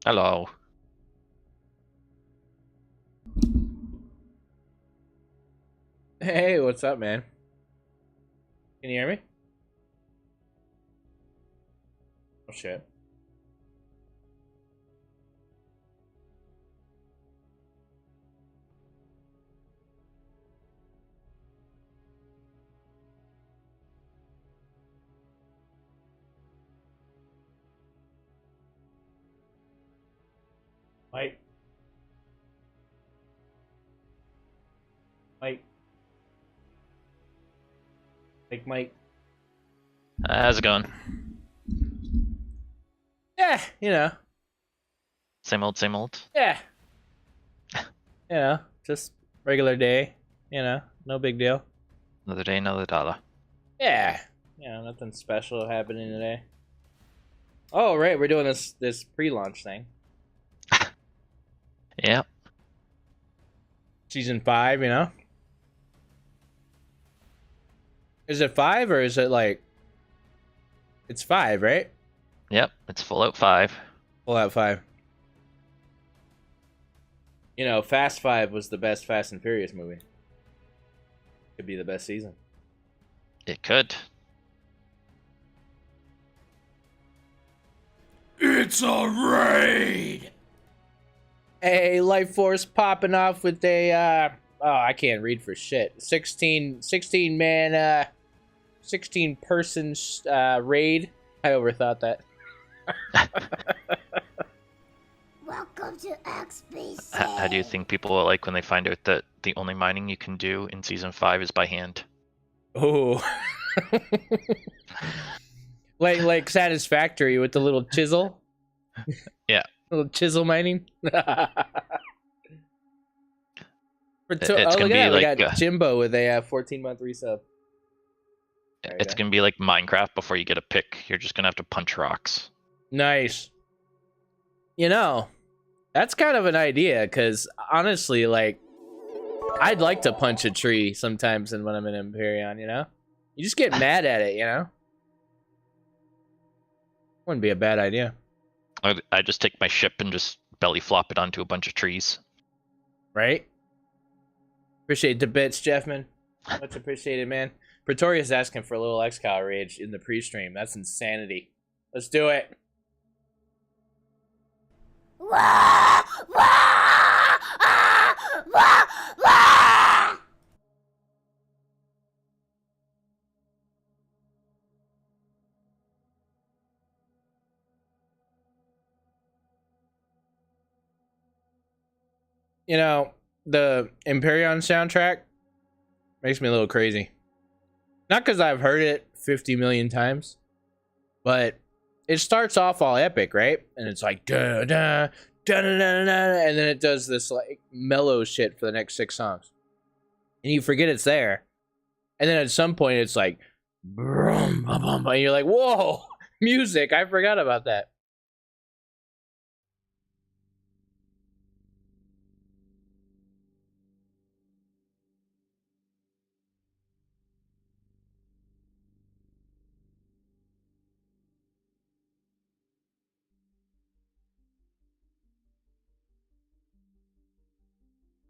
Hello. Hey, what's up, man? Can you hear me? Oh shit. Mike. Mike. Mike. How's it going? Yeah, Same old, same old. Yeah. Just regular day. No big deal. Another day, another dollar. Yeah. Nothing special happening today. Oh, right, we're doing this pre-launch thing. Yep. Season 5, Is it 5 or is it like... It's 5, right? Yep. It's full out 5. Full out 5. Fast 5 was the best Fast and Furious movie. Could be the best season. It could. It's a raid! A life force popping off with a, I can't read for shit. 16 man, 16 person, raid. I overthought that. Welcome to XBC. How do you think people will like when they find out that the only mining you can do in Season 5 is by hand? Oh. like Satisfactory with the little chisel. Yeah. Little chisel mining. It's gonna be We like got Jimbo with a 14-month resub. it's gonna be like Minecraft before you get a pick. You're just gonna have to punch rocks. Nice. That's kind of an idea, because honestly, like, I'd like to punch a tree sometimes when I'm in Empyrean, You just get mad at it, Wouldn't be a bad idea. I just take my ship and just belly flop it onto a bunch of trees. Right? Appreciate the bits, Jeffman. Much appreciated, man. Pretoria's asking for a little XCal rage in the pre-stream. That's insanity. Let's do it. Wah! Wah! Ah! Wah! Wah! The Empyrean soundtrack makes me a little crazy. Not because I've heard it 50 million times, but it starts off all epic, right? And it's like da da da da da da, and then it does this like mellow shit for the next 6 songs, and you forget it's there, and then at some point it's like, brum, bum, bum, and you're like, whoa, music! I forgot about that.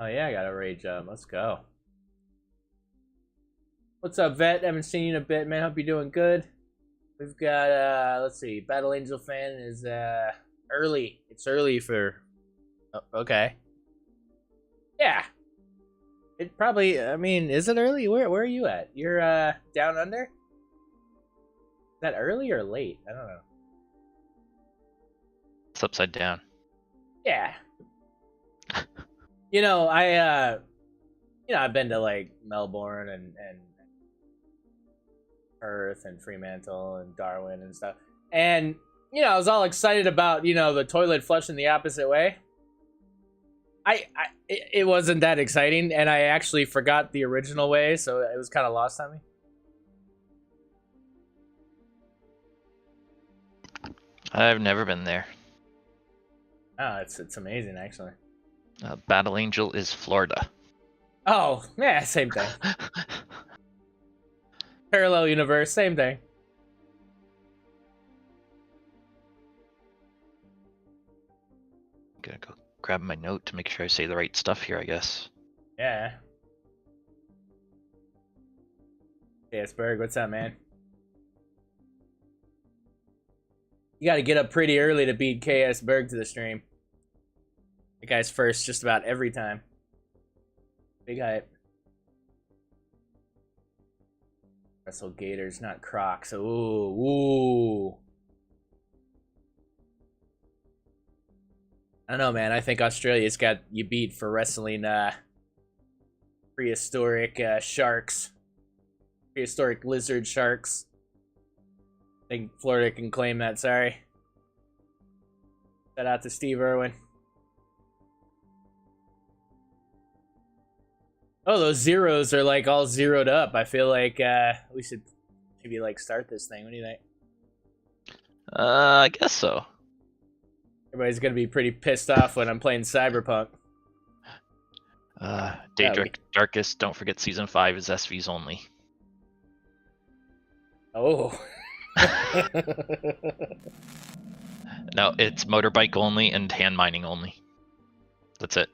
Oh yeah, I got a rage up. Let's go. What's up, Vet? Haven't seen you in a bit, man. Hope you're doing good. We've got let's see, Battle Angel fan is early. It's early for okay. Yeah. It probably, I mean, is it early? Where are you at? You're down under? Is that early or late? I don't know. It's upside down. Yeah. I've been to like Melbourne and Perth and Fremantle and Darwin and stuff. And I was all excited about, the toilet flushing the opposite way. It wasn't that exciting, and I actually forgot the original way, so it was kind of lost on me. I've never been there. Oh, it's amazing, actually. Battle Angel is Florida. Oh, yeah, same thing. Parallel universe, same thing. grab my note to make sure I say the right stuff here, I guess. Yeah. Yes, Berg, what's up, man? You got to get up pretty early to beat KS Berg to the stream. The guy's first just about every time. Big hype. Wrestle Gators, not Crocs. Ooh. I don't know, man. I think Australia's got you beat for wrestling prehistoric sharks. Prehistoric lizard sharks. I think Florida can claim that, sorry. Shout out to Steve Irwin. Oh, those zeros are like all zeroed up. I feel like we should maybe like start this thing. What do you think? I guess so. Everybody's gonna be pretty pissed off when I'm playing Cyberpunk. Daedric Darkest, don't forget Season 5 is SVs only. Oh. No, it's motorbike only and hand mining only. That's it.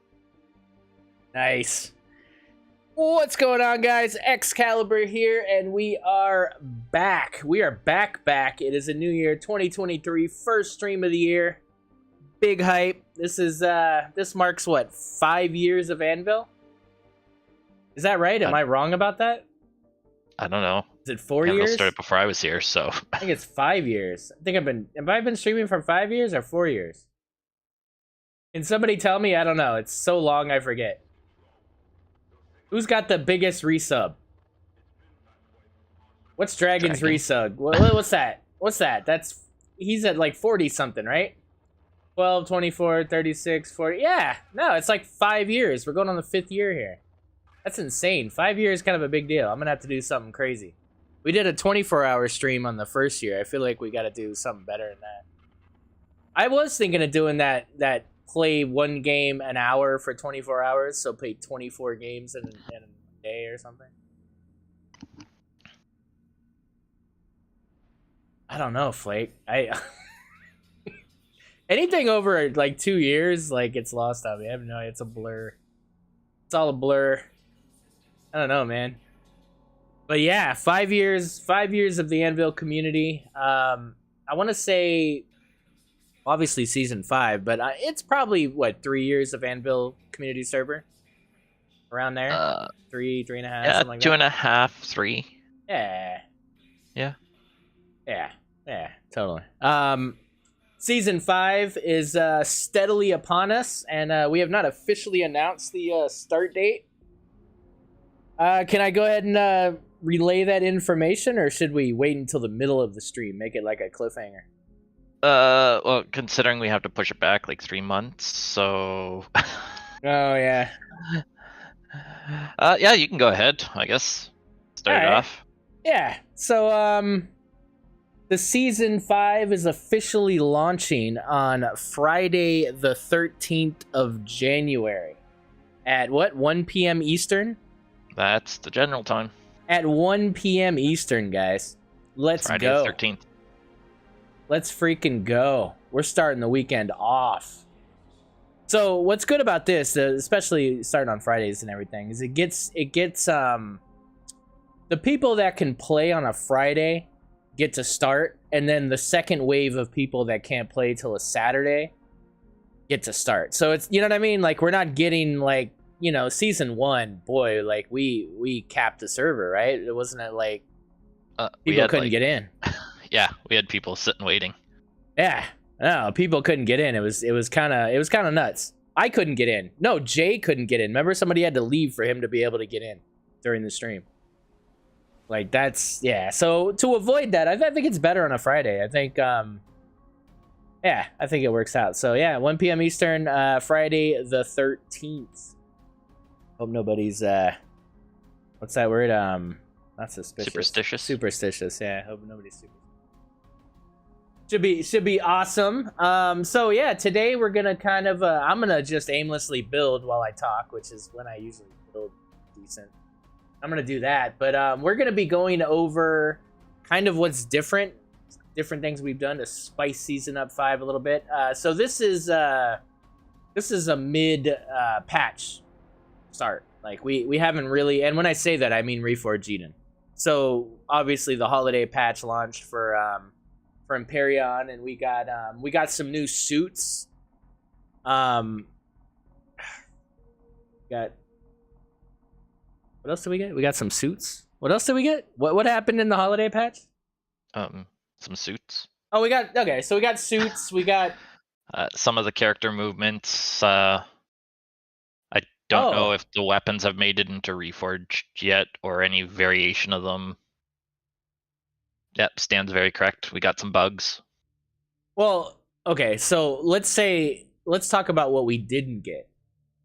Nice. What's going on, guys? Excalibur here, and we are back. We are back. It is a new year, 2023, first stream of the year. Big hype. This is this marks what, 5 years of Anvil? Is that right? Am I wrong about that? I don't know. Is it 4 Anvil years? started before I was here, so I think it's 5 years. I think have I been streaming for 5 years or 4 years? Can somebody tell me? I don't know. It's so long I forget. Who's got the biggest resub? What's Dragon's resub? What's that? What's that? He's at like 40 something, right? 12, 24, 36, 40. Yeah, no, it's like 5 years. We're going on the 5th year here. That's insane. 5 years is kind of a big deal. I'm gonna have to do something crazy. We did a 24-hour stream on the first year. I feel like we got to do something better than that. I was thinking of doing that play one game an hour for 24 hours, so play 24 games in a day or something. I don't know, Flake. Anything over like 2 years, like it's lost on me. I have no idea. It's a blur. It's all a blur. I don't know, man. But yeah, 5 years of the Anvil community. I want to say, obviously season 5, but it's probably what, 3 years of Anvil community server, around there. 3.5. Yeah, something like 2.5, 3. Yeah, totally. Season 5 is steadily upon us, and we have not officially announced the start date. Can I go ahead and relay that information, or should we wait until the middle of the stream, make it like a cliffhanger? Well, considering we have to push it back like 3 months, so. Oh yeah. Yeah, you can go ahead, I guess. Start it off. Yeah. So the season 5 is officially launching on Friday the 13th of January at what, 1 p.m. Eastern? That's the general time. At 1 p.m. Eastern, guys. Let's Friday go. the 13th. Let's freaking go. We're starting the weekend off. So what's good about this, especially starting on Fridays and everything, is it gets the people that can play on a Friday get to start, and then the second wave of people that can't play till a Saturday get to start. So it's, you know what I mean? Like, we're not getting like, you know, season 1, boy, like we capped the server, right? It wasn't it like people couldn't get in. Yeah, we had people sitting waiting. Yeah, no, people couldn't get in. It was kind of nuts. I couldn't get in. No, Jay couldn't get in. Remember, somebody had to leave for him to be able to get in during the stream. Like, that's, yeah. So to avoid that, I think it's better on a Friday. I think, yeah, I think it works out. So yeah, 1 p.m. Eastern, Friday the 13th. Hope nobody's what's that word? Not suspicious. Superstitious. Yeah, hope nobody's superstitious. Should be awesome. So yeah, today we're gonna kind of I'm gonna just aimlessly build while I talk, which is when I usually build decent. I'm gonna do that, but we're gonna be going over kind of what's different things we've done to spice season up 5 a little bit. So this this is a mid patch start. Like we haven't really, and when I say that, I mean Reforged Eden. So obviously the holiday patch launched for Empyrean, and we got some new suits. Got what else did we get? We got some suits. What else did we get? What happened in the holiday patch? Some suits. Oh, we got So we got suits. We got some of the character movements. I don't know if the weapons have made it into Reforged yet, or any variation of them. Yep, stands very correct. We got some bugs. Well, okay. So let's talk about what we didn't get.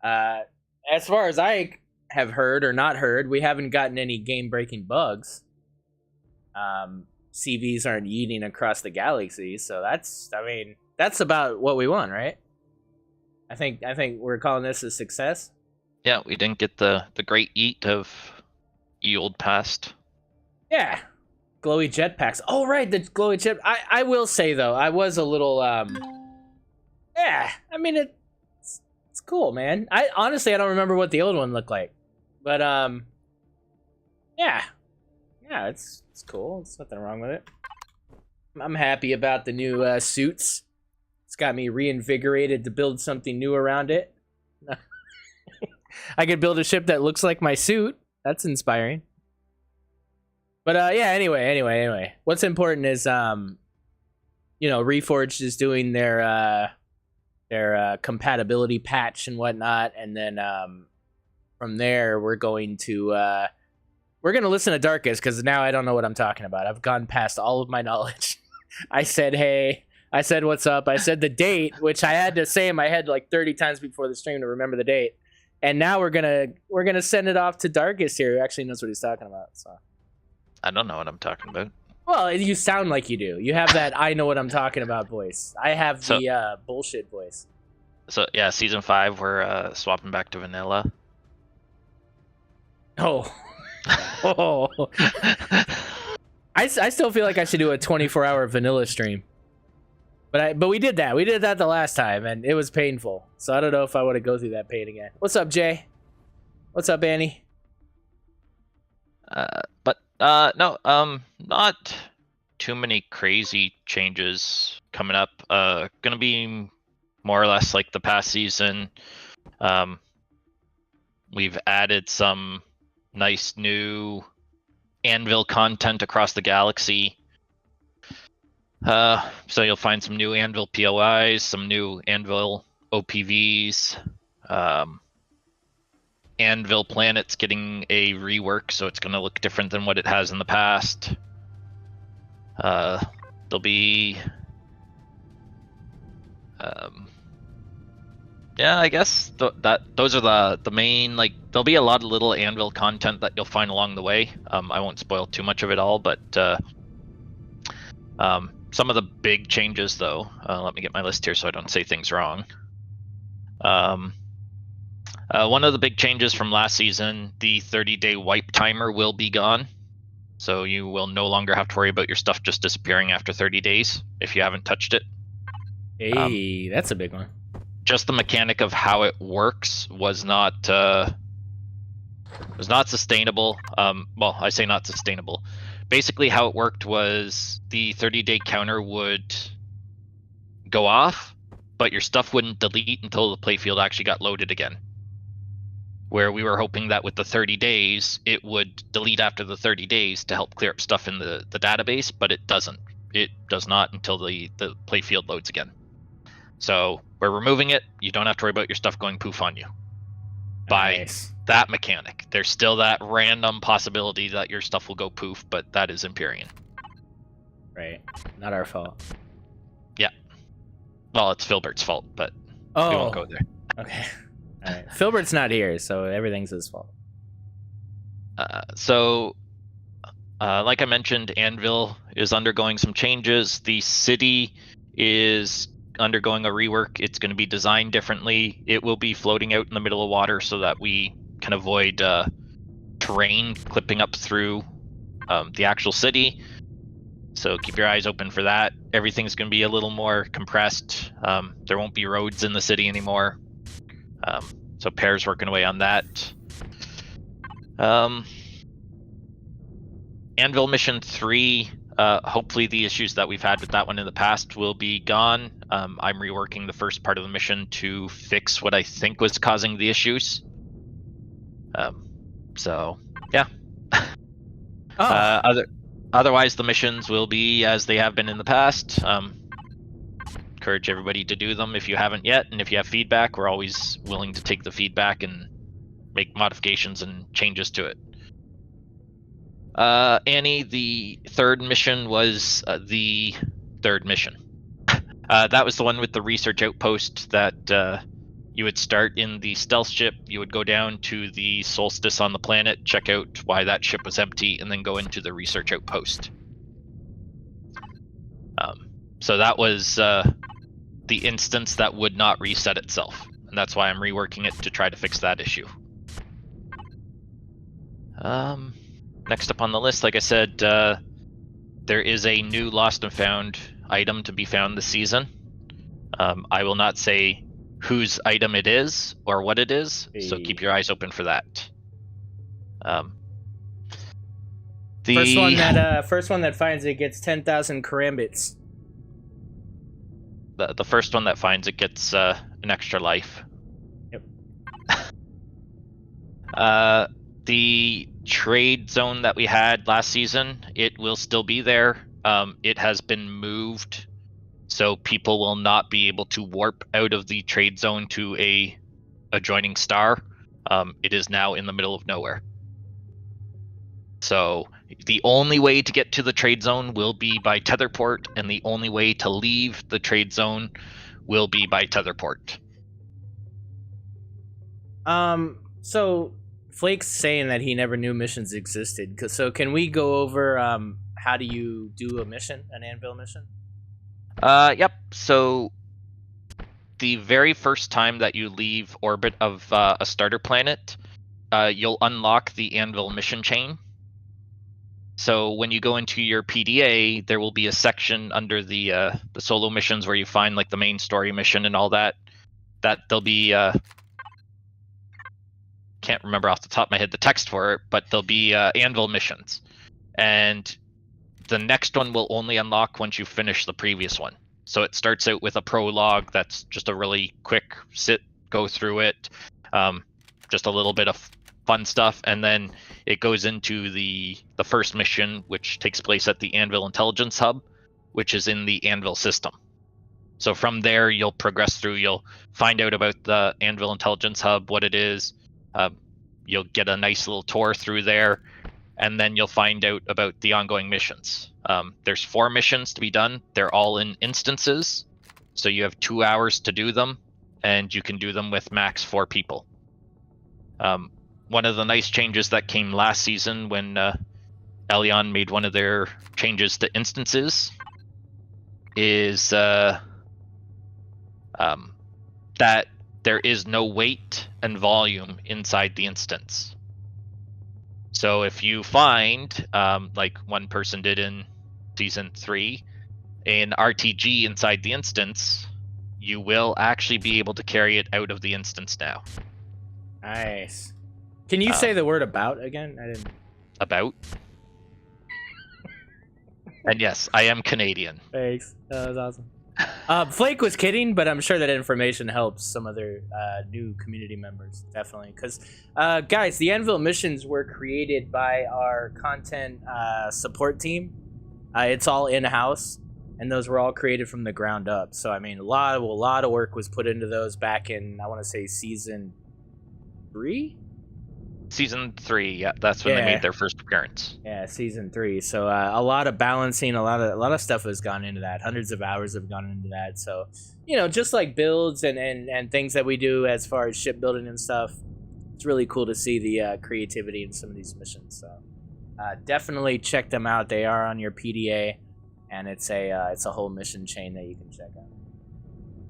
As far as I have heard or not heard, we haven't gotten any game-breaking bugs. CVs aren't yeeting across the galaxy, so that's about what we want, right? I think we're calling this a success. Yeah, we didn't get the great eat of ye old past. Yeah, glowy jetpacks. Oh right, the glowy jet. I will say though, I was a little yeah. I mean it's cool, man. I honestly don't remember what the old one looked like, but yeah, it's cool. There's nothing wrong with it. I'm happy about the new suits. It's got me reinvigorated to build something new around it. I could build a ship that looks like my suit. That's inspiring. But yeah, anyway. What's important is Reforged is doing their compatibility patch and whatnot, and then from there we're going to listen to Darkus, because now I don't know what I'm talking about. I've gone past all of my knowledge. I said hey, I said what's up, I said the date, which I had to say in my head like 30 times before the stream to remember the date. And now we're gonna send it off to Darkus here, who actually knows what he's talking about. So I don't know what I'm talking about. Well, you sound like you do. You have that I know what I'm talking about voice. I have the bullshit voice. So yeah, season 5 we're swapping back to vanilla. Oh. Oh. I still feel like I should do a 24-hour vanilla stream. But we did that. We did that the last time, and it was painful. So I don't know if I want to go through that pain again. What's up, Jay? What's up, Annie? No, not too many crazy changes coming up. Gonna be more or less like the past season. We've added some nice new Anvil content across the galaxy. So you'll find some new Anvil POIs, some new Anvil OPVs. Anvil planet's getting a rework, so it's going to look different than what it has in the past. There'll be... yeah, I guess those are the main, like, there'll be a lot of little Anvil content that you'll find along the way. I won't spoil too much of it all, but some of the big changes, though, let me get my list here so I don't say things wrong. One of the big changes from last season, the 30-day wipe timer will be gone. So you will no longer have to worry about your stuff just disappearing after 30 days if you haven't touched it. Hey, that's a big one. Just the mechanic of how it works was not sustainable. Well, I say not sustainable. Basically, how it worked was the 30-day counter would go off, but your stuff wouldn't delete until the playfield actually got loaded again. Where we were hoping that with the 30 days, it would delete after the 30 days to help clear up stuff in the database, but it doesn't. It does not until the playfield loads again. So we're removing it. You don't have to worry about your stuff going poof on you. By that mechanic. There's still that random possibility that your stuff will go poof, but that is Empyrean. Right. Not our fault. Yeah. Well, it's Filbert's fault, but we won't go there. Okay. All right. Filbert's not here, so everything's his fault. Like I mentioned, Anvil is undergoing some changes. The city is undergoing a rework. It's going to be designed differently. It will be floating out in the middle of water so that we can avoid terrain clipping up through the actual city. So keep your eyes open for that. Everything's going to be a little more compressed. There won't be roads in the city anymore. So Pear's working away on that. Anvil Mission 3, hopefully the issues that we've had with that one in the past will be gone. I'm reworking the first part of the mission to fix what I think was causing the issues. So, yeah. Otherwise, the missions will be as they have been in the past. Encourage everybody to do them if you haven't yet, and if you have feedback, we're always willing to take the feedback and make modifications and changes to it. Annie, the third mission was the third mission. That was the one with the research outpost that you would start in the stealth ship, you would go down to the solstice on the planet, check out why that ship was empty, and then go into the research outpost. So that was the instance that would not reset itself, and that's why I'm reworking it to try to fix that issue. Next up on the list, like I said, there is a new Lost and Found item to be found this season. I will not say whose item it is or what it is, so keep your eyes open for that. The first one that finds it gets 10,000 karambits. The first one that finds it gets an extra life. Yep. The trade zone that we had last season, it will still be there. It has been moved, so people will not be able to warp out of the trade zone to a adjoining star. It is now in the middle of nowhere. So the only way to get to the trade zone will be by tetherport, and the only way to leave the trade zone will be by tetherport. So Flake's saying that he never knew missions existed. So can we go over how do you do a mission, an Anvil mission? Yep. So the very first time that you leave orbit of a starter planet, you'll unlock the Anvil mission chain. So when you go into your PDA, there will be a section under the solo missions where you find like the main story mission and all that. That there'll be can't remember off the top of my head the text for it, but there'll be Anvil missions, and the next one will only unlock once you finish the previous one. So it starts out with a prologue that's just a really quick go through it, just a little bit of fun stuff, and then it goes into the first mission, which takes place at the Anvil Intelligence Hub, which is in the Anvil system. So from there, you'll progress through, you'll find out about the Anvil Intelligence Hub, what it is, you'll get a nice little tour through there, and then you'll find out about the ongoing missions. There's 4 missions to be done. They're all in instances, so you have 2 hours to do them, and you can do them with max 4 people. One of the nice changes that came last season when Elion made one of their changes to instances is that there is no weight and volume inside the instance. So if you find, like one person did in Season 3, an RTG inside the instance, you will actually be able to carry it out of the instance now. Nice. Can you say the word about again? I didn't. About? And yes, I am Canadian. Thanks. That was awesome. Flake was kidding, but I'm sure that information helps some other new community members, definitely. Because, guys, the Anvil missions were created by our content support team. It's all in-house, and those were all created from the ground up. So, I mean, a lot of work was put into those back in, I want to say, Season 3? Season 3, yeah, that's when they made their first appearance. Yeah, Season 3. So a lot of balancing, a lot of stuff has gone into that. Hundreds of hours have gone into that. So, you know, just like builds and things that we do as far as shipbuilding and stuff, it's really cool to see the creativity in some of these missions. So definitely check them out. They are on your PDA, and it's a whole mission chain that you can check out.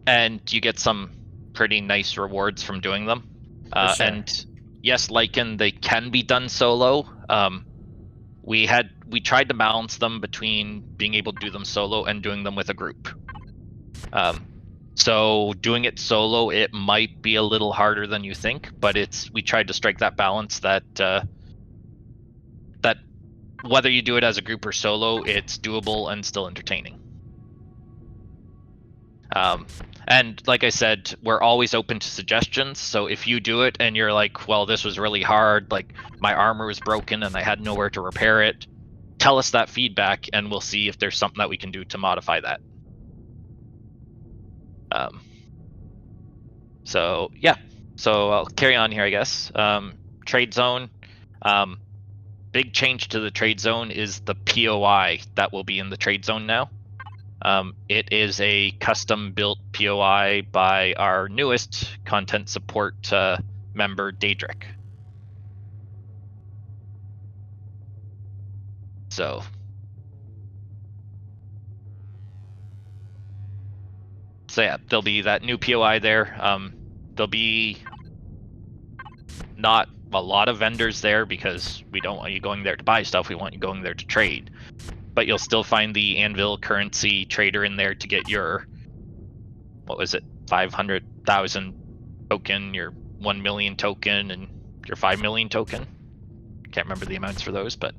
And you get some pretty nice rewards from doing them. Sure. And yes, Lycan, they can be done solo. We tried to balance them between being able to do them solo and doing them with a group. So doing it solo, it might be a little harder than you think, but we tried to strike that balance that that whether you do it as a group or solo, it's doable and still entertaining. And like I said, we're always open to suggestions. So if you do it and you're like, well, this was really hard, like my armor was broken and I had nowhere to repair it, tell us that feedback and we'll see if there's something that we can do to modify that. So yeah, so I'll carry on here, I guess. Trade zone. Big change to the trade zone is the POI that will be in the trade zone now. It is a custom built POI by our newest content support member, Daedric. So yeah, there'll be that new POI there. There'll be not a lot of vendors there because we don't want you going there to buy stuff. We want you going there to trade. But you'll still find the ANVIL currency trader in there to get your, what was it, 500,000 token, your 1 million token, and your 5 million token. Can't remember the amounts for those, but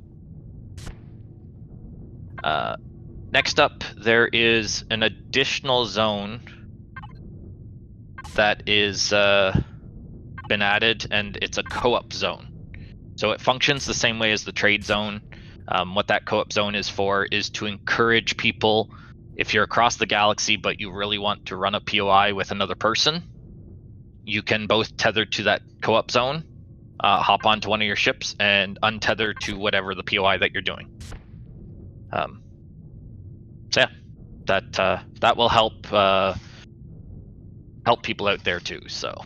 next up, there is an additional zone that is been added, and it's a co-op zone. So it functions the same way as the trade zone. What that co-op zone is for is to encourage people, if you're across the galaxy but you really want to run a POI with another person, you can both tether to that co-op zone, hop onto one of your ships, and untether to whatever the POI that you're doing. So yeah, that will help help people out there too. So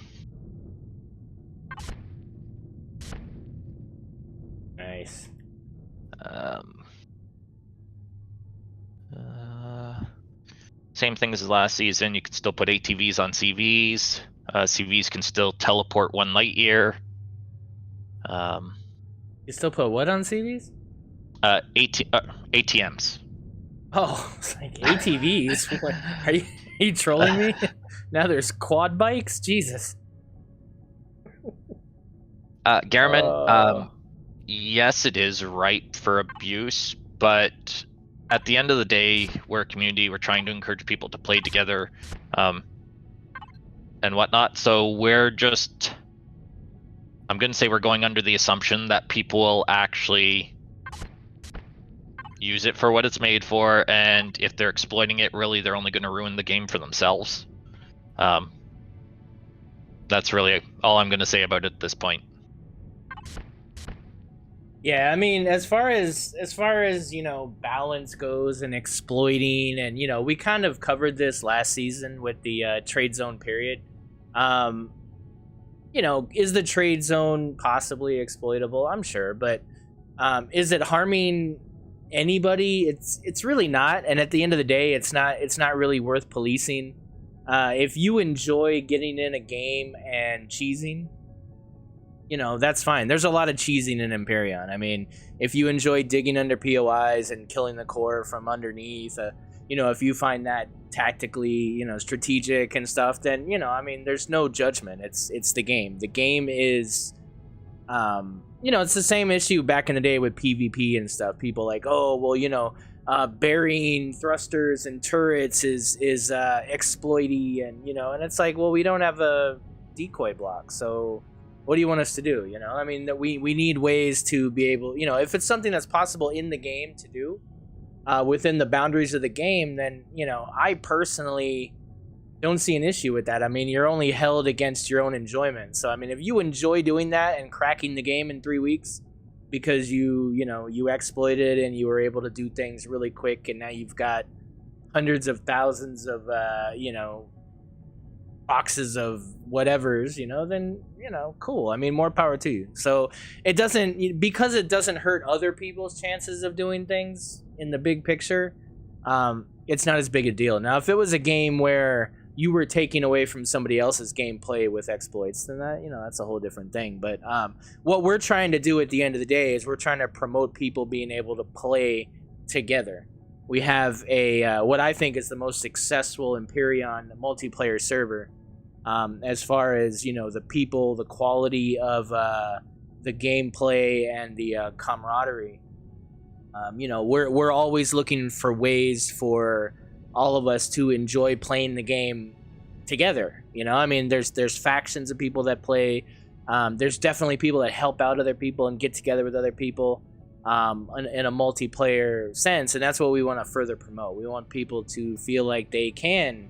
Nice. Same thing as last season. You can still put ATVs on CVs. CVs can still teleport 1 light year. You still put what on CVs? ATMs. Oh, it's like ATVs. What, are you trolling me? Now there's quad bikes? Jesus. Garmin, yes, it is ripe for abuse, but at the end of the day, we're a community. We're trying to encourage people to play together and whatnot. So we're just, I'm going to say we're going under the assumption that people will actually use it for what it's made for, and if they're exploiting it, really, they're only going to ruin the game for themselves. That's really all I'm going to say about it at this point. Yeah, I mean, as far as balance goes and exploiting, and we kind of covered this last season with the trade zone period. Is the trade zone possibly exploitable? I'm sure, but is it harming anybody? It's really not, and at the end of the day, it's not really worth policing. If you enjoy getting in a game and cheesing, that's fine. There's a lot of cheesing in Empyrean. I mean, if you enjoy digging under POIs and killing the core from underneath, if you find that tactically, strategic and stuff, then, I mean, there's no judgment. It's the game. The game is, it's the same issue back in the day with PvP and stuff. People like, oh, well, burying thrusters and turrets is exploity, and, and it's like, well, we don't have a decoy block, so what do you want us to do? I mean, that we need ways to be able, if it's something that's possible in the game to do, within the boundaries of the game, then, I personally don't see an issue with that. I mean, you're only held against your own enjoyment. So, I mean, if you enjoy doing that and cracking the game in 3 weeks because you exploited and you were able to do things really quick, and now you've got hundreds of thousands of, boxes of whatevers, then, cool. I mean, more power to you. So it doesn't hurt other people's chances of doing things in the big picture. It's not as big a deal. Now, if it was a game where you were taking away from somebody else's gameplay with exploits, then that's a whole different thing. But what we're trying to do at the end of the day is we're trying to promote people being able to play together. we have a what I think is the most successful Empyrean multiplayer server, as far as the people, the quality of the gameplay, and the camaraderie. We're always looking for ways for all of us to enjoy playing the game together. I mean, there's factions of people that play. There's definitely people that help out other people and get together with other people in a multiplayer sense, and that's what we want to further promote. We want people to feel like they can,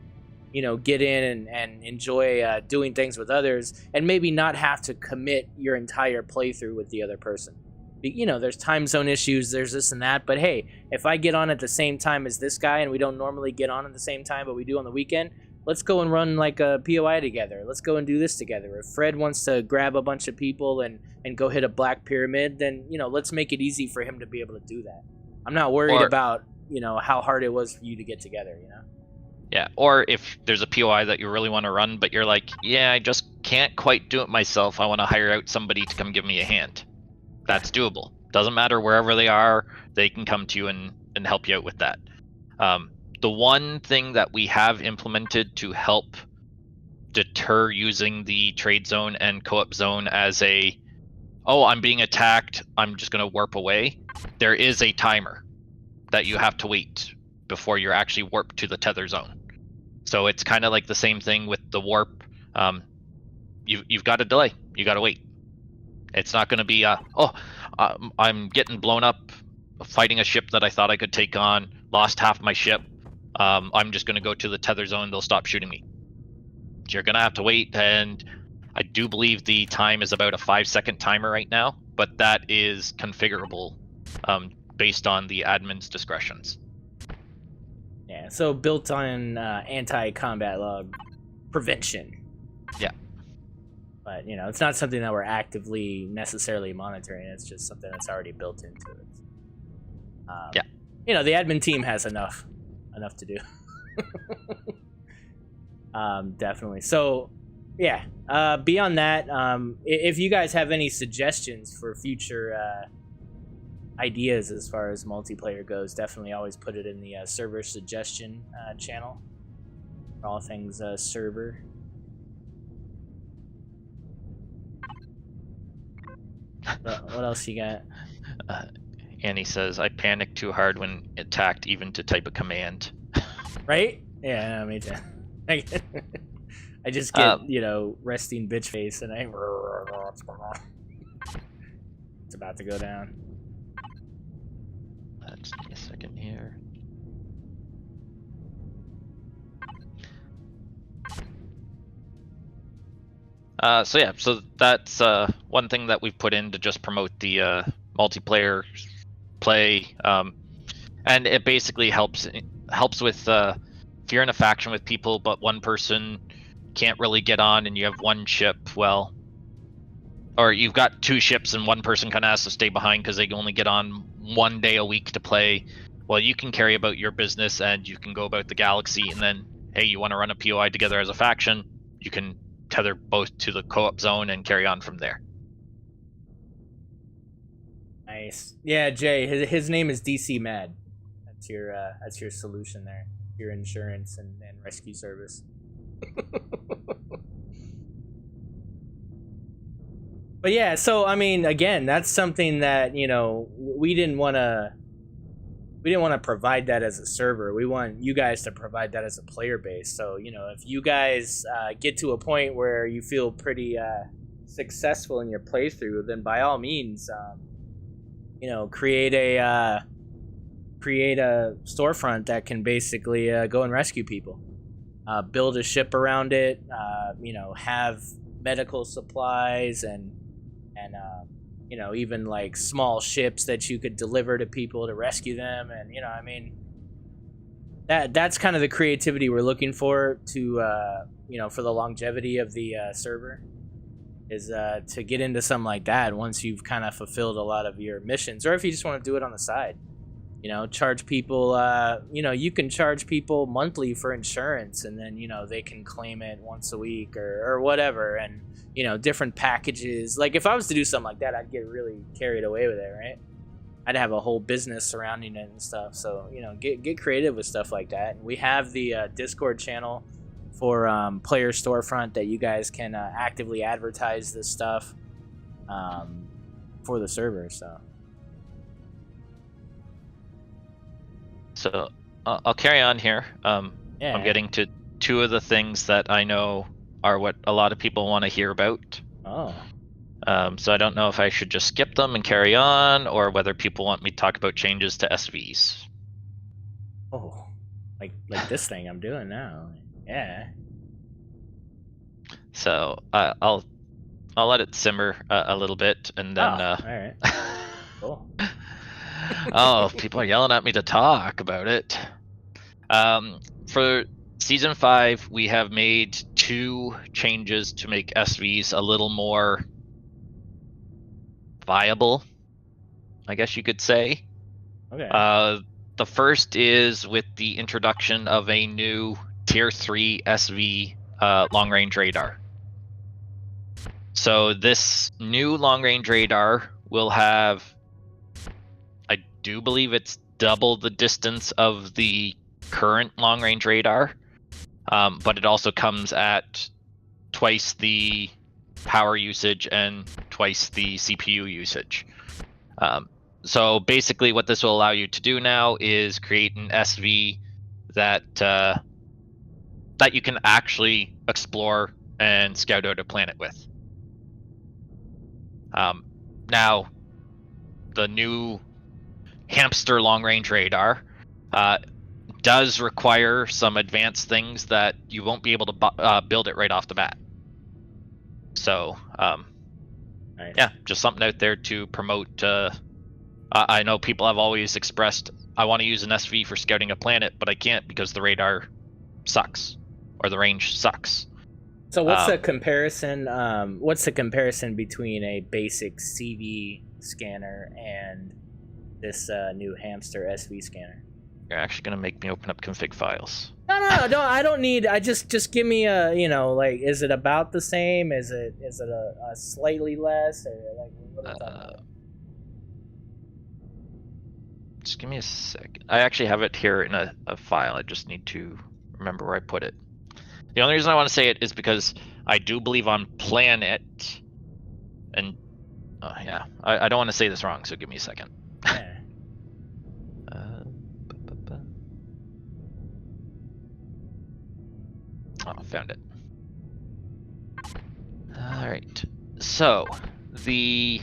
get in and enjoy doing things with others, and maybe not have to commit your entire playthrough with the other person. There's time zone issues, there's this and that, but hey, if I get on at the same time as this guy, and we don't normally get on at the same time, but we do on the weekend, let's go and run like a POI together. Let's go and do this together. If Fred wants to grab a bunch of people and go hit a black pyramid, then, let's make it easy for him to be able to do that. I'm not worried about, how hard it was for you to get together, Yeah, or if there's a POI that you really want to run, but you're like, yeah, I just can't quite do it myself. I want to hire out somebody to come give me a hand. That's doable. Doesn't matter wherever they are, they can come to you and help you out with that. The one thing that we have implemented to help deter using the trade zone and co-op zone as I'm being attacked, I'm just going to warp away. There is a timer that you have to wait before you're actually warped to the tether zone. So it's kind of like the same thing with the warp. You've got a delay. You got to wait. It's not going to be, I'm getting blown up fighting a ship that I thought I could take on, lost half my ship. I'm just going to go to the tether zone. They'll stop shooting me. You're going to have to wait, and I do believe the time is about a 5-second timer right now, but that is configurable based on the admin's discretions. Yeah, so built on anti-combat log prevention. Yeah. But, it's not something that we're actively necessarily monitoring. It's just something that's already built into it. The admin team has enough to do. Definitely. So, yeah. Beyond that, if you guys have any suggestions for future ideas as far as multiplayer goes, definitely always put it in the server suggestion channel. For all things server. What else you got? Annie says, I panicked too hard when attacked even to type a command. Right? Yeah, me too. I just get, resting bitch face, and it's about to go down. Let's take a second here. So that's one thing that we've put in to just promote the multiplayer play, and it basically helps with if you're in a faction with people, but one person can't really get on, and you have one ship, or you've got two ships, and one person kind of has to stay behind because they can only get on one day a week to play. Well, you can carry about your business, and you can go about the galaxy, and then, hey, you want to run a POI together as a faction, you can tether both to the co-op zone and carry on from there. Nice. Yeah, Jay, his name is DC Mad. That's your solution there. Your insurance and rescue service. But yeah, so I mean, again, that's something that we didn't want to provide that as a server. We want you guys to provide that as a player base. So if you guys get to a point where you feel pretty successful in your playthrough, then by all means, create a storefront that can basically go and rescue people. Build a ship around it. Have medical supplies and even like small ships that you could deliver to people to rescue them, and that's kind of the creativity we're looking for to for the longevity of the server, is to get into something like that once you've kind of fulfilled a lot of your missions, or if you just want to do it on the side. Charge people, you can charge people monthly for insurance, and then, they can claim it once a week or whatever. And, different packages. Like if I was to do something like that, I'd get really carried away with it, right? I'd have a whole business surrounding it and stuff. So get creative with stuff like that. And we have the Discord channel for Player Storefront that you guys can actively advertise this stuff for the server. So I'll carry on here. Yeah. I'm getting to two of the things that I know are what a lot of people want to hear about. Oh. So I don't know if I should just skip them and carry on, or whether people want me to talk about changes to SVs. Oh, like this thing I'm doing now. Yeah. So I'll let it simmer a little bit, and then. All right. Cool. Oh, people are yelling at me to talk about it. For Season 5, we have made 2 changes to make SVs a little more viable, I guess you could say. Okay. The first is with the introduction of a new Tier 3 SV long-range radar. So this new long-range radar will have, I do believe it's double the distance of the current long-range radar, but it also comes at twice the power usage and twice the CPU usage. So basically what this will allow you to do now is create an SV that that you can actually explore and scout out a planet with. Now, the new hamster long-range radar does require some advanced things that you won't be able to build it right off the bat. So, Nice. yeah, just something out there to promote. I know people have always expressed, I want to use an SV for scouting a planet, but I can't because the radar sucks, or the range sucks. So what's the comparison? What's the comparison between a basic CV scanner and this new hamster SV scanner? You're actually gonna make me open up config files. No, I don't need. I just give me a like, is it about the same? Is it a slightly less, or like what are we talking about? Just give me a sec. I actually have it here in a file. I just need to remember where I put it. The only reason I want to say it is because I do believe on Planet, and yeah, I don't want to say this wrong, so give me a second. Yeah. Oh, found it. All right. So the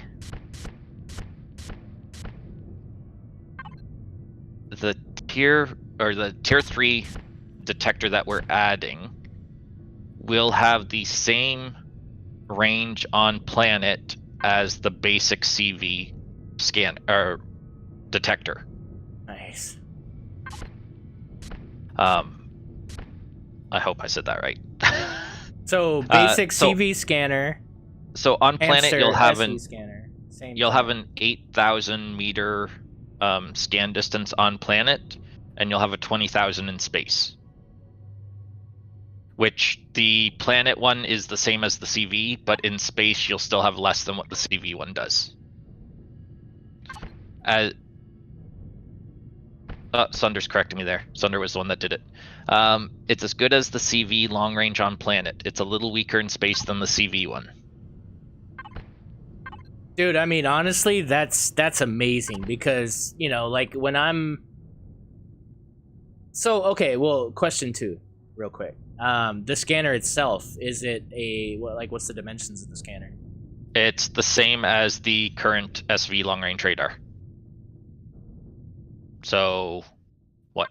tier tier 3 detector that we're adding will have the same range on Planet as the basic CV scan or detector. Nice. I hope I said that right. So basic CV scanner. So on Planet hamster you'll have SV scanner. You'll have an 8,000 meter scan distance on Planet, and you'll have a 20,000 in space. Which the Planet one is the same as the CV, but in space you'll still have less than what the CV one does. Sunder's correcting me there. Sunder was the one that did it. It's as good as the CV long range on Planet. It's a little weaker in space than the CV one. Dude, I mean, honestly, that's amazing because, like when I'm... So, okay, well, question 2, real quick. The scanner itself, is it what's the dimensions of the scanner? It's the same as the current SV long range radar. So, what?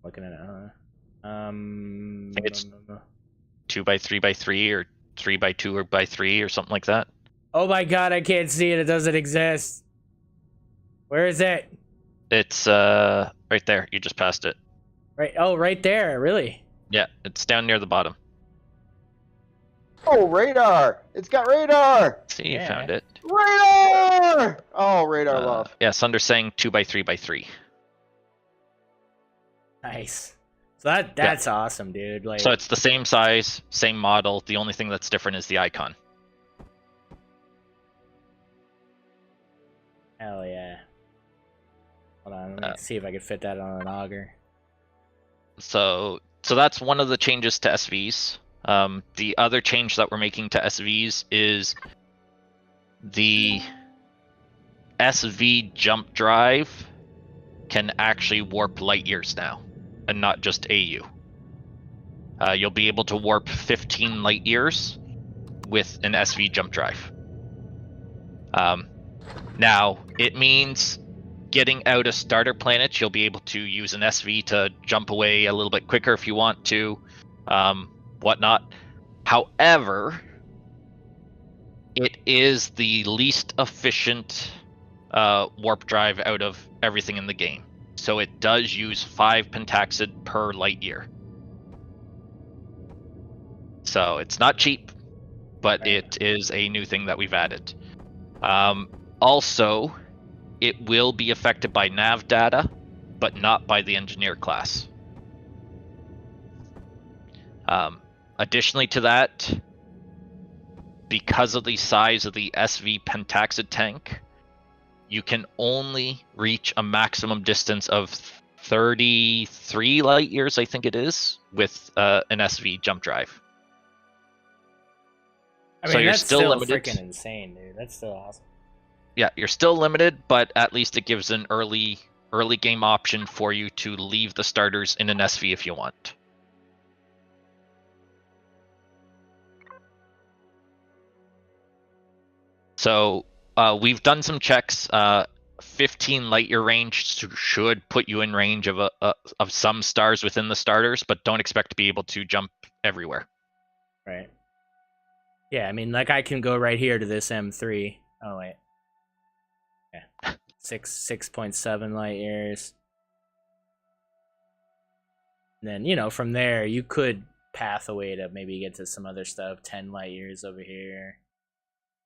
Looking at it, I think it's 2x3x3 or 3x2 or by 3 or something like that. Oh my god, I can't see it. It doesn't exist. Where is it? It's right there. You just passed it. Right. Oh, right there. Really? Yeah, it's down near the bottom. Oh, radar! It's got radar! See, you found it. Radar! Oh, radar love. Yeah, Sunder's saying 2x3x3. Nice. So that's awesome, dude. Like, so it's the same size, same model. The only thing that's different is the icon. Hell yeah. Hold on, let me see if I can fit that on an auger. So that's one of the changes to SVs. The other change that we're making to SVs is the SV jump drive can actually warp light years now, and not just AU. You'll be able to warp 15 light years with an SV jump drive. Now, it means getting out of starter planets, you'll be able to use an SV to jump away a little bit quicker if you want to, whatnot. However, it is the least efficient warp drive out of everything in the game. So it does use 5 pentaxid per light year. So it's not cheap, but it is a new thing that we've added. Also, it will be affected by nav data, but not by the engineer class. Additionally to that, because of the size of the SV pentaxid tank, you can only reach a maximum distance of 33 light years, I think it is, with an SV jump drive. I mean, So you're that's still limited. freaking insane, dude. That's still awesome. Yeah, you're still limited, but at least it gives an early game option for you to leave the starters in an SV if you want. So we've done some checks. 15 light year range should put you in range of some stars within the starters, but don't expect to be able to jump everywhere. Right. Yeah, I mean, like I can go right here to this M3. Oh wait. Yeah. 6.7 light years. And then, you know, from there you could path away to maybe get to some other stuff, 10 light years over here.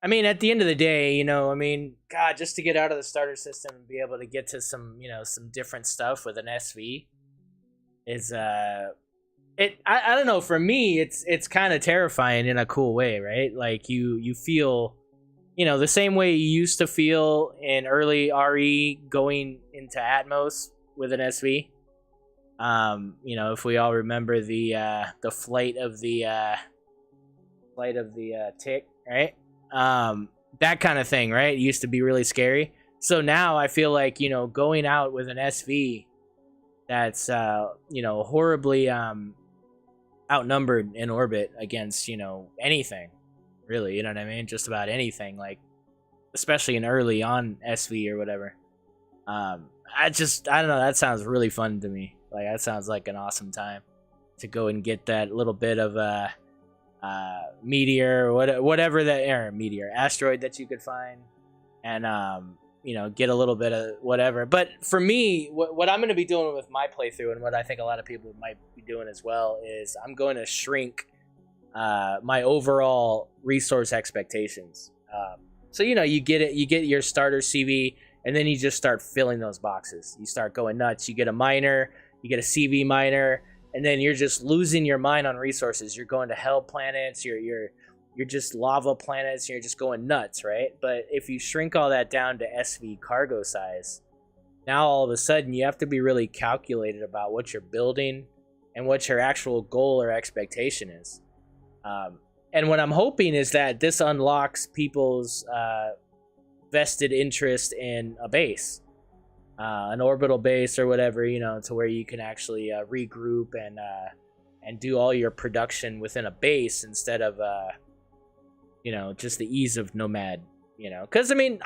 I mean, at the end of the day, you know, I mean, God, just to get out of the starter system and be able to get to some, you know, some different stuff with an SV is I don't know, for me it's kind of terrifying in a cool way, right? Like you feel, you know, the same way you used to feel in early RE going into Atmos with an SV. You know, if we all remember the flight of the tick, right? That kind of thing, right? It used to be really scary. So now I feel like, you know, going out with an SV that's you know, horribly outnumbered in orbit against, you know, anything really, you know what I mean, just about anything, like especially in early on SV or whatever. I don't know, that sounds really fun to me. Like that sounds like an awesome time to go and get that little bit of meteor or whatever that meteor asteroid that you could find, and you know, get a little bit of whatever. But for me, what I'm going to be doing with my playthrough, and what I think a lot of people might be doing as well, is I'm going to shrink my overall resource expectations. So, you know, you get your starter CV, and then you just start filling those boxes. You start going nuts. You get a miner, you get a CV miner, and then you're just losing your mind on resources. You're going to hell planets. You're just lava planets. You're just going nuts, right? But if you shrink all that down to SV cargo size, now all of a sudden you have to be really calculated about what you're building and what your actual goal or expectation is. And what I'm hoping is that this unlocks people's vested interest in a base, an orbital base or whatever, you know, to where you can actually regroup and do all your production within a base instead of you know, just the ease of Nomad, you know. Because, I mean,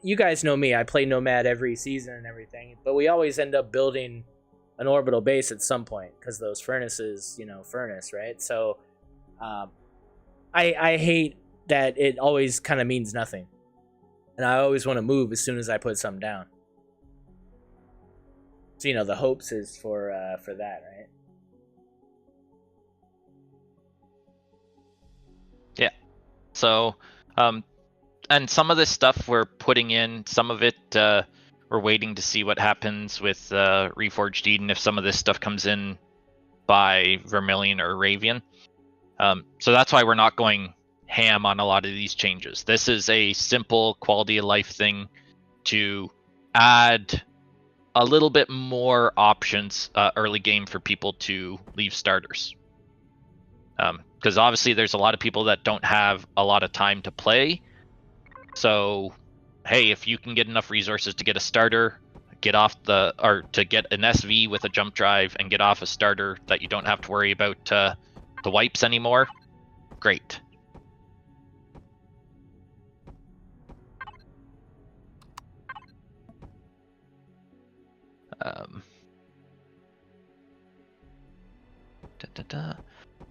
you guys know me. I play Nomad every season and everything. But we always end up building an orbital base at some point. Because those furnaces, you know, furnace, right? So, I hate that it always kind of means nothing. And I always want to move as soon as I put something down. So, you know, the hopes is for that, right? Yeah. So, and some of this stuff we're putting in, some of it we're waiting to see what happens with Reforged Eden, if some of this stuff comes in by Vermilion or Ravian. So that's why we're not going ham on a lot of these changes. This is a simple quality of life thing to add a little bit more options early game for people to leave starters. Because obviously there's a lot of people that don't have a lot of time to play. So, hey, if you can get enough resources to get a starter, to get an SV with a jump drive and get off a starter that you don't have to worry about the wipes anymore, great.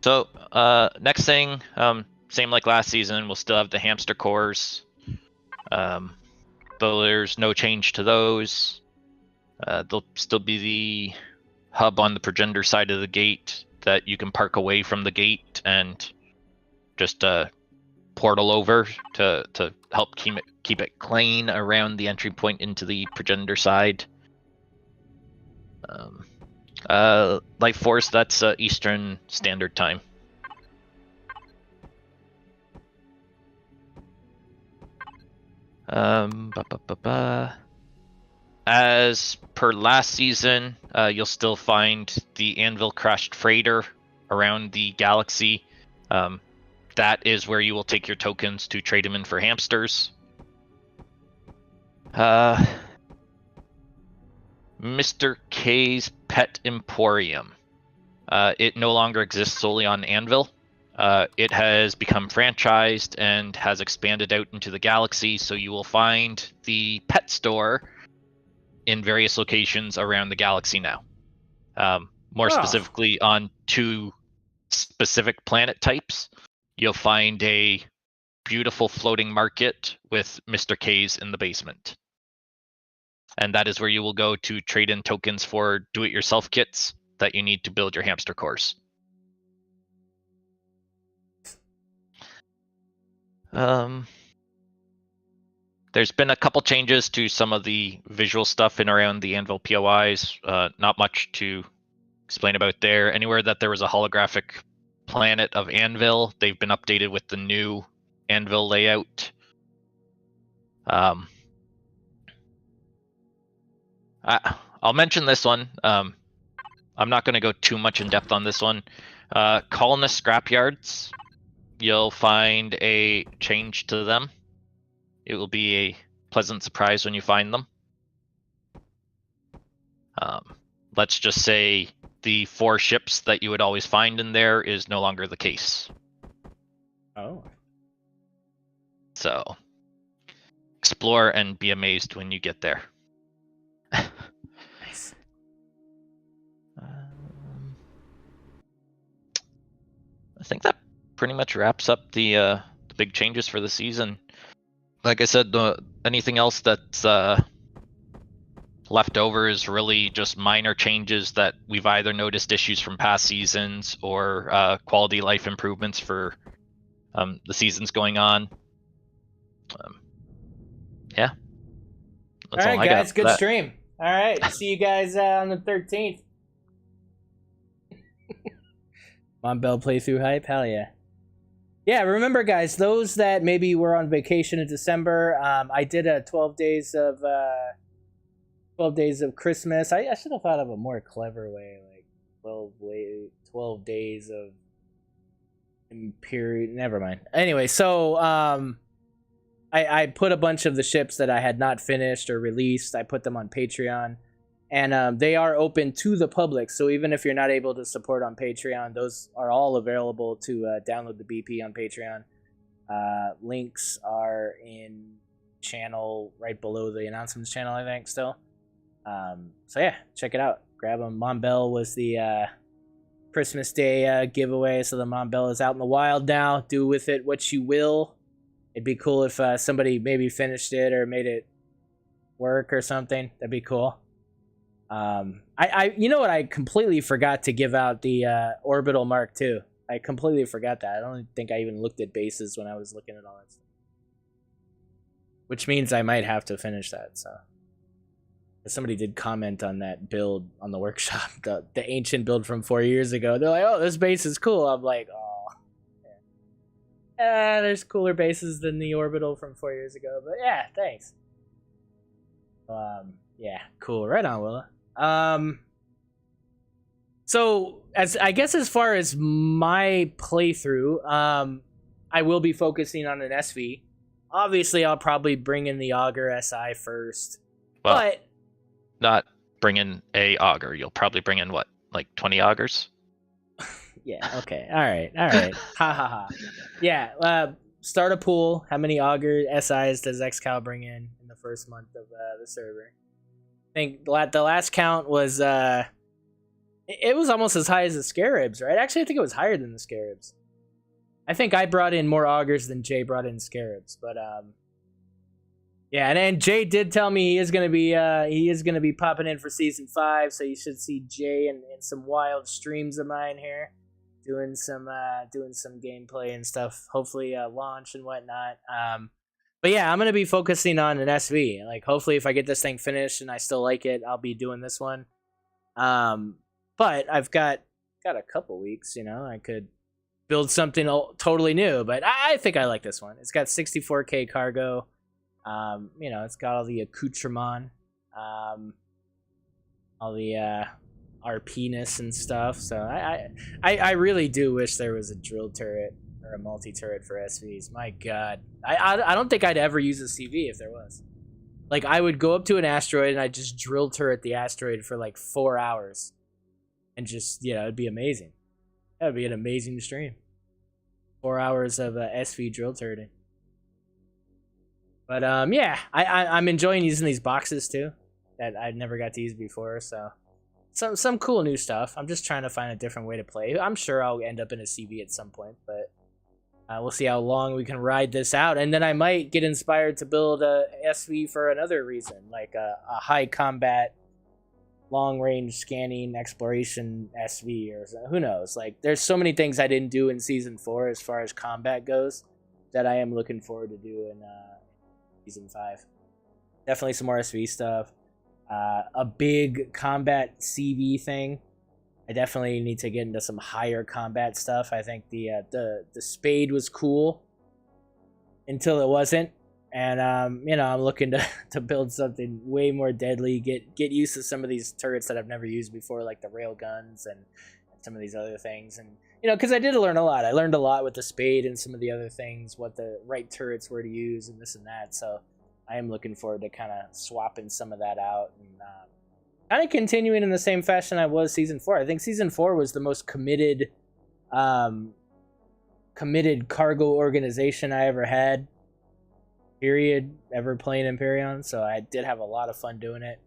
So next thing, same like last season, we'll still have the hamster cores. Though there's no change to those. There'll still be the hub on the progenitor side of the gate that you can park away from the gate and just portal over to help keep it clean around the entry point into the progenitor side. Life Force, that's Eastern Standard Time. As per last season, you'll still find the Anvil crashed freighter around the galaxy. That is where you will take your tokens to trade them in for hamsters. Mr. K's Pet Emporium. It no longer exists solely on Anvil. It has become franchised and has expanded out into the galaxy, so you will find the pet store in various locations around the galaxy now. More specifically on 2 specific planet types. You'll find a beautiful floating market with Mr. K's in the basement. And that is where you will go to trade in tokens for do-it-yourself kits that you need to build your hamster cores. There's been a couple changes to some of the visual stuff in around the Anvil POIs. Not much to explain about there. Anywhere that there was a holographic planet of Anvil, they've been updated with the new Anvil layout. I'll mention this one. I'm not going to go too much in depth on this one. Colonist scrapyards, you'll find a change to them. It will be a pleasant surprise when you find them. Let's just say the 4 ships that you would always find in there is no longer the case. Oh. So, explore and be amazed when you get there. Nice. I think that pretty much wraps up the big changes for the season. Like I said, anything else that's left over is really just minor changes that we've either noticed issues from past seasons or quality life improvements for the seasons going on. Yeah. That's all right, guys. Good that. stream. All right. See you guys on the 13th. Monbell playthrough hype. Hell yeah. Yeah, remember, guys, those that maybe were on vacation in December, I did a 12 days of Christmas. I should have thought of a more clever way, like 12 days of Imperial. Never mind. Anyway, so I put a bunch of the ships that I had not finished or released. I put them on Patreon, and they are open to the public. So even if you're not able to support on Patreon, those are all available to download the BP on Patreon. Links are in channel right below the announcements channel, I think, still. So yeah, check it out. Grab them. Monbell was the Christmas Day giveaway, so the Monbell is out in the wild now. Do with it what you will. It'd be cool if somebody maybe finished it or made it work or something. That'd be cool. I you know what? I completely forgot to give out the Orbital Mark II. I completely forgot that. I don't think I even looked at bases when I was looking at all that stuff. Which means I might have to finish that, so. Somebody did comment on that build on the workshop, the ancient build from 4 years ago. They're like, oh, this base is cool. I'm like, oh. Yeah, there's cooler bases than the Orbital from 4 years ago. But yeah, thanks. Yeah, cool. Right on, Willa. So as far as my playthrough, I will be focusing on an SV. Obviously, I'll probably bring in the Augur SI first, Well, but not bring in a auger. You'll probably bring in what, like 20 augers? yeah, okay, all right, ha ha ha. Yeah, start a pool. How many Augur SIs does XCal bring in the first month of the server? I think the last count was it was almost as high as the Scarabs, right? Actually, I think it was higher than the Scarabs. I think I brought in more Augurs than Jay brought in Scarabs, but yeah, and then Jay did tell me he is gonna be popping in for season 5, so you should see Jay in some wild streams of mine here, doing some gameplay and stuff. Hopefully, launch and whatnot. But yeah, I'm gonna be focusing on an SV. Like, hopefully, if I get this thing finished and I still like it, I'll be doing this one. But I've got a couple weeks. I could build something totally new, but I think I like this one. It's got 64k cargo. It's got all the accoutrement, all the RP-ness and stuff. So I really do wish there was a drill turret or a multi-turret for SVs. My God, I don't think I'd ever use a CV if there was. Like, I would go up to an asteroid and I'd just drill turret the asteroid for like 4 hours, and just it'd be amazing. That would be an amazing stream. 4 hours of SV drill turreting. But yeah, I'm enjoying using these boxes too that I never got to use before. So some cool new stuff. I'm just trying to find a different way to play. I'm sure I'll end up in a CV at some point, but we'll see how long we can ride this out. And then I might get inspired to build a SV for another reason, like a high combat, long range scanning exploration SV, or who knows. Like, there's so many things I didn't do in season 4 as far as combat goes that I am looking forward to do in season 5. Definitely some more SV stuff. A big combat CV thing. I definitely need to get into some higher combat stuff. I think the spade was cool until it wasn't, and I'm looking to build something way more deadly. Get used to some of these turrets that I've never used before, like the rail guns and some of these other things. And because I did learn a lot. I learned a lot with the spade and some of the other things, what the right turrets were to use and this and that. So I am looking forward to kind of swapping some of that out and kind of continuing in the same fashion I was season 4. I think season 4 was the most committed cargo organization I ever had, period, ever playing Empyrean. So I did have a lot of fun doing it.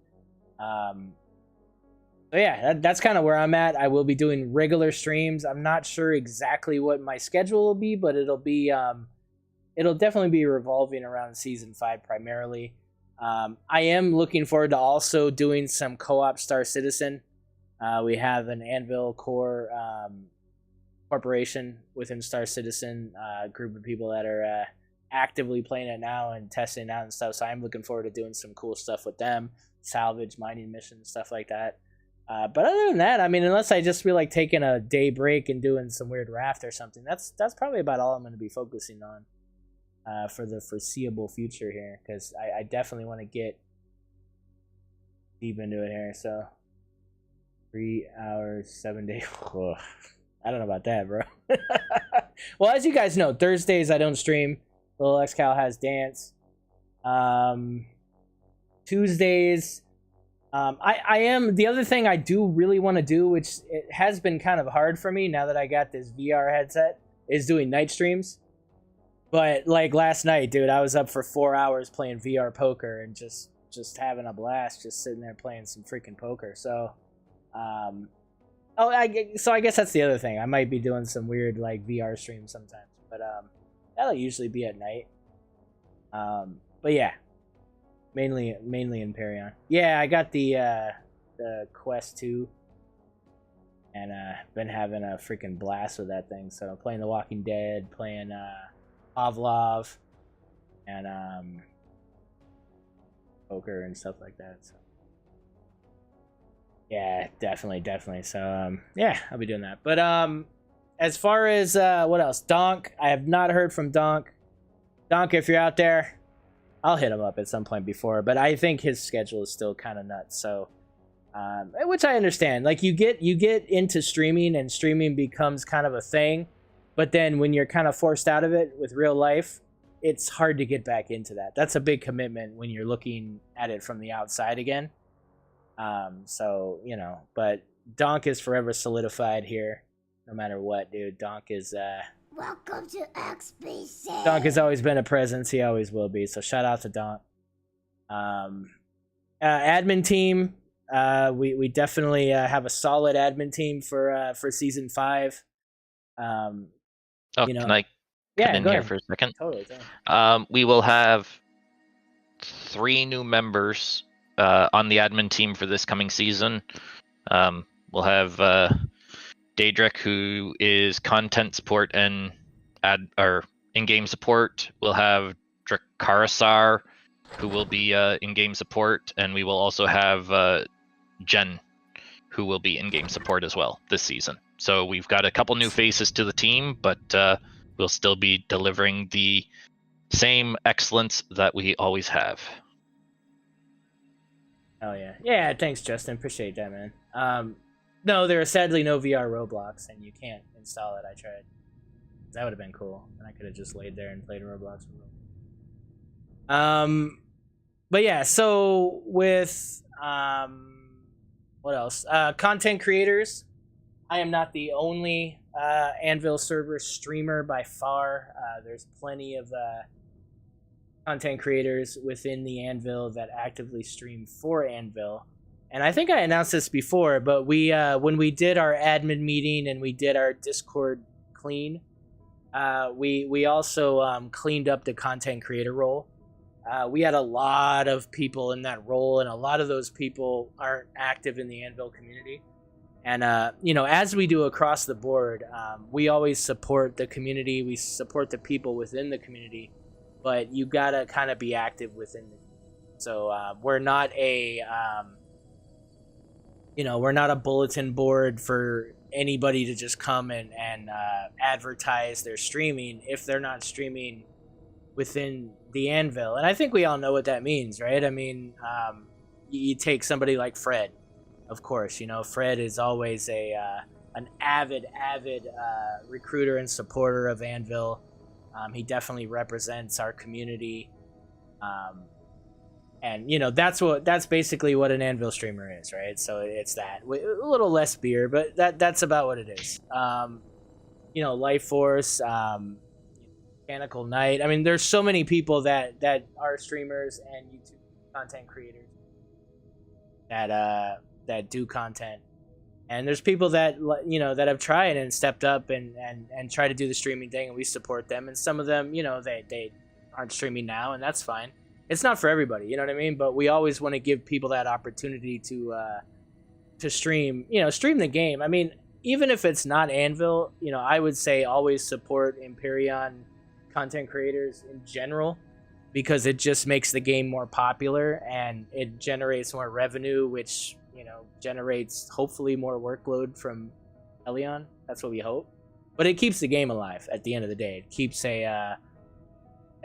So yeah, that's kind of where I'm at. I will be doing regular streams. I'm not sure exactly what my schedule will be, but it'll definitely be revolving around season 5 primarily. I am looking forward to also doing some co-op Star Citizen. We have an ANVIL core corporation within Star Citizen, a group of people that are actively playing it now and testing it out and stuff. So I'm looking forward to doing some cool stuff with them, salvage, mining missions, stuff like that. But other than that, I mean, unless I just feel like taking a day break and doing some weird raft or something, that's probably about all I'm going to be focusing on for the foreseeable future here, because I definitely want to get deep into it here. So 3 hours, 7 days. Oh, I don't know about that, bro. Well, as you guys know, Thursdays I don't stream. Little XCal has dance. Tuesdays, I am. The other thing I do really want to do, which it has been kind of hard for me now that I got this VR headset, is doing night streams. But like last night, dude, I was up for 4 hours playing VR poker and just having a blast, just sitting there playing some freaking poker. So, I guess that's the other thing. I might be doing some weird like VR streams sometimes, but that'll usually be at night. But yeah, mainly Empyrean. Yeah, I got the Quest 2, and been having a freaking blast with that thing. So playing The Walking Dead, playing Pavlov, and poker and stuff like that. So yeah, definitely. So yeah, I'll be doing that. But as far as what else, Donk, I have not heard from Donk. Donk, if you're out there, I'll hit him up at some point before, but I think his schedule is still kind of nuts. So, which I understand. Like you get into streaming, and streaming becomes kind of a thing, but then when you're kind of forced out of it with real life, it's hard to get back into that. That's a big commitment when you're looking at it from the outside again. So but Donk is forever solidified here, no matter what, dude. Donk is Welcome to XBC. Donk has always been a presence. He always will be. So shout out to Donk. Admin team. We definitely have a solid admin team for season 5. Can I yeah, in go here ahead. for a second? Totally. We will have 3 new members on the admin team for this coming season. We'll have Daedric, who is content support and in-game support. We'll have Dracarasar, who will be in-game support, and we will also have Jen, who will be in-game support as well this season. So we've got a couple new faces to the team, but we'll still be delivering the same excellence that we always have. Oh yeah. Thanks, Justin. Appreciate that, man. No, there are sadly no VR Roblox, and you can't install it. I tried. That would have been cool, and I could have just laid there and played Roblox. But yeah. So with what else? Content creators. I am not the only Anvil server streamer by far. There's plenty of content creators within the Anvil that actively stream for Anvil. And I think I announced this before, but we when we did our admin meeting and we did our Discord clean, we also cleaned up the content creator role. We had a lot of people in that role, and a lot of those people aren't active in the Anvil community. And as we do across the board, we always support the community. We support the people within the community, but you gotta kind of be active within the community. So we're not a we're not a bulletin board for anybody to just come and advertise their streaming if they're not streaming within the Anvil. And I think we all know what that means, right? I mean, you take somebody like Fred, of course. Fred is always an avid recruiter and supporter of Anvil. He definitely represents our community. And that's basically what an Anvil streamer is, right? So it's that a little less beer, but that's about what it is. Life Force, Mechanical Knight. I mean, there's so many people that are streamers and YouTube content creators that do content, and there's people that that have tried and stepped up and try to do the streaming thing, and we support them. And some of them, they aren't streaming now, and that's fine. It's not for everybody, you know what I mean? But we always want to give people that opportunity to stream, stream the game. I mean, even if it's not Anvil, I would say always support Empyrean content creators in general, because it just makes the game more popular and it generates more revenue, which, generates hopefully more workload from Elion. That's what we hope. But it keeps the game alive at the end of the day. It keeps a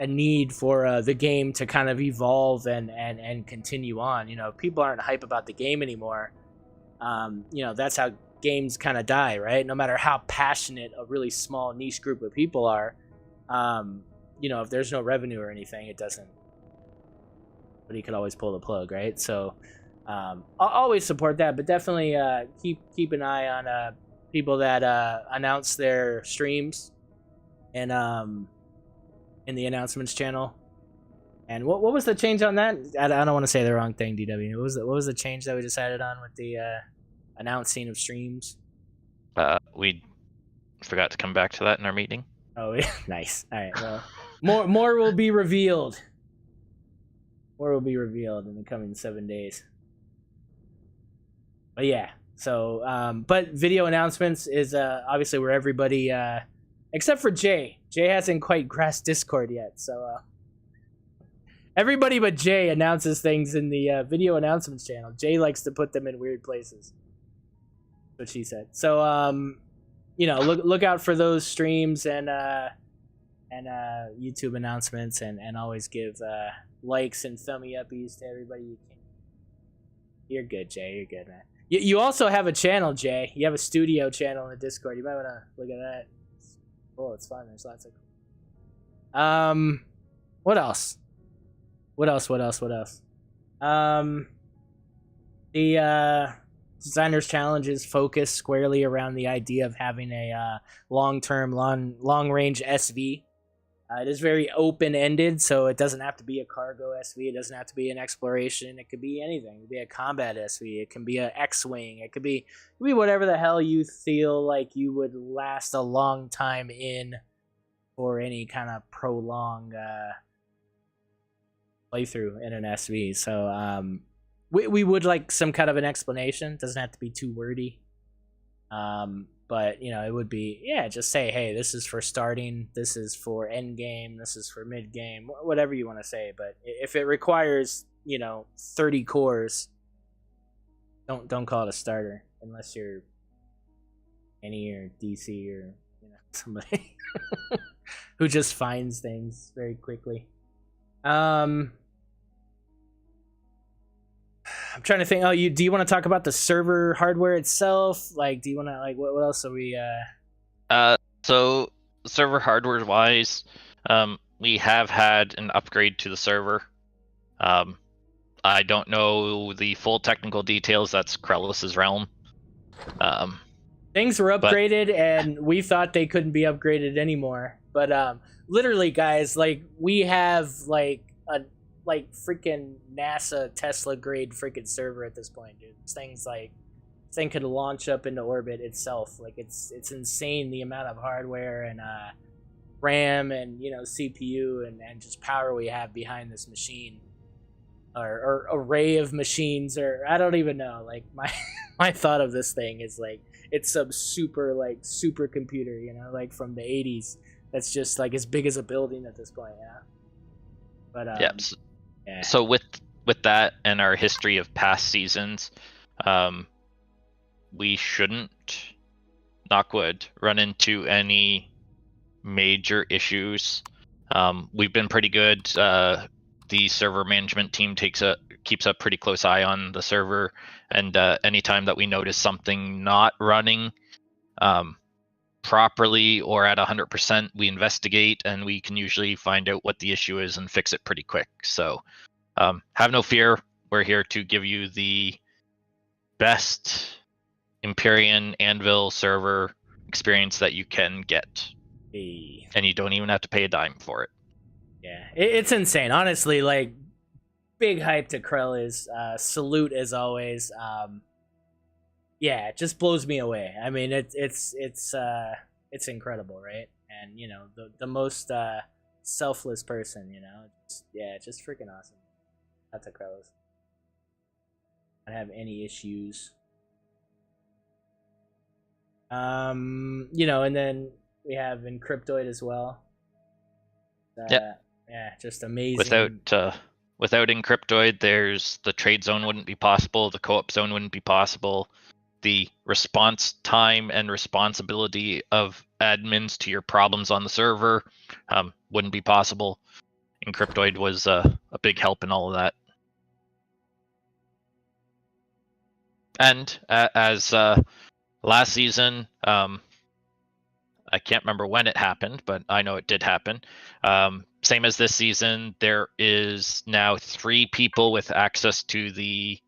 need for the game to kind of evolve and continue on. If people aren't hype about the game anymore, that's how games kind of die, right? No matter how passionate a really small niche group of people are, if there's no revenue or anything, it doesn't. But he could always pull the plug, right? So I'll always support that, but definitely keep an eye on people that announce their streams and in the announcements channel. And what was the change on that? I don't want to say the wrong thing, DW. What was the change that we decided on with the announcing of streams? We forgot to come back to that in our meeting. Oh, nice. All right. Well, more will be revealed. More will be revealed in the coming 7 days. But yeah. So, but video announcements is obviously where everybody, except for Jay. Jay hasn't quite grasped Discord yet. So, everybody but Jay announces things in the video announcements channel. Jay likes to put them in weird places. That's what she said. So, look out for those streams, and YouTube announcements and always give likes and thummy uppies to everybody you can. You're good, Jay. You're good, man. You also have a channel, Jay. You have a studio channel in the Discord. You might want to look at that. It's cool. It's fun. There's lots of. What else? The Designers Challenges focus squarely around the idea of having a long-term, long-range SV. It is very open-ended, so it doesn't have to be a cargo SV. It doesn't have to be an exploration. It could be anything. It could be a combat SV. It can be an X-wing. It could be whatever the hell you feel like you would last a long time in for any kind of prolonged playthrough in an SV. So we would like some kind of an explanation. It doesn't have to be too wordy. But it would be just say, hey, this is for starting, this is for end game, this is for mid game, whatever you want to say. But if it requires 30 cores, don't call it a starter unless you're NE or DC or somebody who just finds things very quickly. I'm trying to think. Oh, do you want to talk about the server hardware itself? Like, do you want to what else are we? So server hardware wise, we have had an upgrade to the server. I don't know the full technical details. That's Krellis's realm. Things were upgraded, and we thought they couldn't be upgraded anymore. But literally, guys, we have a freaking NASA Tesla grade freaking server at this point, dude. This thing could launch up into orbit itself. It's insane the amount of hardware and RAM and CPU and just power we have behind this machine or array of machines, or I don't even know. My thought of this thing is it's some super supercomputer, from the 80s that's just as big as a building at this point. But yeah. So with that and our history of past seasons, we shouldn't, knock wood, run into any major issues. We've been pretty good. The server management team keeps a pretty close eye on the server, and anytime that we notice something not running properly or at 100%, we investigate, and we can usually find out what the issue is and fix it pretty quick. So have no fear. We're here to give you the best Empyrean Anvil server experience that you can get. Hey. And you don't even have to pay a dime for it. Yeah, it's insane. Honestly, big hype to Krell is salute as always. Yeah, it just blows me away. I mean, it's incredible, right? And the most selfless person, just freaking awesome. That's a Krell. I don't have any issues. And then we have Encryptoid as well. Yep. Yeah, just amazing. Without Encryptoid, the trade zone wouldn't be possible. The co-op zone wouldn't be possible. The response time and responsibility of admins to your problems on the server wouldn't be possible. Encryptoid was a big help in all of that. And as last season, I can't remember when it happened, but I know it did happen. Same as this season, there is now 3 people with access to the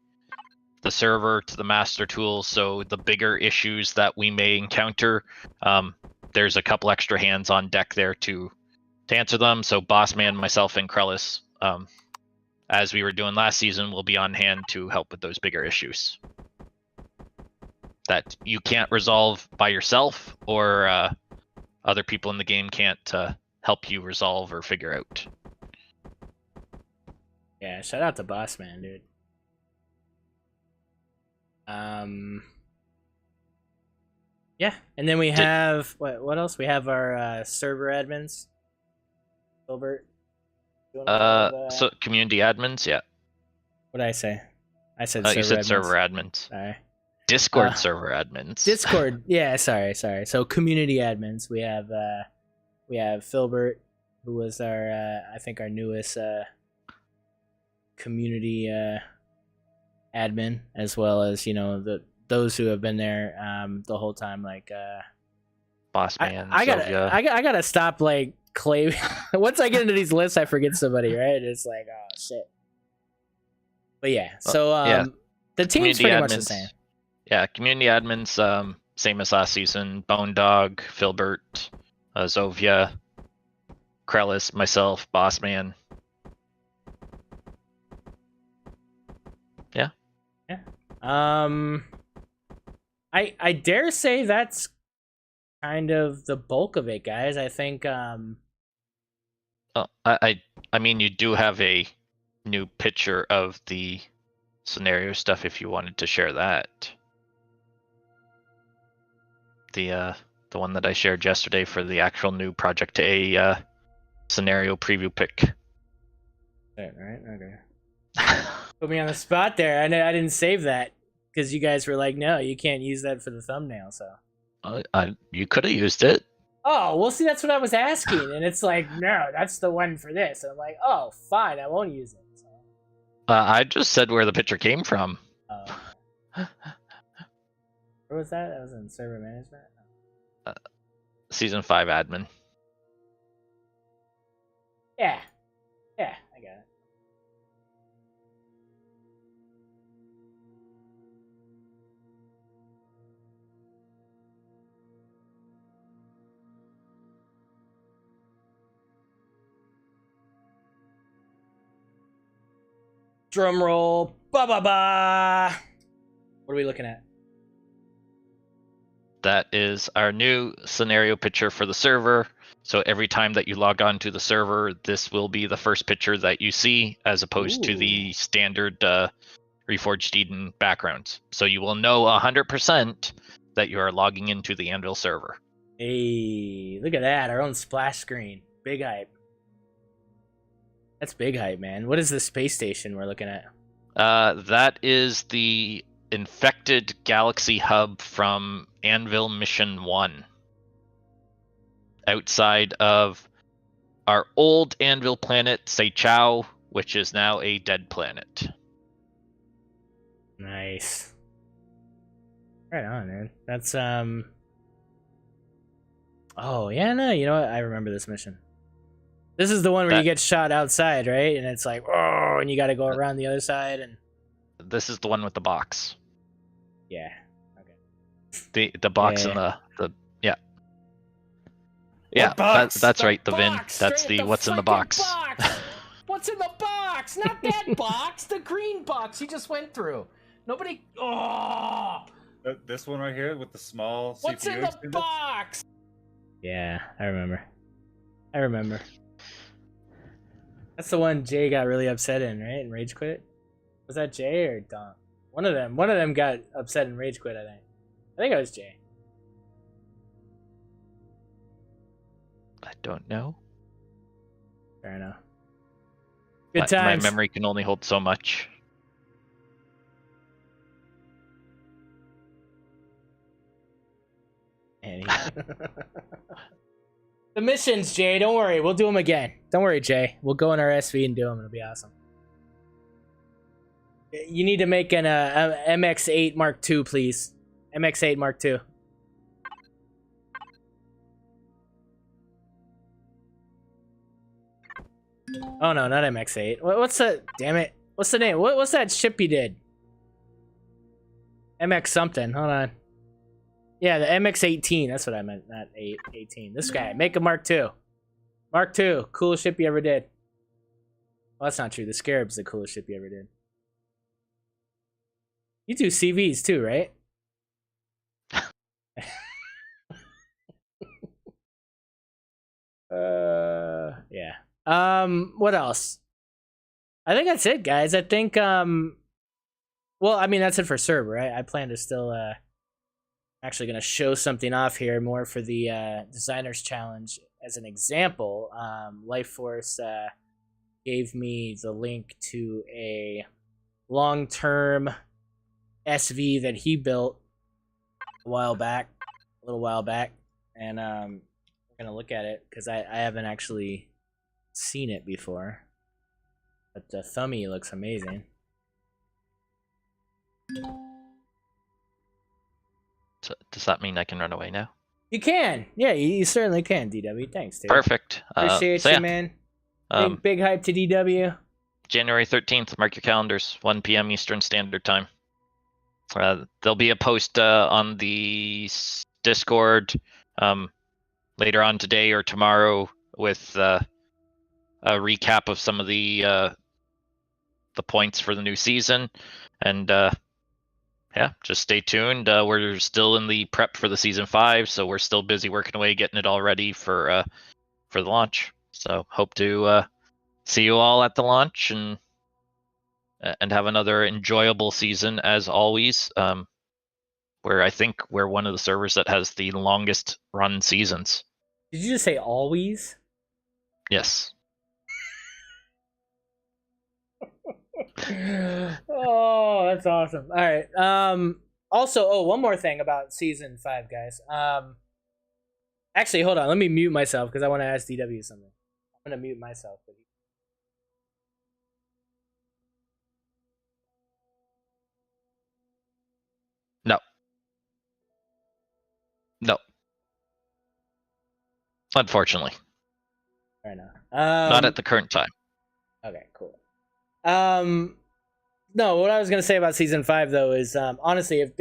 server, to the master tool. So the bigger issues that we may encounter, there's a couple extra hands on deck there to answer them. So Bossman, myself, and Krellis, as we were doing last season, will be on hand to help with those bigger issues that you can't resolve by yourself, or other people in the game can't help you resolve or figure out. Yeah, shout out to Bossman, dude. Yeah, and then we have what else? We have our server admins. Gilbert. So community admins, yeah. What did I say? I said server you said admins. server admins. Sorry. Discord server admins. Discord, yeah, sorry. So community admins. We have Filbert, who was our I think our newest community admin, as well as those who have been there the whole time. Like Boss man, I Sylvia. gotta stop like claiming. Once I get into these lists, I forget somebody. Right? It's like, oh shit. But yeah, so the team's Community pretty much the admins. same. Yeah, community admins, same as last season. Bone Dog, Filbert, Zovia, Krellis, myself, Boss Man. Yeah. Yeah. I dare say that's kind of the bulk of it, guys. I think I mean, you do have a new picture of the scenario stuff if you wanted to share that. The one that I shared yesterday for the actual new Project A scenario preview pick. right, okay. Put me on the spot there. I didn't save that because you guys were like, no, you can't use that for the thumbnail. So you could have used it. oh, well, see, that's what I was asking, and it's like, no, that's the one for this. And I'm like, oh, fine, I won't use it. So, I just said where the picture came from. where was that? That was in server management. Season 5 admin. Yeah, I got it. Drum roll. Ba ba ba. What are we looking at? That is our new scenario picture for the server. So every time that you log on to the server, this will be the first picture that you see, as opposed to the standard Reforged Eden backgrounds. So you will know 100% that you are logging into the Anvil server. Hey, look at that. Our own splash screen. Big hype. That's big hype, man. What is the space station we're looking at? That is the infected galaxy hub from Anvil Mission 1. Outside of our old Anvil planet, Seichao, which is now a dead planet. Nice. Right on, man. That's oh yeah, no, you know what? I remember this mission. This is the one where you get shot outside, right? And it's like, oh, and you got to go around the other side, and this is the one with the box. Yeah. Okay. The box and the yeah. That's right. The VIN. That's the what's in the box. What's in the box? Not that box. The green box you just went through. Nobody. Oh. This one right here with the small CPU. What's in the box? Yeah, I remember. That's the one Jay got really upset in, right? And rage quit. Was that Jay or Don? One of them got upset and rage quit. I think it was Jay. I don't know. Fair enough. Good times. My memory can only hold so much. The missions, Jay. Don't worry. We'll do them again. Don't worry, Jay. We'll go in our SV and do them. It'll be awesome. You need to make an MX-8 Mark II, please. MX-8 Mark II. Oh no, not MX-8. What's that? Damn it. What's the name? What's that ship you did? MX something. Hold on. Yeah, the MX-18. That's what I meant. Not 18. This guy. Make a Mark II. Mark II. Coolest ship you ever did. Well, that's not true. The Scarab's the coolest ship you ever did. You do CVs too, right? Yeah. What else? I think that's it, guys. I think well, I mean, that's it for server, right? I plan to still actually gonna show something off here more for the designers challenge. As an example, Lifeforce gave me the link to a long-term SV that he built a little while back, and we're gonna look at it because I haven't actually seen it before, but the Thummy looks amazing. So, does that mean I can run away now? You can, yeah, you certainly can. DW, thanks, dude. Perfect. Appreciate So you, yeah, man. Big um, hype to DW. January 13th. Mark your calendars. 1 p.m. Eastern Standard Time. There'll be a post on the Discord later on today or tomorrow with a recap of some of the points for the new season, and yeah, just stay tuned. We're still in the prep for the season 5, so we're still busy working away, getting it all ready for the launch. So hope to see you all at the launch and have another enjoyable season as always. Where I think we're one of the servers that has the longest run seasons. Did you just say always? Yes. Oh, that's awesome. All right. Also, one more thing about season 5, guys. Actually, hold on. Let me mute myself because I want to ask DW something. I'm gonna mute myself. No. No. Unfortunately. Fair enough. Not at the current time. Okay, cool. No, what I was gonna say about season 5 though is honestly, if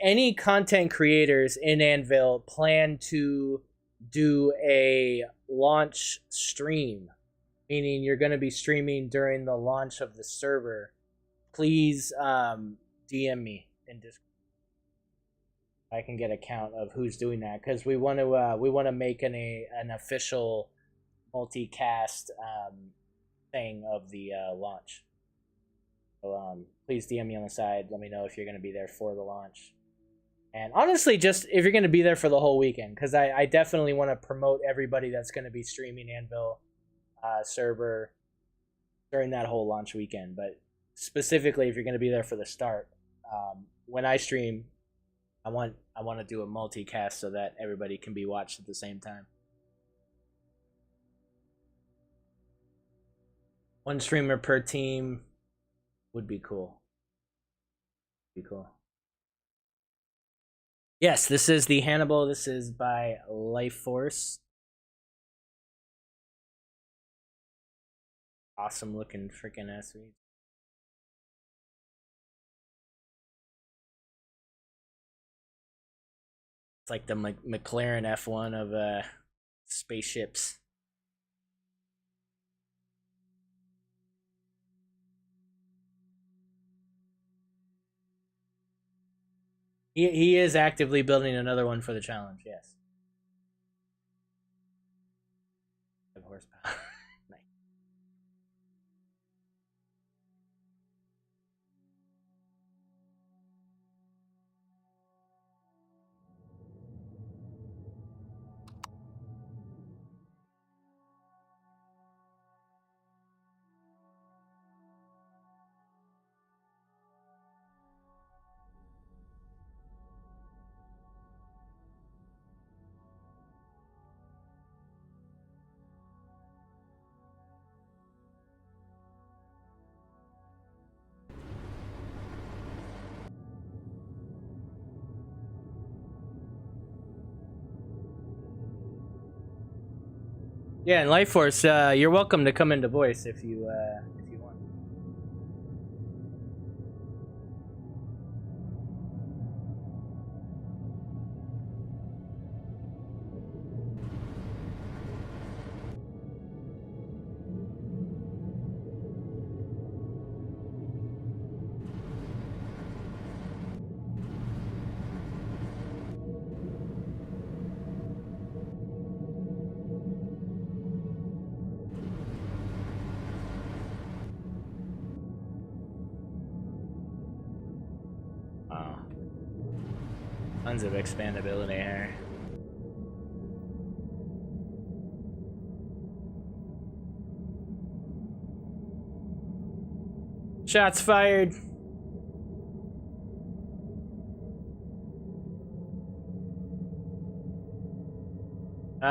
any content creators in Anvil plan to do a launch stream, meaning you're gonna be streaming during the launch of the server, please DM me in Discord. I can get a count of who's doing that because we want to make an official multicast thing of the launch. So please DM me on the side. Let me know if you're going to be there for the launch. And honestly, just if you're going to be there for the whole weekend, because I definitely want to promote everybody that's going to be streaming Anvil server during that whole launch weekend. But specifically, if you're going to be there for the start, when I stream, I want to do a multicast so that everybody can be watched at the same time. One streamer per team would be cool. Yes, this is the Hannibal. This is by Life Force. Awesome looking freaking SV. It's like the McLaren F1 of spaceships. He is actively building another one for the challenge, yes. 5 horsepower. Nice. Yeah, and Life Force, you're welcome to come into voice if you want. Wow. Tons of expandability here. Shots fired.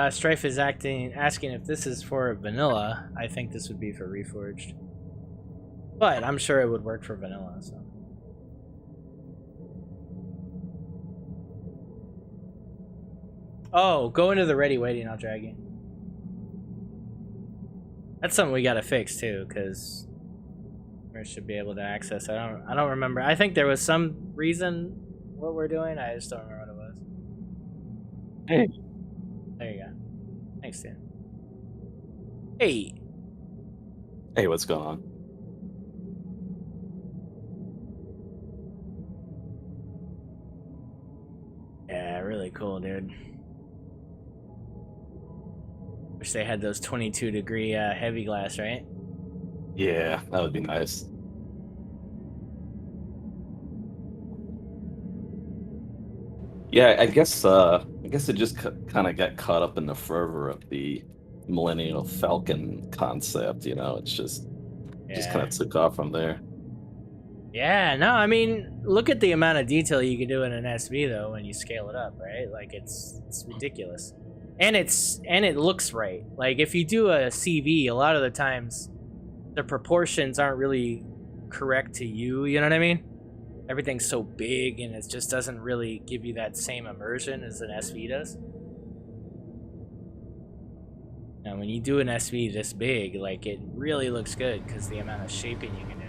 Strife is asking if this is for vanilla. I think this would be for Reforged. But I'm sure it would work for vanilla, so. Oh, go into the ready waiting, I'll drag you. That's something we gotta fix too, because we should be able to access. I don't remember. I think there was some reason what we're doing. I just don't remember what it was. Hey. There you go. Thanks, Dan. Hey. Hey, what's going on? Yeah, really cool, dude. Wish they had those 22-degree heavy glass, right? Yeah, that would be nice. Yeah, I guess it just kind of got caught up in the fervor of the Millennial Falcon concept. You know, it's just kind of took off from there. Yeah, no, I mean, look at the amount of detail you can do in an SV though when you scale it up, right? Like it's ridiculous, and it looks right. Like if you do a CV, a lot of the times the proportions aren't really correct to you. You know what I mean? Everything's so big, and it just doesn't really give you that same immersion as an SV does. Now, when you do an SV this big, like it really looks good because the amount of shaping you can do.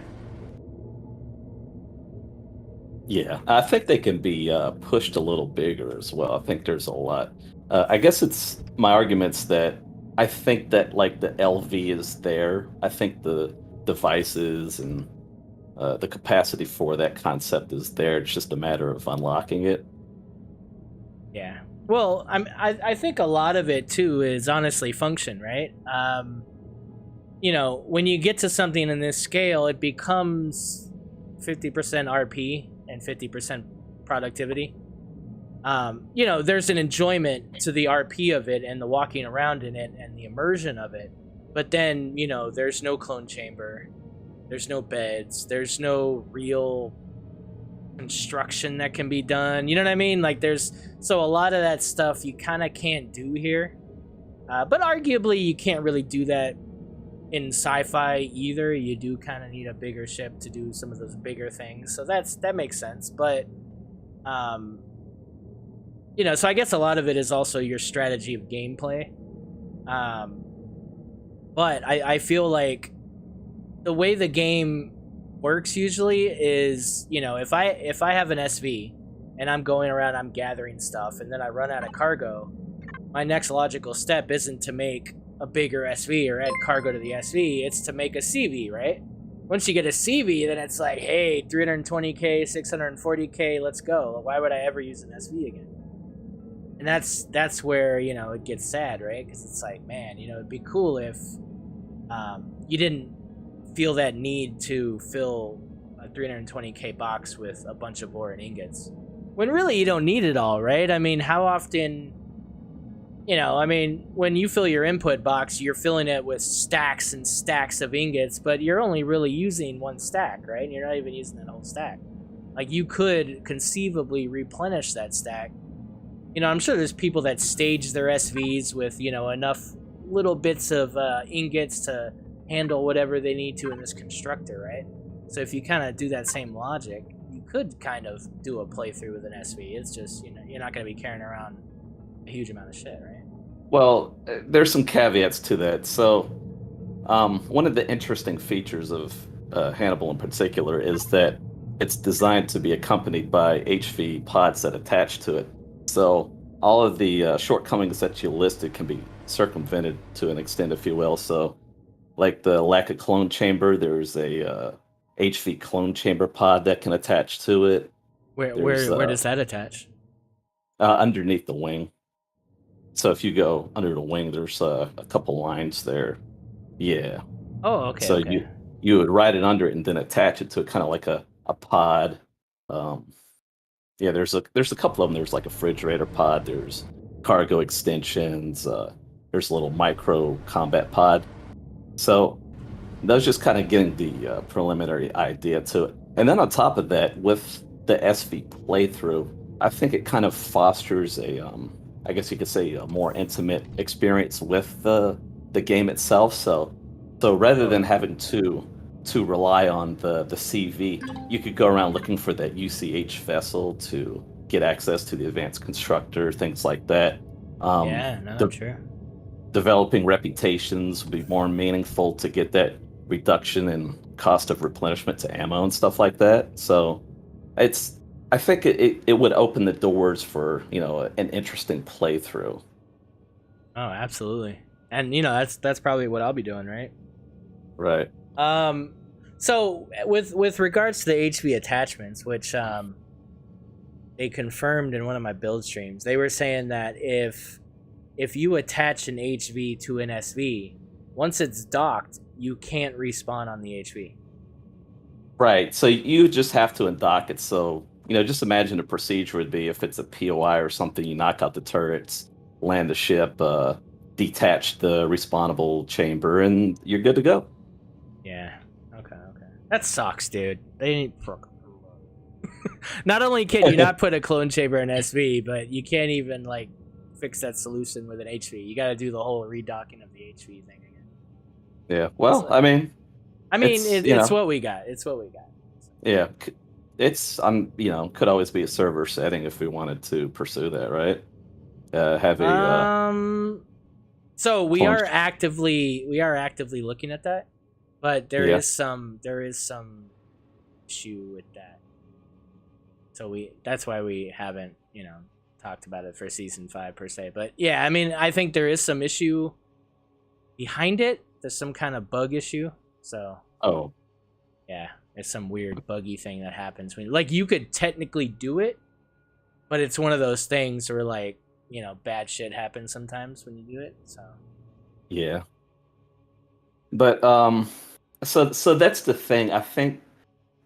Yeah, I think they can be pushed a little bigger as well. I think there's a lot. I guess it's my argument's that I think that like the LV is there. I think the devices and the capacity for that concept is there. It's just a matter of unlocking it. Yeah. Well, I think a lot of it too is honestly function, right? You know, when you get to something in this scale, it becomes 50% RP and 50% productivity. You know, there's an enjoyment to the RP of it and the walking around in it and the immersion of it. But then, you know, there's no clone chamber. There's no beds. There's no real construction that can be done. You know what I mean? Like so a lot of that stuff you kind of can't do here. But arguably you can't really do that in sci-fi either. You do kind of need a bigger ship to do some of those bigger things. So that makes sense. But, you know, so I guess a lot of it is also your strategy of gameplay. But I feel like the way the game works usually is, you know, if I have an SV and I'm going around, I'm gathering stuff, and then I run out of cargo, my next logical step isn't to make a bigger SV or add cargo to the SV, it's to make a CV, right? Once you get a CV, then it's like, hey, 320k, 640k, let's go. Why would I ever use an SV again? And that's where, you know, it gets sad, right? Because it's like, man, you know, it'd be cool if you didn't feel that need to fill a 320k box with a bunch of ore and ingots, when really you don't need it all, right? I mean, how often, you know, I mean, when you fill your input box, you're filling it with stacks and stacks of ingots, but you're only really using one stack, right? You're not even using that whole stack. Like, you could conceivably replenish that stack. You know, I'm sure there's people that stage their SVs with, you know, enough little bits of ingots to handle whatever they need to in this constructor, right? So if you kind of do that same logic, you could kind of do a playthrough with an SV. It's just, you know, you're not going to be carrying around a huge amount of shit, right? Well, there's some caveats to that. So one of the interesting features of Hannibal in particular is that it's designed to be accompanied by HV pods that attach to it. So all of the shortcomings that you listed can be circumvented to an extent, if you will. So like the lack of clone chamber, there's a HV clone chamber pod that can attach to it. Where does that attach? Underneath the wing. So if you go under the wing, there's a couple lines there. Yeah. Oh, okay. So okay. you would ride it under it and then attach it to kind of like a pod. Yeah, there's a couple of them. There's like a refrigerator pod. There's cargo extensions. There's a little micro combat pod. So that was just kind of getting the preliminary idea to it. And then on top of that, with the SV playthrough, I think it kind of fosters a I guess you could say, a more intimate experience with the game itself. So rather than having to rely on the CV, you could go around looking for that UCH vessel to get access to the advanced constructor, things like that. Yeah, no, true. Developing reputations would be more meaningful to get that reduction in cost of replenishment to ammo and stuff like that. So I think it would open the doors for, an interesting playthrough. Oh, absolutely. And that's probably what I'll be doing, right? Right. So with regards to the HV attachments, which they confirmed in one of my build streams, they were saying that if you attach an HV to an SV, once it's docked, you can't respawn on the HV. Right. So you just have to undock it. So, just imagine the procedure would be if it's a POI or something, you knock out the turrets, land the ship, detach the respawnable chamber, and you're good to go. Yeah. Okay. That sucks, dude. They need Not only can you not put a clone chamber in SV, but you can't even fix that solution with an HV. You got to do the whole redocking of the HV thing again. Yeah. Well, it's what we got. It's what we got. Yeah. It's could always be a server setting if we wanted to pursue that, right? So we are actively looking at that, but there is some issue with that. So that's why we haven't talked about it for season 5 per se. But yeah, I think there is some issue behind it. There's some kind of bug issue. So yeah, it's some weird buggy thing that happens when you could technically do it, but it's one of those things where bad shit happens sometimes when you do it. So yeah. But so that's the thing. I think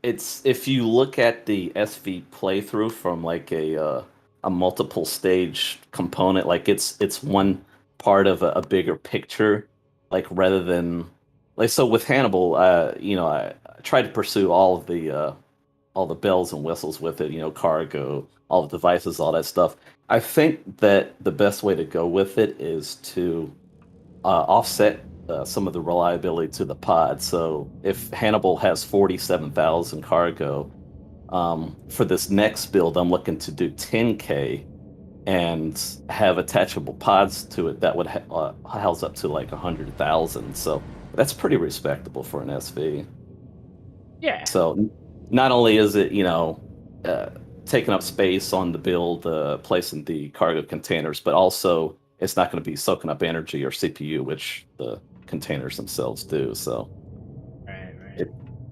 it's, if you look at the SV playthrough from a multiple stage component, it's one part of a bigger picture, rather than so with Hannibal, I tried to pursue all the bells and whistles with it, cargo, all the devices, all that stuff. I think that the best way to go with it is to offset some of the reliability to the pod. So if Hannibal has 47,000 cargo, for this next build, I'm looking to do 10K and have attachable pods to it that would house up to 100,000. So that's pretty respectable for an SV. Yeah. So not only is it, taking up space on the build, placing the cargo containers, but also it's not going to be soaking up energy or CPU, which the containers themselves do. So right.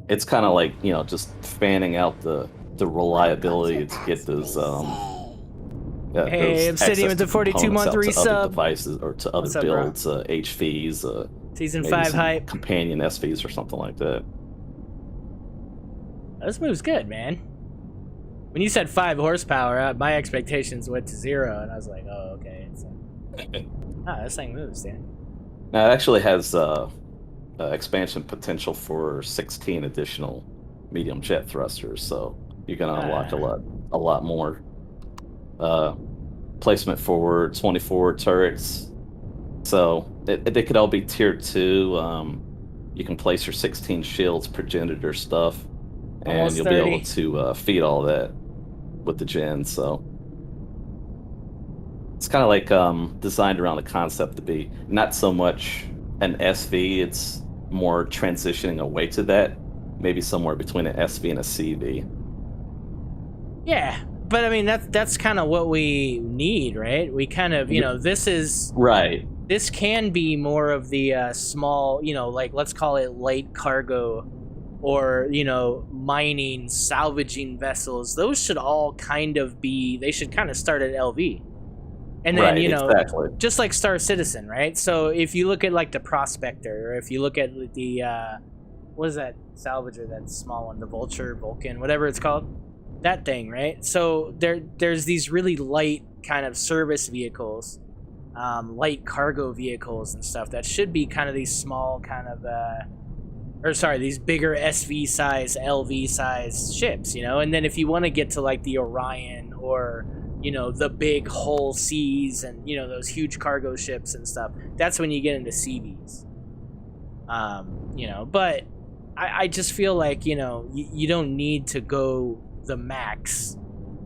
It's kind of just fanning out the reliability to get those hey, Obsidian with the 42-month resub. To other devices or to other up, builds, HVs, season 5 hype, companion SVs or something like that. This move's good, man. When you said 5 horsepower, my expectations went to 0, and I was like, oh, okay. This thing moves, dude. Now, it actually has expansion potential for 16 additional medium jet thrusters, so you're going to unlock a lot more. Placement for 24 turrets, so they could all be tier 2. You can place your 16 shields, progenitor stuff, and almost you'll 30. be able to feed all that with the gen. So it's kind of designed around the concept to be not so much an SV, it's more transitioning away to that, maybe somewhere between an SV and a CV. Yeah, but that's kind of what we need, right? We kind of, this is right. This can be more of the small, let's call it light cargo, or mining, salvaging vessels. Those should all kind of start at LV, and then exactly. just like Star Citizen, right? So if you look at the Prospector, or if you look at the what is that salvager, that small one, the Vulcan, whatever it's called, that thing, right? So there's these really light kind of service vehicles, light cargo vehicles and stuff that should be kind of these small kind of these bigger SV size, LV size ships, and then if you want to get to the Orion or you know, the big hull C's and, you know, those huge cargo ships and stuff. That's when you get into CVs. You know, but I just feel like, you know, you don't need to go the max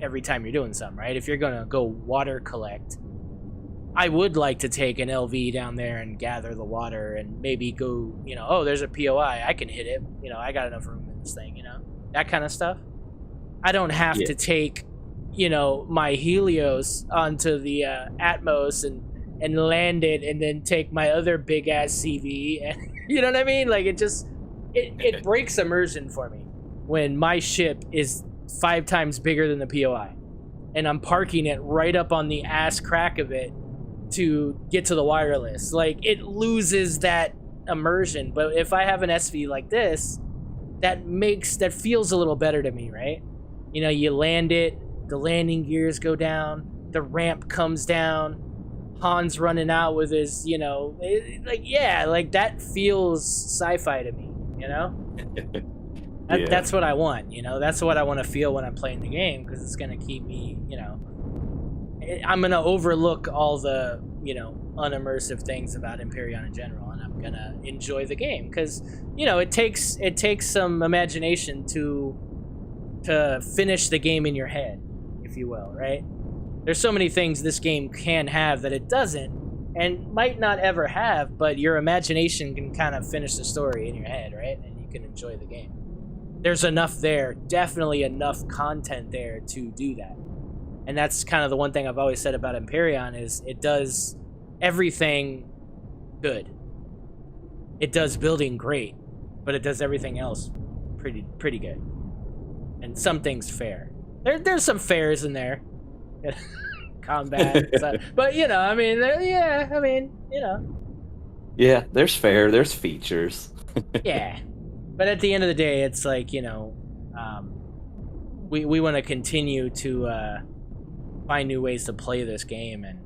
every time you're doing something, right? If you're going to go water collect, I would like to take an LV down there and gather the water and maybe go, you know, oh, there's a POI, I can hit it. You know, I got enough room in this thing, you know, that kind of stuff. I don't have to take, you know, my Helios onto the Atmos and land it and then take my other big ass CV and you know what I mean? Like it breaks immersion for me when my ship is 5 times bigger than the POI and I'm parking it right up on the ass crack of it to get to the wireless. Like it loses that immersion. But if I have an SV like this, that feels a little better to me, right? You know, you land it, the landing gears go down, the ramp comes down, Han's running out with his, you know, like that feels sci-fi to me, you know? That's what I want, you know? That's what I want to feel when I'm playing the game, because it's going to keep me, you know... I'm going to overlook all the, you know, unimmersive things about Empyrean in general, and I'm going to enjoy the game, because, you know, it takes some imagination to finish the game in your head, if you will, right? There's so many things this game can have that it doesn't, and might not ever have, but your imagination can kind of finish the story in your head, right? And you can enjoy the game. There's enough there, definitely enough content there to do that. And that's kind of the one thing I've always said about Empyrean is it does everything good. It does building great, but it does everything else pretty good. And some things fair. There's some fairs in there. Combat, but you know, I mean, you know. Yeah, there's fair, there's features. Yeah. But at the end of the day, it's like, you know, we want to continue to find new ways to play this game, and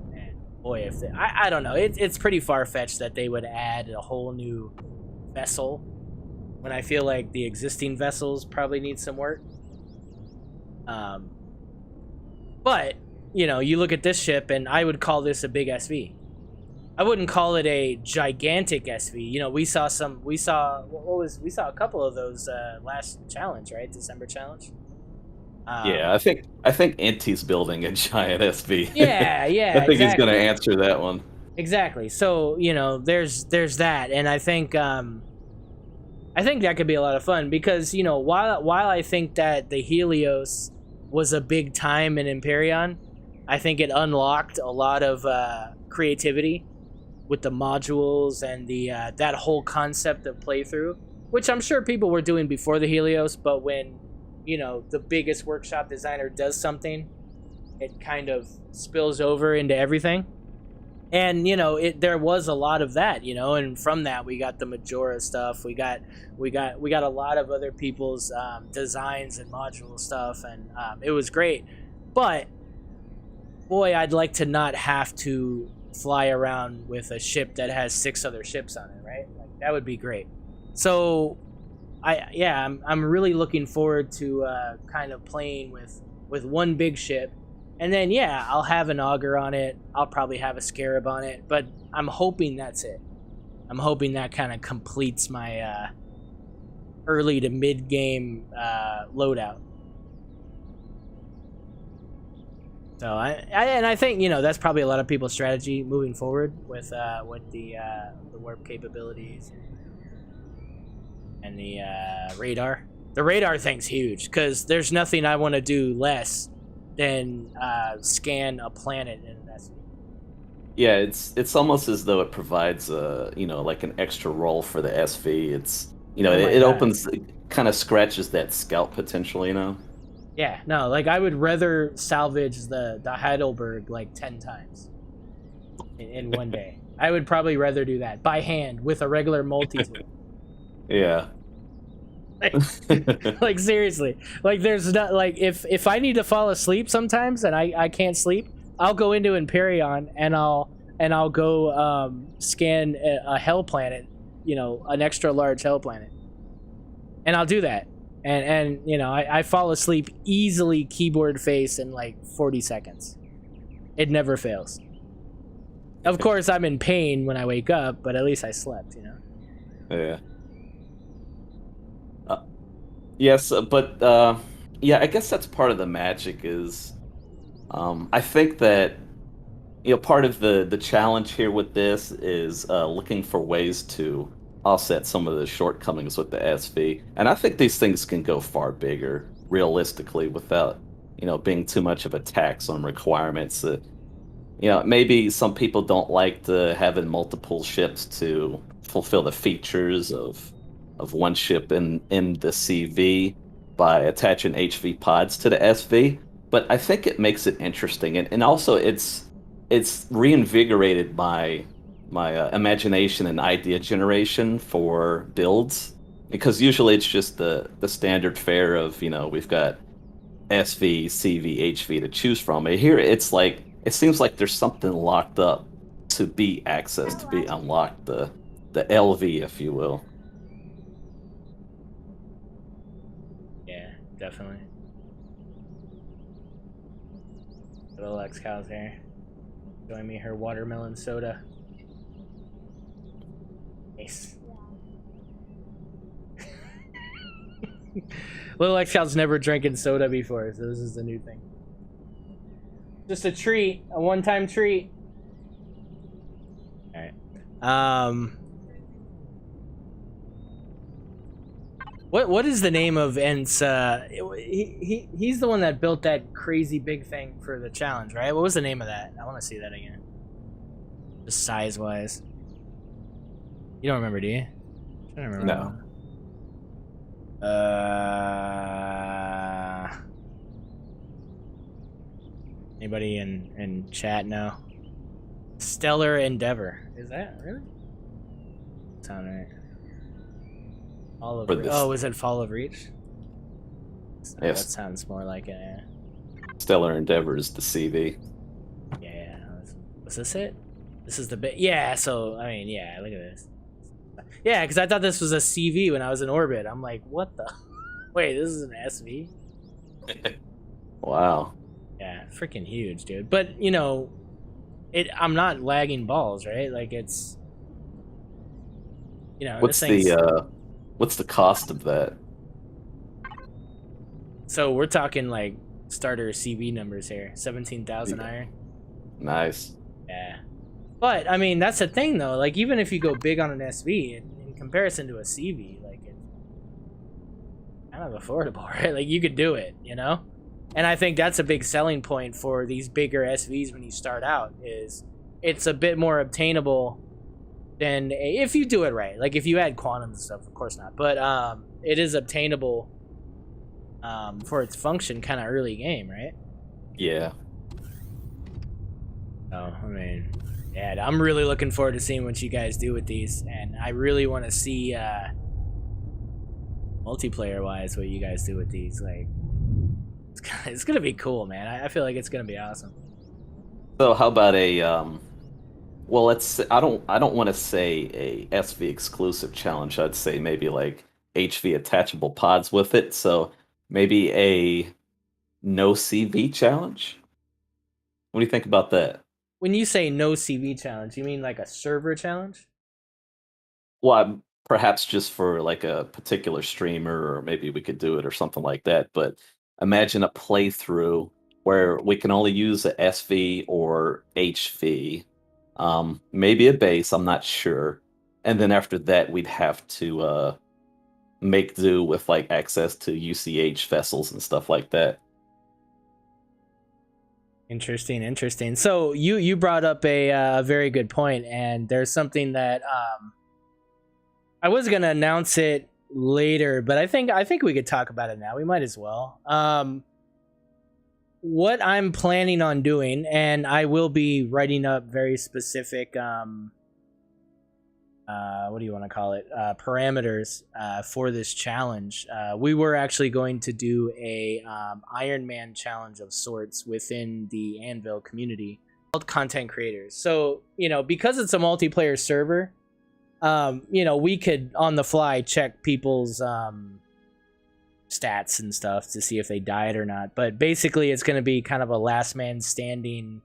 boy, if I don't know, it's pretty far-fetched that they would add a whole new vessel when I feel like the existing vessels probably need some work. But you know, you look at this ship, and I would call this a big SV. I wouldn't call it a gigantic SV. You know, we saw a couple of those last challenge, right? December challenge. Yeah, I think Inti's building a giant SV. Yeah, I think he's going to answer that one. Exactly. So, you know, there's that, and I think that could be a lot of fun, because, you know, while I think that the Helios was a big time in Empyrean, I think it unlocked a lot of creativity with the modules and the that whole concept of playthrough, which I'm sure people were doing before the Helios, but when, you know, the biggest workshop designer does something, it kind of spills over into everything. And, you know, there was a lot of that, you know, and from that we got the Majora stuff. We got a lot of other people's designs and module stuff, and it was great. But boy, I'd like to not have to fly around with a ship that has 6 other ships on it, right? Like, that would be great. So I'm really looking forward to kind of playing with one big ship, and then I'll have an auger on it. I'll probably have a scarab on it, but I'm hoping that's it. I'm hoping that kind of completes my early to mid game loadout. So I think, you know, that's probably a lot of people's strategy moving forward with the warp capabilities and the radar. The radar thing's huge, because there's nothing I want to do less than scan a planet in an SV. Yeah, it's almost as though it provides you know, like an extra role for the SV. It's, you know, it opens, it kind of scratches that scout potential, you know. Yeah, no, like I would rather salvage the Heidelberg like 10 times in one day. I would probably rather do that by hand with a regular multi-tool. Yeah. Like seriously, like there's not, like if I need to fall asleep sometimes and I can't sleep, I'll go into Empyrean and I'll go scan a hell planet, you know, an extra large hell planet, and I'll do that. And you know, I fall asleep easily, keyboard face, in like 40 seconds. It never fails. Of course, I'm in pain when I wake up, but at least I slept, you know? Yeah. Yes, but yeah, I guess that's part of the magic is I think that part of the challenge here with this is looking for ways to offset some of the shortcomings with the SV. And I think these things can go far bigger realistically without, being too much of a tax on requirements. Maybe some people don't like to having multiple ships to fulfill the features of one ship in the CV by attaching HV pods to the SV. But I think it makes it interesting, and also it's reinvigorated my imagination and idea generation for builds, because usually it's just the standard fare of we've got SV, CV, HV to choose from. And here it's like it seems like there's something locked up to be accessed, to be unlocked, the LV, if you will. Yeah, definitely. Little X-Cow's here. Showing me her watermelon soda. Nice. Little X-Cow's never drinking soda before, so this is a new thing. Just a treat, a one-time treat. All right. What is the name of Ent's? He's the one that built that crazy big thing for the challenge, right? What was the name of that? I want to see that again. Just size-wise. You don't remember, do you? I don't remember. No. Anybody in chat know? Stellar Endeavor. Is that really? Sound right. Fall of Oh, was it Fall of Reach? So yes. That sounds more like it. Yeah. Stellar Endeavor is the CV. Yeah. Was this it? This is the bit. Yeah. So I mean, yeah. Look at this. Yeah, because I thought this was a CV when I was in orbit. I'm like, what the? Wait, this is an SV? Wow. Yeah, freaking huge, dude. But I'm not lagging balls, right? Like it's, What's the cost of that? So we're talking like starter CV numbers here, 17,000 iron. Nice. Yeah, but I mean that's the thing though. Like even if you go big on an SV, in comparison to a CV, like it's kind of affordable, right? Like you could do it, And I think that's a big selling point for these bigger SVs when you start out, is it's a bit more obtainable than if you do it right. Like if you add quantums and stuff, of course not. But it is obtainable for its function kind of early game, right? Yeah. Oh, I mean, yeah, I'm really looking forward to seeing what you guys do with these, and I really want to see multiplayer-wise what you guys do with these. Like, it's gonna be cool, man. I feel like it's gonna be awesome. So how about a well, I don't want to say a SV exclusive challenge. I'd say maybe like HV attachable pods with it. So maybe a no CV challenge. What do you think about that? When you say no CV challenge, you mean like a server challenge? Well, perhaps just for like a particular streamer, or maybe we could do it or something like that. But imagine a playthrough where we can only use a SV or HV, maybe a base, I'm not sure. And then after that, we'd have to make do with like access to UCH vessels and stuff like that. Interesting. So you brought up a very good point, and there's something that I was gonna announce it later, but I think we could talk about it now. We might as well. What I'm planning on doing, and I will be writing up very specific what do you want to call it, parameters for this challenge. We were actually going to do a Iron Man challenge of sorts within the ANVIL community called content creators. So because it's a multiplayer server, we could on the fly check people's stats and stuff to see if they died or not. But basically it's going to be kind of a last man standing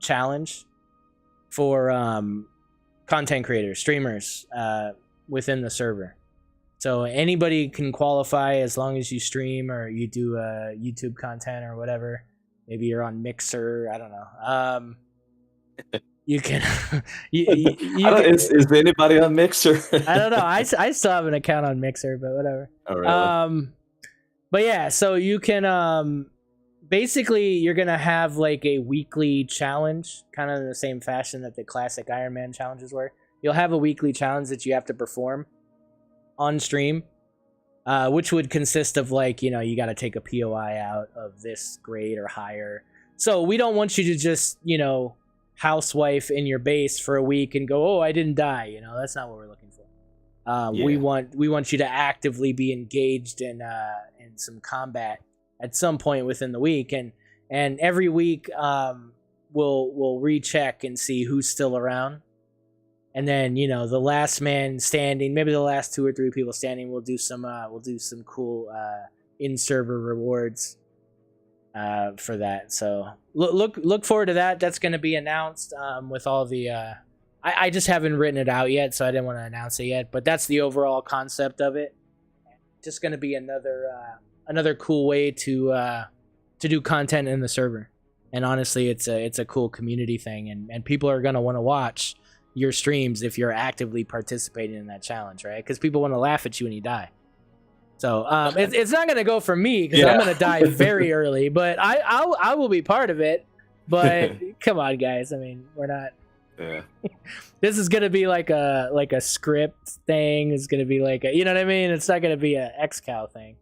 challenge for content creators, streamers within the server. So anybody can qualify as long as you stream or you do YouTube content or whatever. Maybe you're on Mixer. I don't know. You can. Is anybody on Mixer? I don't know. I still have an account on Mixer, but whatever. Oh, really? But yeah, so you can basically you're gonna have like a weekly challenge, kind of in the same fashion that the classic Iron Man challenges were. You'll have a weekly challenge that you have to perform on stream, which would consist of like, you know, you got to take a POI out of this grade or higher. So we don't want you to just, you know, housewife in your base for a week and go, oh, I didn't die. You know, that's not what we're looking for. We want you to actively be engaged in some combat at some point within the week, and every week we'll recheck and see who's still around. And then, you know, the last man standing, maybe the last 2 or 3 people standing, we'll do some cool in-server rewards for that. So look forward to that. That's going to be announced with all the. I just haven't written it out yet, so I didn't want to announce it yet. But that's the overall concept of it. Just going to be another cool way to do content in the server. And honestly, it's a cool community thing, and people are going to want to watch your streams if you're actively participating in that challenge, right? Because people want to laugh at you when you die. So it's not going to go for me because I'm going to die very early, but I will be part of it. But come on, guys. I mean, we're not. Yeah. This is going to be like a script thing. It's going to be like you know what I mean? It's not going to be a XCal thing.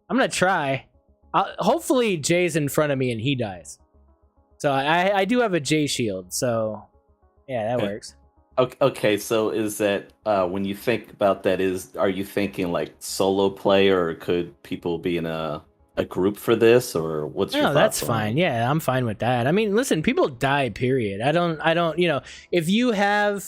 I'm going to try. Hopefully Jay's in front of me and he dies. So I do have a J shield, so yeah, that works. Okay, so is that when you think about that, are you thinking like solo play, or could people be in a group for this, or what's your thoughts? That's fine. Yeah, I'm fine with that. I mean, listen, people die, period. I don't, you know, if you have,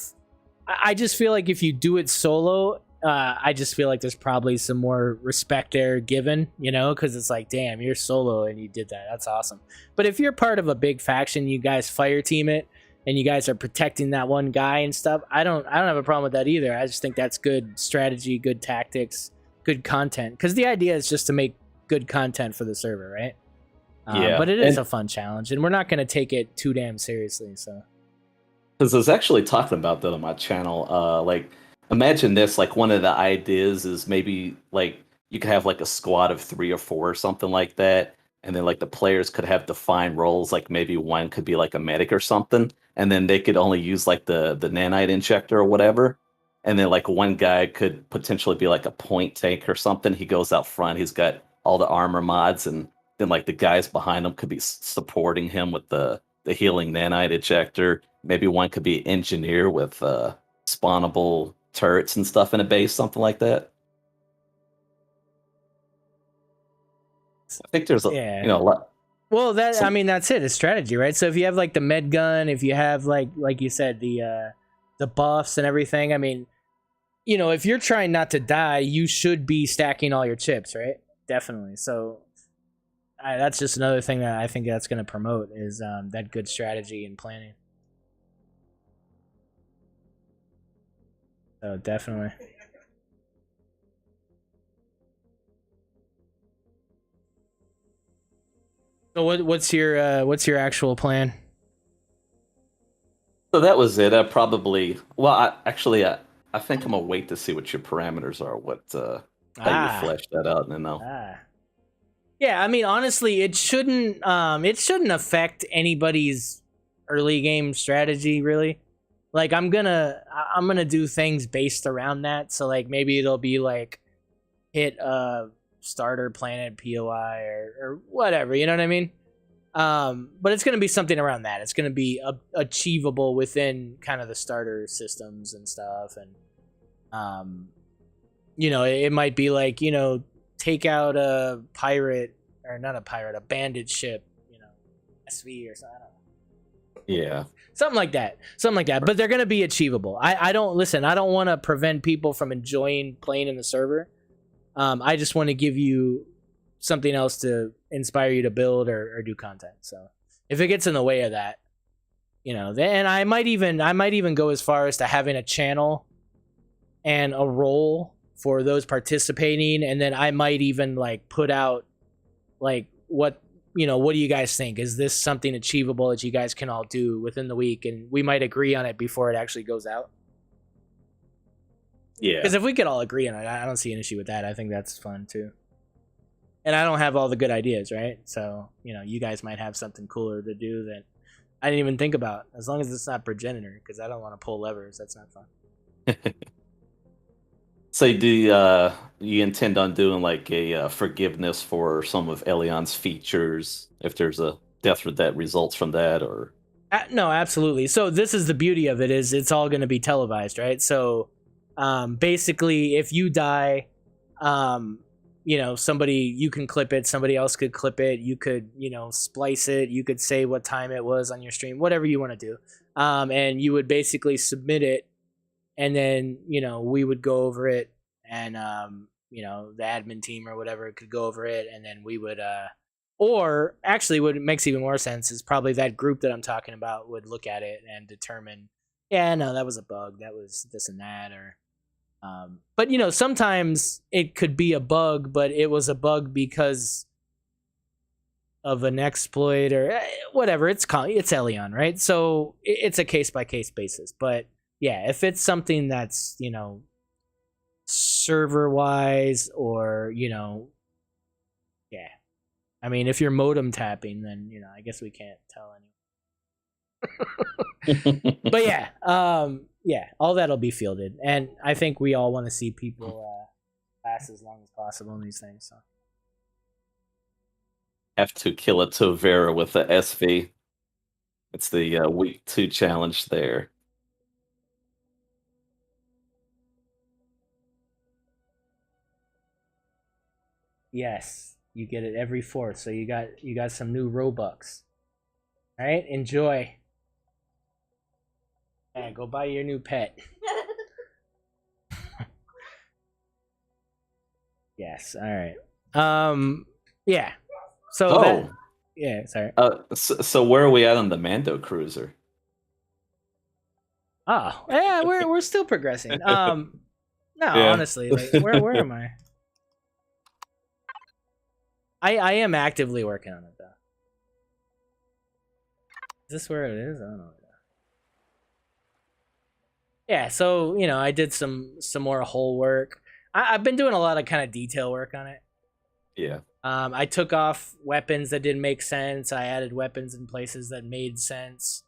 I just feel like if you do it solo, I just feel like there's probably some more respect there given, you know, because it's like, damn, you're solo and you did that. That's awesome. But if you're part of a big faction, you guys fire team it, and you guys are protecting that one guy and stuff, I don't have a problem with that either. I just think that's good strategy, good tactics, good content. Because the idea is just to make good content for the server, right? Yeah. But it is a fun challenge, and we're not going to take it too damn seriously. So, because I was actually talking about that on my channel. Like, imagine this. Like, one of the ideas is maybe like you could have like a squad of 3 or 4 or something like that. And then like the players could have defined roles, like maybe one could be like a medic or something, and then they could only use like the nanite injector or whatever. And then like one guy could potentially be like a point tank or something. He goes out front, he's got all the armor mods, and then like the guys behind him could be supporting him with the healing nanite injector. Maybe one could be engineer with spawnable turrets and stuff in a base, something like that. I think there's a lot. Well, I mean, that's it. It's strategy, right? So if you have like the med gun, if you have like you said, the buffs and everything, I mean, you know, if you're trying not to die, you should be stacking all your chips, right? Definitely. So that's just another thing that I think that's going to promote is that good strategy and planning. So definitely. So what's your actual plan? So that was it. I probably I think I'm gonna wait to see what your parameters are. How you flesh that out, and then I'll. Yeah, I mean, honestly, it shouldn't affect anybody's early game strategy really. Like I'm gonna do things based around that. So like maybe it'll be like hit starter planet POI or whatever, you know what I mean? But it's going to be something around that. It's going to be achievable within kind of the starter systems and stuff. And, you know, it might be like, you know, take out a pirate or not a pirate, a bandit ship, you know, SV or something. I don't know. Yeah. Something like that. But they're going to be achievable. I don't want to prevent people from enjoying playing in the server. I just want to give you something else to inspire you to build or do content. So If it gets in the way of that, then I might even go as far as to having a channel and a role for those participating, and then I might even like put out like what do you guys think? Is this something achievable that you guys can all do within the week? And we might agree on it before it actually goes out. Yeah. Because if we could all agree on it, I don't see an issue with that. I think that's fun too. And I don't have all the good ideas, right? So, you guys might have something cooler to do that I didn't even think about. As long as it's not progenitor, because I don't want to pull levers. That's not fun. So do you intend on doing like a forgiveness for some of Elion's features if there's a death that results from that, or? No, absolutely. So this is the beauty of it, is it's all going to be televised, right? So basically, if you die, somebody, you can clip it, somebody else could clip it, you could splice it, you could say what time it was on your stream, whatever you want to do, and you would basically submit it. And then, we would go over it, and, the admin team or whatever could go over it. And then we would, or actually what makes even more sense is probably that group that I'm talking about would look at it and determine, yeah, no, that was a bug. That was this and that. Or, but sometimes it could be a bug, but it was a bug because of an exploit or whatever. It's Elion, right? So it's a case by case basis, but yeah, if it's something that's, server wise or, yeah. I mean, if you're modem tapping, then, I guess we can't tell anyone. But yeah, all that'll be fielded. And I think we all want to see people last as long as possible in these things. So. Have to kill a Tovera with the SV. It's the week 2 challenge there. Yes, you get it every 4th, so you got some new Robux. All right, enjoy. Yeah, go buy your new pet. Yes, all right. Yeah. So yeah, sorry. So where are we at on the Mando cruiser? Oh, yeah, we're still progressing. No, Yeah. honestly, like, where am I? I am actively working on it though. Is this where it is? I don't know. Yeah, so I did some more whole work. I've been doing a lot of kind of detail work on it. Yeah. I took off weapons that didn't make sense. I added weapons in places that made sense.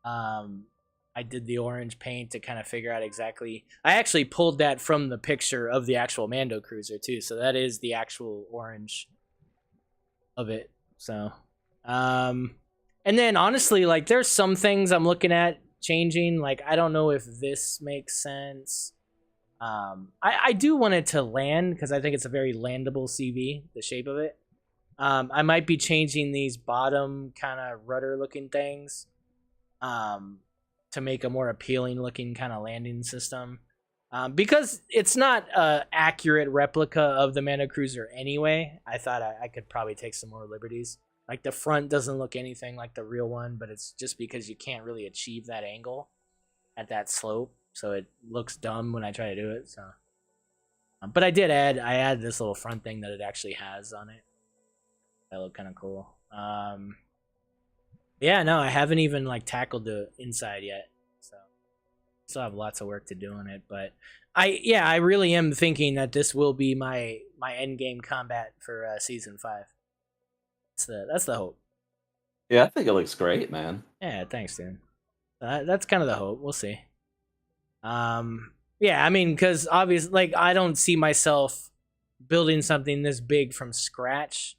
I did the orange paint to kind of figure out exactly. I actually pulled that from the picture of the actual Mando cruiser too, so that is the actual orange of it. So, and then honestly, like, there's some things I'm looking at changing. Like, I don't know if this makes sense. I do want it to land because I think it's a very landable CV, the shape of it. I might be changing these bottom kind of rudder looking things to make a more appealing looking kind of landing system. Because it's not an accurate replica of the Mando Cruiser anyway. I thought I could probably take some more liberties. Like, the front doesn't look anything like the real one, but it's just because you can't really achieve that angle at that slope. So it looks dumb when I try to do it. So, but I added this little front thing that it actually has on it. That looked kind of cool. Yeah, no, I haven't even like tackled the inside yet. So still have lots of work to do on it. But I really am thinking that this will be my end game combat for season 5. That's the hope. Yeah, I think it looks great, man. Yeah, thanks, dude. That's kind of the hope. We'll see. Yeah, I mean, because obviously, like, I don't see myself building something this big from scratch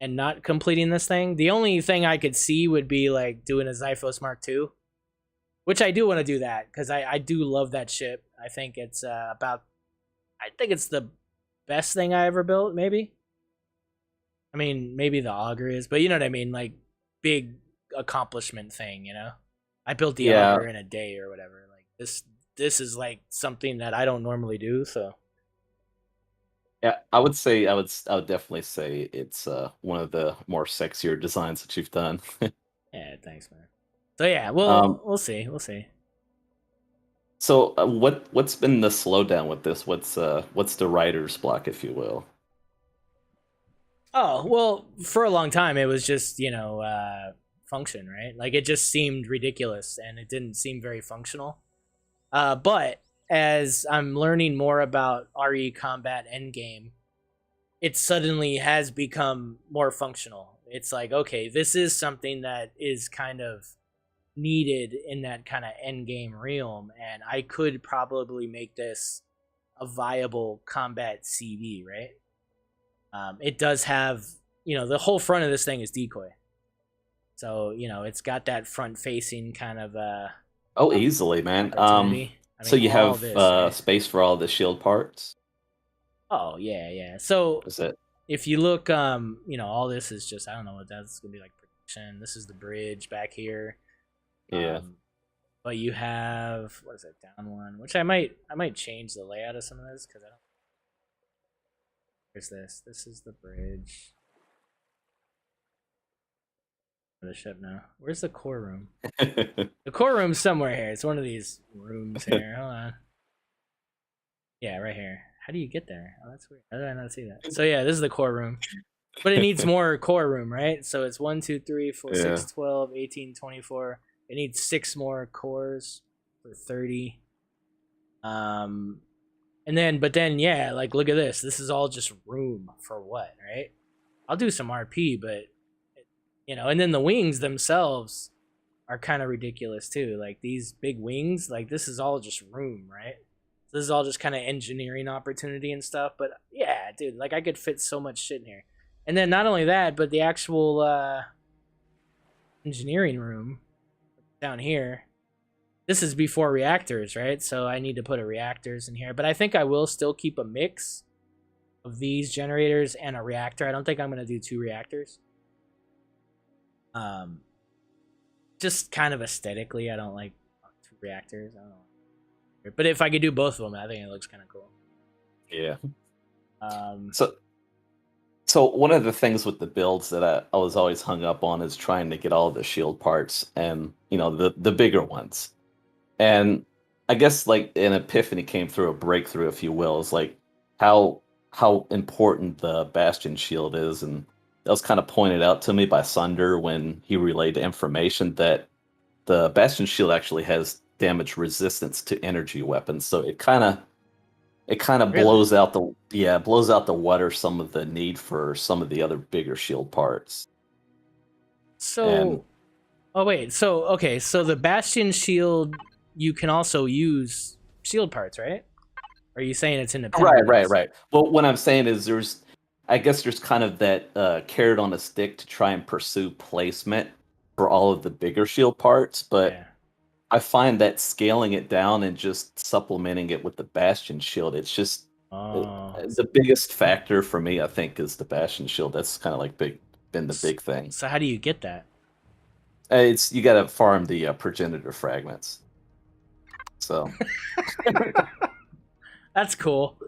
and not completing this thing. The only thing I could see would be like doing a Xiphos Mark II, which I do want to do that because I do love that ship. I think it's I think it's the best thing I ever built. Maybe. I mean, maybe the Augur is, but you know what I mean, like, big accomplishment thing. I built the Augur in a day or whatever. Like, this is like something that I don't normally do. So Yeah, I would definitely say it's one of the more sexier designs that you've done. Yeah, thanks, man. So yeah, Um, we'll see. We'll see. so what's been the slowdown with this? What's the writer's block, if you will? Oh, well, for a long time it was just, function, right? Like it just seemed ridiculous and it didn't seem very functional. But as I'm learning more about RE Combat Endgame, it suddenly has become more functional. It's like, okay, this is something that is kind of needed in that kind of endgame realm, and I could probably make this a viable combat CV, right? It does have, the whole front of this thing is decoy. So, it's got that front facing kind of Oh, easily, man. opportunity. So you all have this, right? space for all the shield parts. Oh, yeah, yeah. So Is it? if you look, all this is just, I don't know what that's going to be like, protection. This is the bridge back here. Yeah. But you have, what is it, down one, which I might change the layout of some of this because I don't. Where's this? This is the bridge. The ship now. Where's the core room? The core room's somewhere here. It's one of these rooms here. Hold on. Yeah, right here. How do you get there? Oh, that's weird. How did I not see that? So yeah, this is the core room. But it needs more core room, right? So it's 1, 2, 3, 4, 6, 12, 18, 24. It needs 6 more cores for 30. But then, yeah, like, look at this. This is all just room for what, right? I'll do some RP, but, and then the wings themselves are kind of ridiculous, too. Like, these big wings, like, this is all just room, right? This is all just kind of engineering opportunity and stuff. But, yeah, dude, like, I could fit so much shit in here. And then not only that, but the actual engineering room down here, this is before reactors, right? So I need to put a reactors in here. But I think I will still keep a mix of these generators and a reactor. I don't think I'm going to do 2 reactors. Just kind of aesthetically, I don't like 2 reactors. I don't know. But if I could do both of them, I think it looks kind of cool. Yeah. So one of the things with the builds that I was always hung up on is trying to get all the shield parts and the bigger ones. And I guess like an epiphany came through, a breakthrough, if you will, is like how important the Bastion shield is, and that was kind of pointed out to me by Sunder when he relayed the information that the Bastion shield actually has damage resistance to energy weapons. So it kind of Really? blows out the water some of the need for some of the other bigger shield parts. So, so the Bastion shield, you can also use shield parts, right? Or are you saying it's independent? Right. Well, what I'm saying is I guess there's kind of that carrot on a stick to try and pursue placement for all of the bigger shield parts, but Yeah. I find that scaling it down and just supplementing it with the Bastion shield, it's just Oh. the biggest factor for me, I think, is the Bastion shield. That's kind of like been the big thing. So how do you get that? It's you got to farm the progenitor fragments. So That's cool.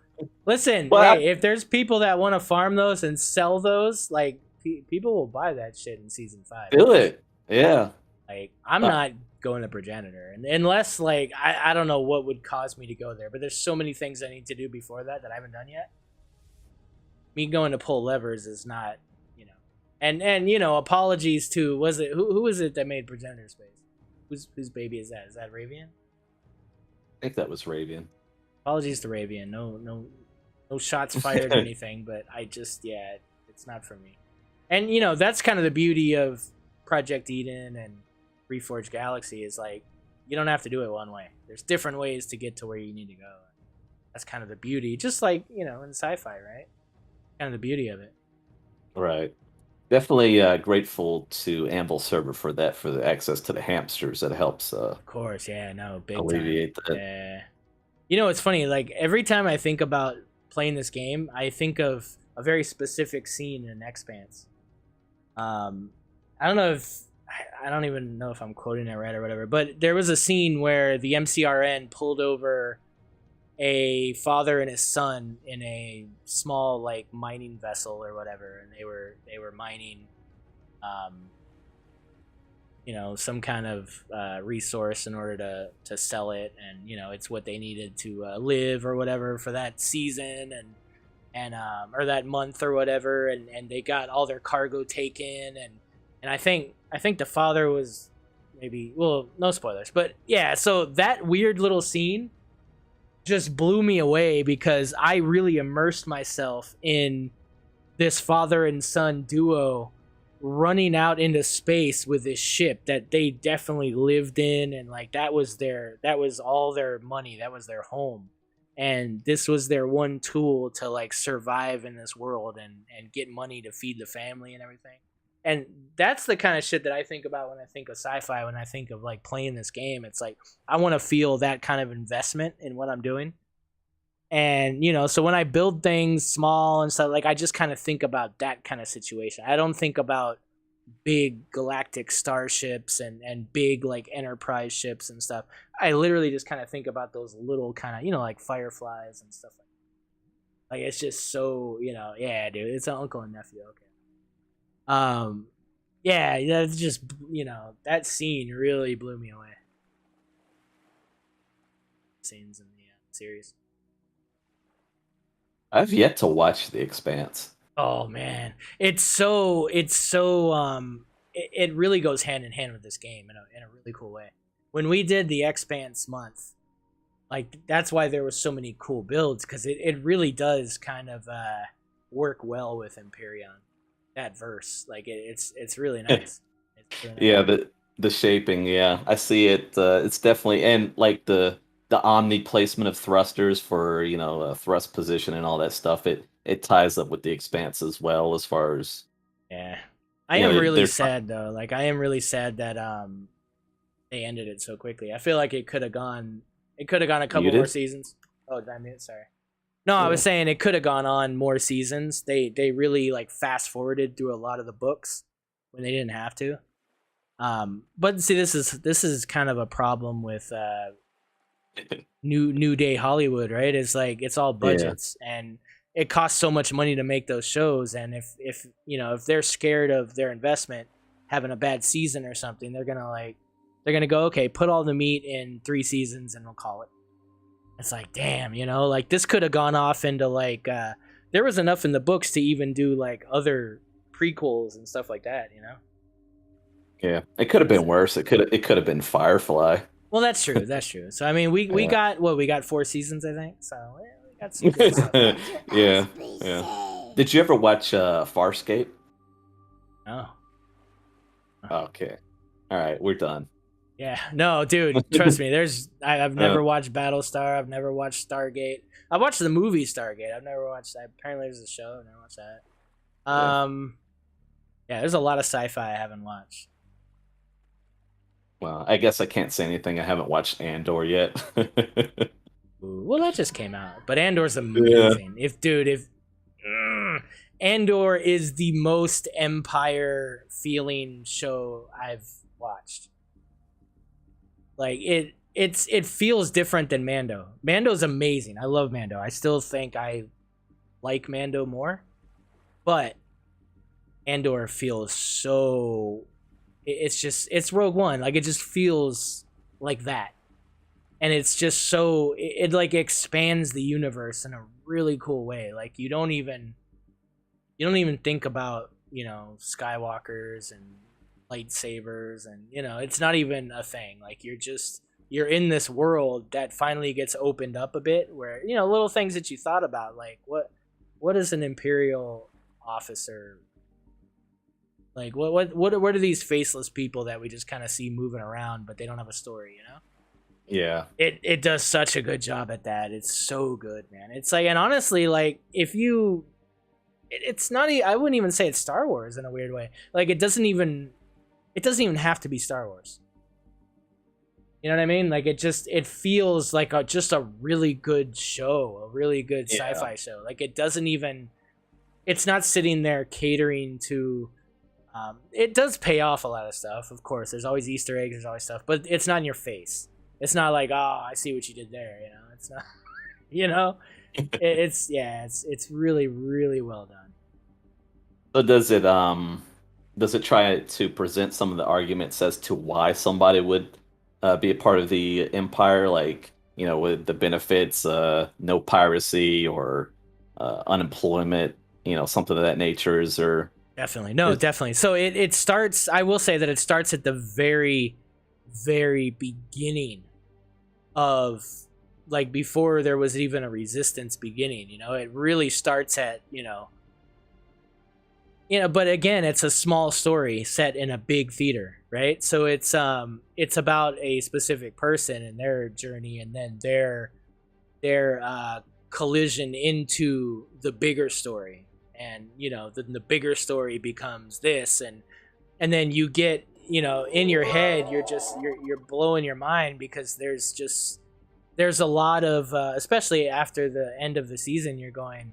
Listen, Well, hey, if there's people that want to farm those and sell those, like people will buy that shit in season 5. do it, yeah. Like I'm not going to progenitor, and unless like I don't know what would cause me to go there, but there's so many things I need to do before that I haven't done yet. Me going to pull levers is not, and apologies to who was it that made progenitor space? Whose baby is that? Is that Ravian? I think that was Ravian. Apologies to Ravian. No shots fired or anything, but it's not for me. And that's kind of the beauty of Project Eden and Reforged Galaxy is like you don't have to do it one way. There's different ways to get to where you need to go. That's kind of the beauty, just like in sci-fi, right? Kind of the beauty of it. Right. Definitely grateful to Anvil server for the access to the hamsters. That helps Of course, yeah, no, big alleviate time. that. Yeah. It's funny. Like every time I think about playing this game, I think of a very specific scene in Expanse. I don't even know if I'm quoting it right or whatever, but there was a scene where the MCRN pulled over a father and his son in a small like mining vessel or whatever, and they were mining some kind of resource in order to sell it, and it's what they needed to live or whatever for that season and or that month or whatever, and they got all their cargo taken, and I think the father was maybe, well, no spoilers, but yeah, so that weird little scene just blew me away because I really immersed myself in this father and son duo running out into space with this ship that they definitely lived in, and like that was all their money, that was their home, and this was their one tool to like survive in this world and get money to feed the family and everything. And that's the kind of shit that I think about when I think of sci-fi, when I think of like playing this game. It's like I want to feel that kind of investment in what I'm doing. And so when I build things small and stuff, like I just kind of think about that kind of situation. I don't think about big galactic starships and big like enterprise ships and stuff. I literally just kind of think about those little kind of like fireflies and stuff like it's just so yeah, dude, it's an uncle and nephew. Okay. Yeah, that's just that scene really blew me away. Scenes in the series. I've yet to watch The Expanse. Oh man, it really goes hand in hand with this game in a really cool way. When we did the Expanse month, like that's why there was so many cool builds, because it really does kind of work well with Empyrean. That verse, like it's really nice. It's really nice. Yeah, the shaping, yeah, I see it. It's definitely, and like the omni placement of thrusters for thrust position and all that stuff. It ties up with The Expanse as well, as far as yeah. I am really sad though. Like I am really sad that they ended it so quickly. I feel like it could have gone a couple more seasons. Oh, did I mute? Sorry. No, I was saying it could have gone on more seasons. They really like fast forwarded through a lot of the books when they didn't have to. But see, this is kind of a problem with new day Hollywood, right? It's like it's all budgets, and it costs so much money to make those shows. And if they're scared of their investment having a bad season or something, they're gonna go, okay, put all the meat in 3 seasons and we'll call it. It's like, damn, like this could have gone off into like there was enough in the books to even do like other prequels and stuff like that, Yeah, it could have been worse. It could have been Firefly. Well, that's true. That's true. So I mean, we got 4 seasons, I think. So we got some good stuff. Yeah. Did you ever watch Farscape? No. Okay. All right, we're done. Yeah, no, dude, trust me. I've never watched Battlestar. I've never watched Stargate. I watched the movie Stargate. I've never watched that. Apparently, there's a show. I've never watched that. Yeah, there's a lot of sci-fi I haven't watched. Well, I guess I can't say anything. I haven't watched Andor yet. Well, that just came out, but Andor's amazing. Yeah. Andor is the most Empire feeling show I've watched. Like it feels different than Mando. Mando's amazing. I love Mando. I still think I like Mando more, but Andor feels so. It's Rogue One. Like it just feels like that, and it's just so it like expands the universe in a really cool way. Like you don't even think about Skywalkers and lightsabers, and it's not even a thing. Like you're in this world that finally gets opened up a bit, where little things that you thought about, like what is an Imperial officer like, what are these faceless people that we just kind of see moving around, but they don't have a story, Yeah. It does such a good job at that. It's so good, man. It's like, and honestly, like it's not. I wouldn't even say it's Star Wars in a weird way. Like it doesn't even have to be Star Wars. You know what I mean? Like it feels like just a really good show, a really good sci-fi show. Like it doesn't even. It's not sitting there catering to. It does pay off a lot of stuff, of course. There's always Easter eggs, there's always stuff, but it's not in your face. It's not like, oh, I see what you did there. It's not. You know, it's really really well done. So does it try to present some of the arguments as to why somebody would be a part of the empire, like with the benefits, no piracy or unemployment, something of that nature? Definitely. No, definitely. So it starts, I will say that it starts at the very, very beginning of, like, before there was even a resistance beginning, it really starts at, but again, it's a small story set in a big theater, right? So it's about a specific person and their journey, and then their collision into the bigger story. And then the bigger story becomes this, and then you get in your head you're blowing your mind, because there's a lot of especially after the end of the season, you're going,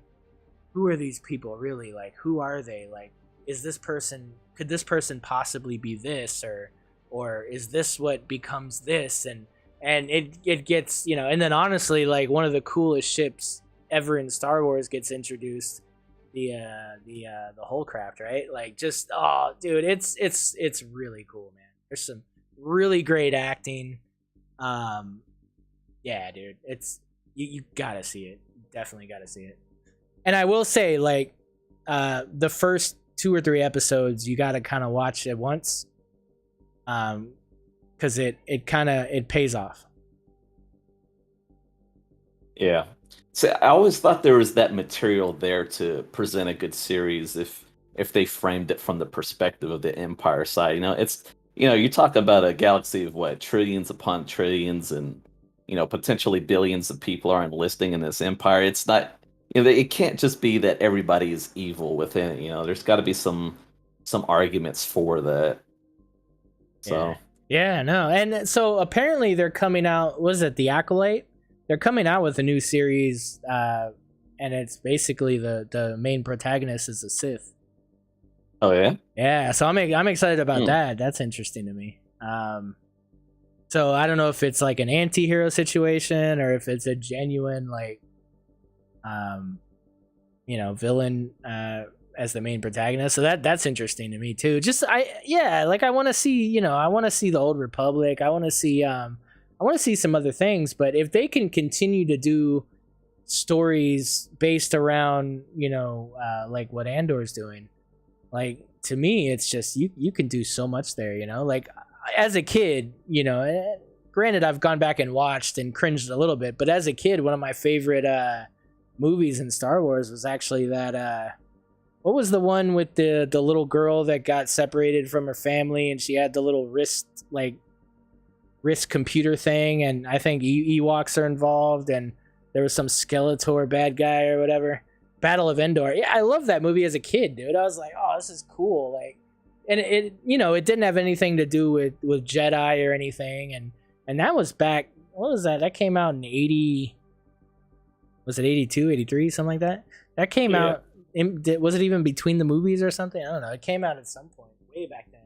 who are these people really? Like, who are they? Like, could this person possibly be this, or is this what becomes this? And it gets, and then honestly, like, one of the coolest ships ever in Star Wars gets introduced, the Hullcraft, right? Like, just, oh dude, it's really cool, man. There's some really great acting. Yeah, dude, it's you gotta see it. Definitely gotta see it. And I will say, like, the first 2 or 3 episodes you gotta kind of watch at once, because it pays off. Yeah. So I always thought there was that material there to present a good series if they framed it from the perspective of the Empire side. It's you talk about a galaxy of what, trillions upon trillions, and potentially billions of people are enlisting in this empire. It's not, it can't just be that everybody is evil within it. There's got to be some arguments for that. So yeah, no, and so apparently they're coming out. Was it The Acolyte? They're coming out with a new series, and it's basically the main protagonist is a Sith. Oh yeah, yeah. So I'm excited about that. That's interesting to me. So I don't know if it's like an anti-hero situation, or if it's a genuine, like, villain as the main protagonist. So that's interesting to me too. I want to see, the Old Republic. I want to see some other things, but if they can continue to do stories based around, like what Andor's doing, like, to me, it's just, you can do so much there, like, as a kid, granted, I've gone back and watched and cringed a little bit, but as a kid, one of my favorite movies in Star Wars was actually that, what was the one with the little girl that got separated from her family, and she had the little wrist computer thing, and I think Ewoks are involved, and there was some Skeletor bad guy or whatever. Battle of Endor. Yeah, I love that movie as a kid, dude. I was like, oh, this is cool. Like, and it didn't have anything to do with Jedi or anything, and that was back, what was that? That came out in 80, was it 82, 83, something like that? That came out, was it even between the movies or something? I don't know. It came out at some point way back then.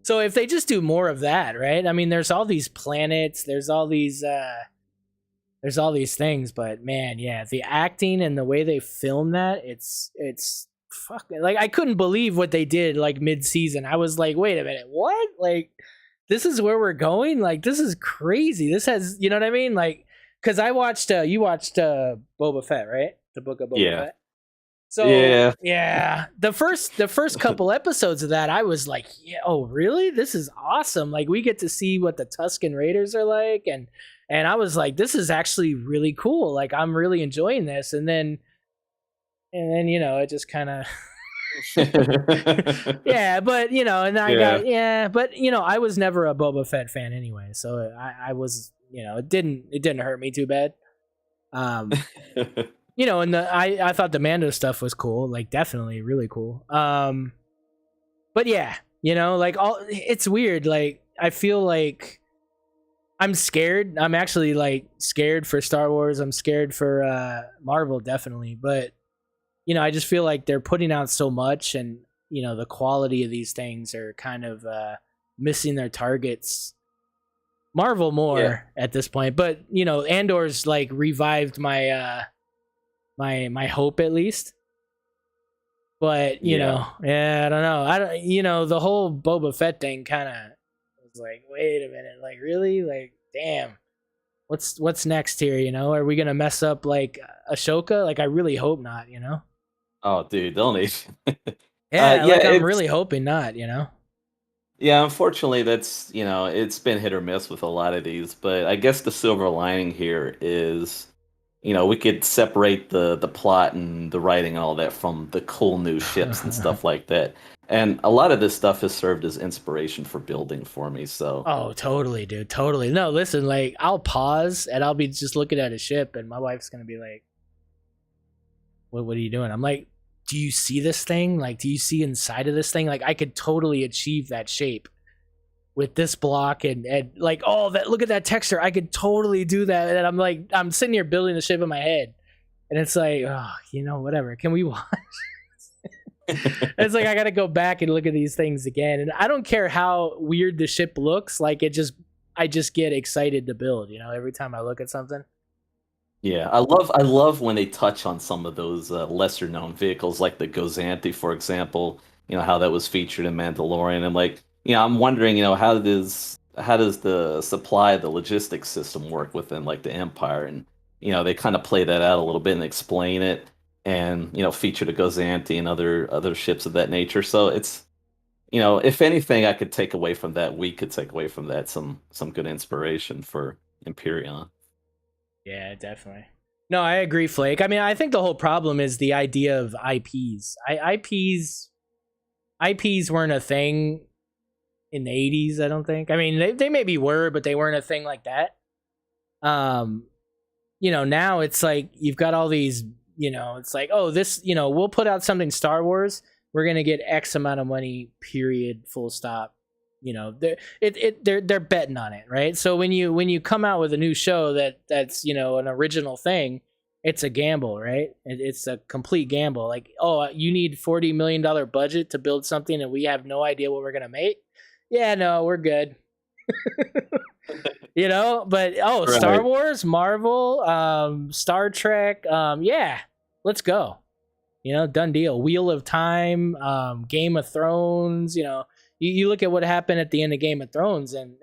So if they just do more of that, right? I mean, there's all these planets, there's all these things, but man, yeah, the acting and the way they film that, it's fucking, like, I couldn't believe what they did, like, mid-season. I was like, wait a minute, what? Like, this is where we're going? Like, this is crazy. This has, you know what I mean? Like, because I watched, you watched Boba Fett, right? The book of Boba Fett. So yeah, the first couple episodes of that, I was like, yeah, oh really? This is awesome. Like, we get to see what the Tusken Raiders are like, and I was like, this is actually really cool. Like, I'm really enjoying this. And then it just kind of yeah, but and I got but I was never a Boba Fett fan anyway, so I was, it didn't hurt me too bad. And I thought the Mando stuff was cool, like, definitely really cool. But yeah, like, it's weird. Like, I feel like I'm scared. I'm actually, like, scared for Star Wars. I'm scared for Marvel, definitely. But I just feel like they're putting out so much, and the quality of these things are kind of missing their targets. Marvel more Yeah. at this point, but you know, Andor's like revived my my hope at least. But you know, yeah, I don't know. I don't, you know, the whole Boba Fett thing kind of was like, wait a minute, like really, like damn, what's next here? You know, are we gonna mess up like Ashoka? Like I really hope not. You know. Oh, dude, don't even. Yeah, Yeah, like I'm it's really hoping not. You know. yeah. Unfortunately, that's it's been hit or miss with a lot of these. But I guess the silver lining here is, we could separate the plot and the writing and all that from the cool new ships and stuff like that. And a lot of this stuff has served as inspiration for building for me. So Oh, totally, dude. Totally. No, listen, like I'll pause and I'll be just looking at a ship and my wife's gonna be like, what are you doing? I'm like, do you see this thing? Like, do you see inside of this thing? Like I could totally achieve that shape with this block and like, oh, that look at that texture. I could totally do that. And I'm like, I'm sitting here building the ship in my head. And it's like, oh, whatever. Can we watch? It's like I gotta go back and look at these things again, and I don't care how weird the ship looks. Like I just get excited to build. Every time I look at something. yeah, I love when they touch on some of those lesser known vehicles, like the Gozanti, for example. How that was featured in Mandalorian, and like, I'm wondering, how does the supply, the logistics system work within like the Empire, and they kind of play that out a little bit and explain it, and feature the Gozanti and other ships of that nature. So it's, if anything, I could take away from that. We could take away from that some good inspiration for Imperion. Yeah, definitely. No, I agree, Flake. I mean, I think the whole problem is the idea of IPs. IPs weren't a thing in the 80s, I don't think. I mean, they maybe were, but they weren't a thing like that. Now it's like you've got all these, it's like, oh, this, we'll put out something Star Wars, we're going to get X amount of money, period, full stop. They're betting on it, right? So when you come out with a new show that's an original thing, it's a gamble, right? It's a complete gamble. Like, oh, you need $40 million budget to build something and we have no idea what we're going to make. Yeah, no, we're good. But right. Star Wars, Marvel, Star Trek, yeah, let's go. Done deal. Wheel of Time, Game of Thrones, you look at what happened at the end of Game of Thrones and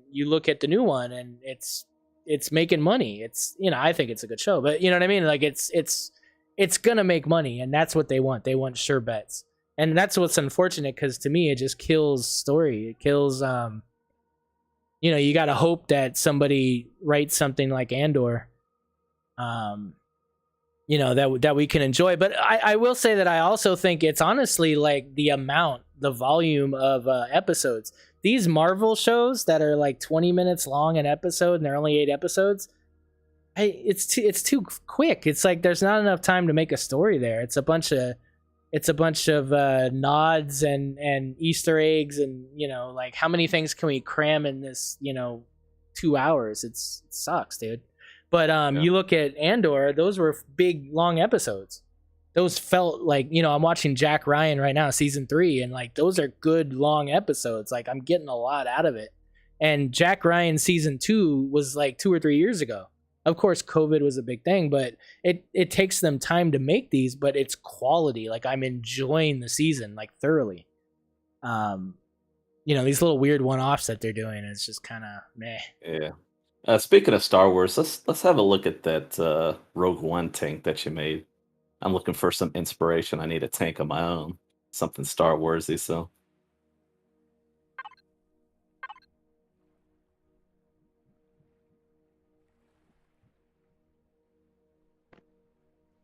you look at the new one and it's making money. It's, I think it's a good show, but you know what I mean? Like it's gonna make money, and that's what they want. They want sure bets. And that's what's unfortunate, because to me, it just kills story. It kills, you got to hope that somebody writes something like Andor, that we can enjoy. But I will say that I also think it's honestly like the volume of episodes. These Marvel shows that are like 20 minutes long an episode, and they're only 8 episodes. It's too quick. It's like there's not enough time to make a story there. It's a bunch of nods and Easter eggs, and like how many things can we cram in this 2 hours? It sucks, dude. But you look at Andor; those were big, long episodes. Those felt like, I'm watching Jack Ryan right now, season 3, and like those are good long episodes. Like I'm getting a lot out of it. And Jack Ryan season 2 was like 2 or 3 years ago. Of course, COVID was a big thing, but it takes them time to make these, but it's quality. Like I'm enjoying the season like thoroughly. These little weird one-offs that they're doing, it's just kind of meh. Yeah. Speaking of Star Wars, let's have a look at that Rogue One tank that you made. I'm looking for some inspiration. I need a tank of my own, something Star Warsy. So.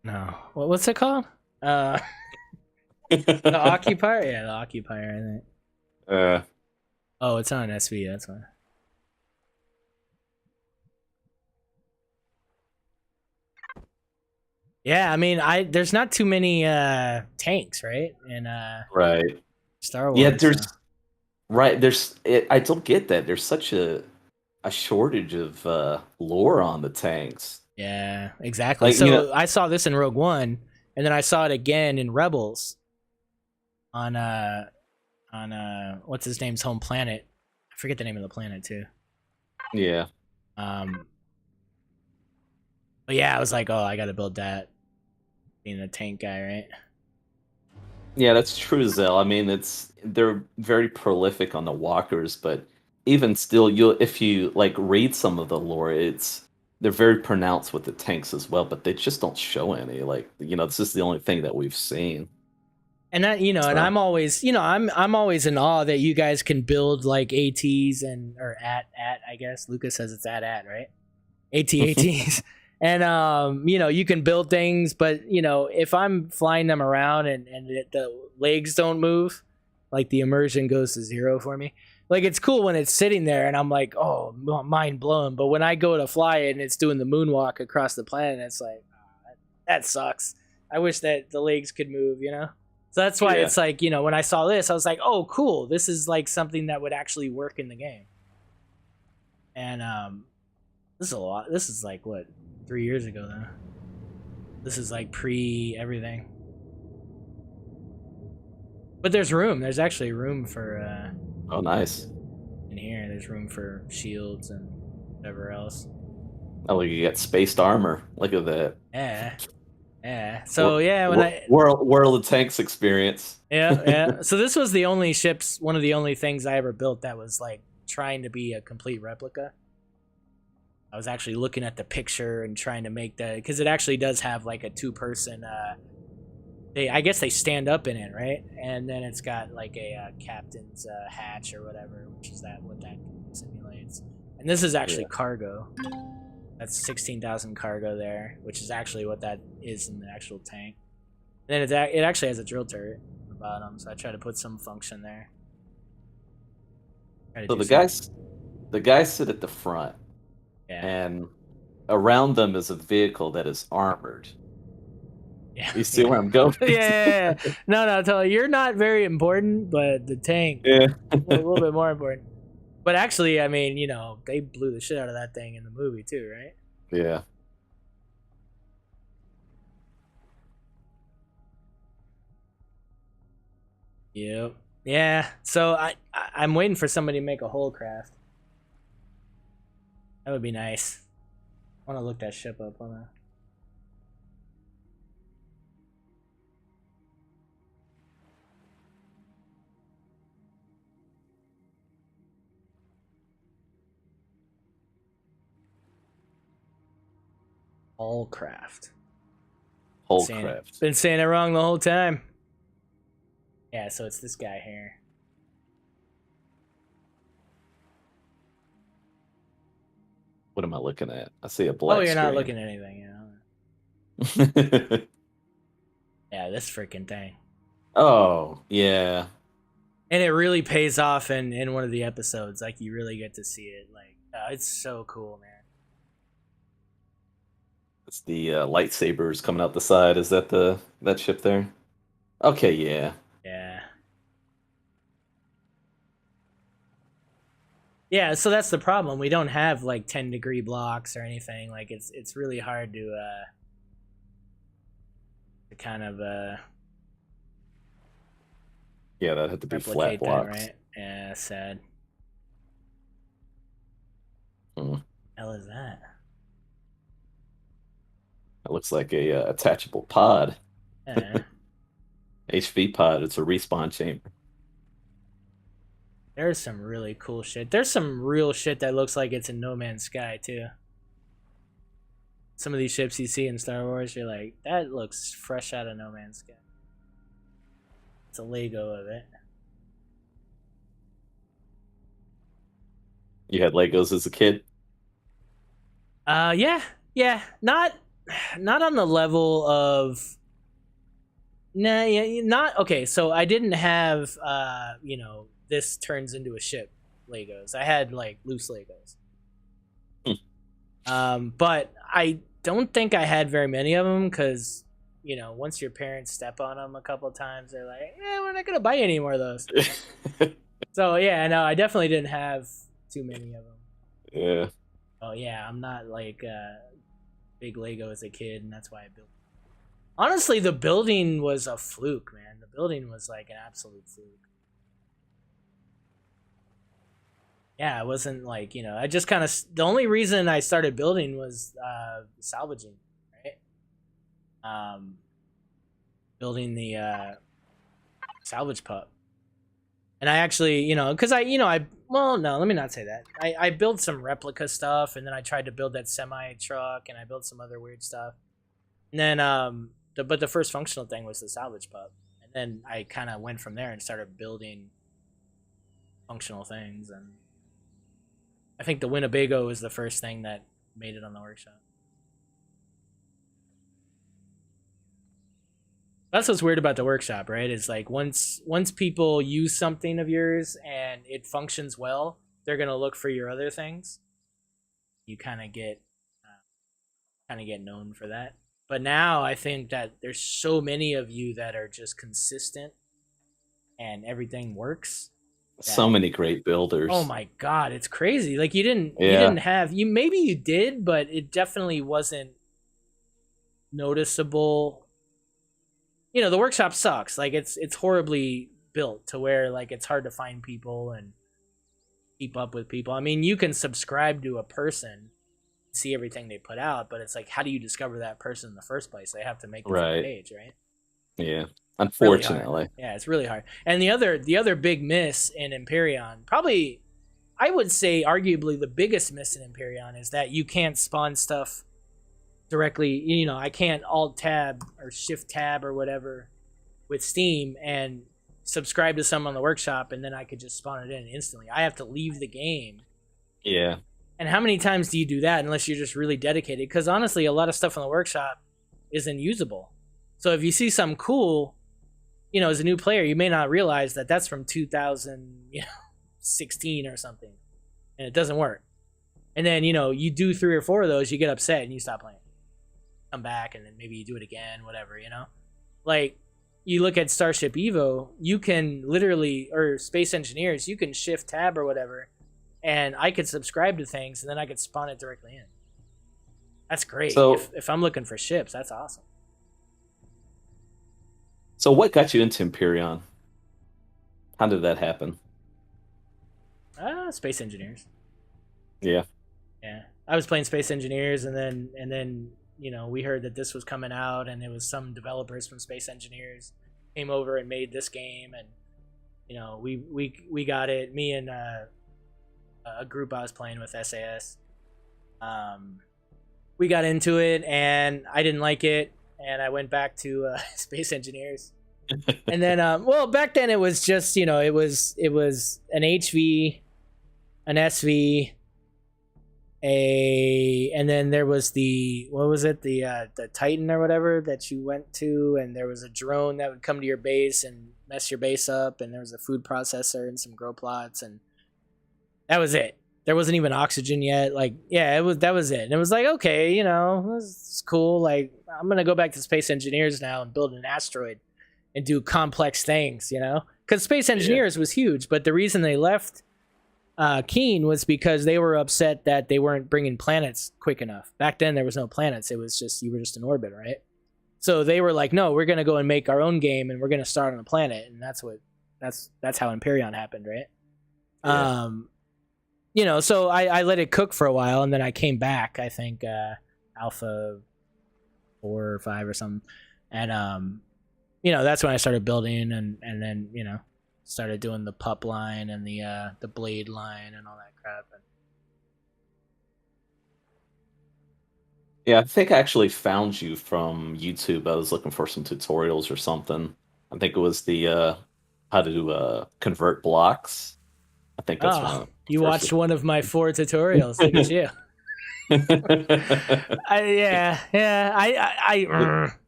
No. What's it called? The Occupier? Yeah, the Occupier, I think. Oh, it's on SV, that's why. Yeah, I mean, there's not too many tanks, right? In right. Star Wars. Yeah, I don't get that. There's such a shortage of lore on the tanks. Yeah, exactly. So I saw this in Rogue One, and then I saw it again in Rebels. On what's his name's home planet? I forget the name of the planet too. Yeah. But yeah, I was like, oh, I got to build that. Being a tank guy, right? Yeah, that's true, Zell. I mean, they're very prolific on the walkers, but even still, if you like read some of the lore, they're very pronounced with the tanks as well, but they just don't show any. Like, this is the only thing that we've seen. And that, and So- I'm always, I'm always in awe that you guys can build like ATs or I guess Lucas says it's right? ATs. And you can build things, but if I'm flying them around and the legs don't move, like the immersion goes to 0 for me. Like, it's cool when it's sitting there and I'm like, oh, mind blown. But when I go to fly it and it's doing the moonwalk across the planet, it's like, that sucks. I wish that the legs could move, So that's why it's like, when I saw this, I was like, oh, cool. This is like something that would actually work in the game. And this is a lot. This is like, what, 3 years ago, though. This is like pre everything. But there's room. There's actually room for Oh, nice. in here. There's room for shields and whatever else. Oh, you get spaced armor. Look at that. Yeah. So when World of Tanks experience. yeah. So this was the only one of the only things I ever built that was like trying to be a complete replica. I was actually looking at the picture and trying to make that, because it actually does have like a 2-person. I guess they stand up in it, right? And then it's got like a captain's hatch or whatever, which is what that simulates. And this is actually cargo. That's 16,000 cargo there, which is actually what that is in the actual tank. And then it actually has a drill turret on the bottom, so I try to put some function there. So the guys sit at the front, and around them is a vehicle that is armored. Yeah. You see where I'm going? Yeah. No, totally. You're not very important, but the tank, Yeah. a little bit more important. But actually, I mean, they blew the shit out of that thing in the movie too, right? Yeah. Yep. Yeah. So I'm waiting for somebody to make a hull craft. That would be nice. I want to look that ship up on a. Hullcraft. Hullcraft. Been saying it wrong the whole time. Yeah, so it's this guy here. What am I looking at? I see a black. Oh, you're not screen. looking at anything, Yeah, this freaking thing. Oh, yeah. And it really pays off in one of the episodes. Like, you really get to see it. Like, it's so cool, man. It's the lightsabers coming out the side. Is that that ship there? Okay, yeah. Yeah. Yeah, so that's the problem. We don't have like 10-degree blocks or anything. Like, it's really hard to kind of Yeah, that had to be flat replicate that, blocks. right? Yeah, sad. Hmm. Hell is that? It looks like a attachable pod. Yeah. HV pod. It's a respawn chamber. There's some really cool shit. There's some real shit that looks like it's in No Man's Sky too. Some of these ships you see in Star Wars, you're like, that looks fresh out of No Man's Sky. It's a Lego of it. You had Legos as a kid? Yeah. Not on the level of. Nah, yeah, not okay. So I didn't have this turns into a ship Legos. I had like loose Legos. But I don't think I had very many of them because once your parents step on them a couple of times, they're like, we're not gonna buy any more of those. So yeah, no, I definitely didn't have too many of them. Yeah. Oh yeah, I'm not like big Lego as a kid, and that's why I built. Honestly, the building was a fluke, man. The building was like an absolute fluke. yeah, it wasn't like, I just kind of, the only reason I started building was salvaging, right? Building the salvage pup. And I actually, because well, no, let me not say that. I built some replica stuff, and then I tried to build that semi truck, and I built some other weird stuff. And then, but the first functional thing was the salvage pup. And then I kind of went from there and started building functional things. And I think the Winnebago was the first thing that made it on the workshop. That's what's weird about the workshop, right? Is like once people use something of yours and it functions well, they're gonna look for your other things. You kind of get known for that. But now I think that there's so many of you that are just consistent, and everything works. So many great builders. Oh my god, it's crazy. Like you didn't have maybe you did, but it definitely wasn't noticeable. The workshop sucks. Like it's horribly built to where like it's hard to find people and keep up with people. I mean, you can subscribe to a person, see everything they put out, but it's like, how do you discover that person in the first place? They have to make the page, right? Yeah, unfortunately. Really yeah, it's really hard. And the other big miss in Empyrean, probably, I would say arguably the biggest miss in Empyrean, is that you can't spawn stuff directly. I can't alt tab or shift tab or whatever with Steam and subscribe to someone on the workshop, and then I could just spawn it in instantly. I have to leave the game. Yeah. And how many times do you do that unless you're just really dedicated? Because honestly, a lot of stuff on the workshop isn't usable. So if you see something cool, as a new player, you may not realize that that's from 2016 or something, and it doesn't work. And then, you do 3 or 4 of those, you get upset and you stop playing. Come back, and then maybe you do it again, whatever, Like, you look at Starship Evo, you can literally, or Space Engineers, you can shift tab or whatever, and I could subscribe to things, and then I could spawn it directly in. That's great. So, if I'm looking for ships, that's awesome. So what got you into Empyrean? How did that happen? Space Engineers. Yeah. Yeah. I was playing Space Engineers, and then we heard that this was coming out, and it was some developers from Space Engineers came over and made this game, and we got it. Me and a group I was playing with, SAS. We got into it, and I didn't like it, and I went back to Space Engineers. And then, back then it was just it was an HV, an SV. And then there was the Titan or whatever that you went to, and there was a drone that would come to your base and mess your base up, and there was a food processor and some grow plots, and that was it. There wasn't even oxygen yet. Like, yeah, that was it. And it was like, okay, it's cool. Like, I'm gonna go back to Space Engineers now and build an asteroid and do complex things, because Space Engineers was huge, but the reason they left Keen was because they were upset that they weren't bringing planets quick enough. Back then there was no planets. It was just, you were just in orbit, right? So they were like, no, we're going to go and make our own game, and we're going to start on a planet. And that's how Empyrean happened, right? Yeah. So I let it cook for a while, and then I came back, I think Alpha 4 or 5 or something. And that's when I started building, and then started doing the pup line and the blade line and all that crap. Yeah, I think I actually found you from YouTube. I was looking for some tutorials or something. I think it was the how to convert blocks. I think that's one. You watched one of my 4 tutorials. Look at you.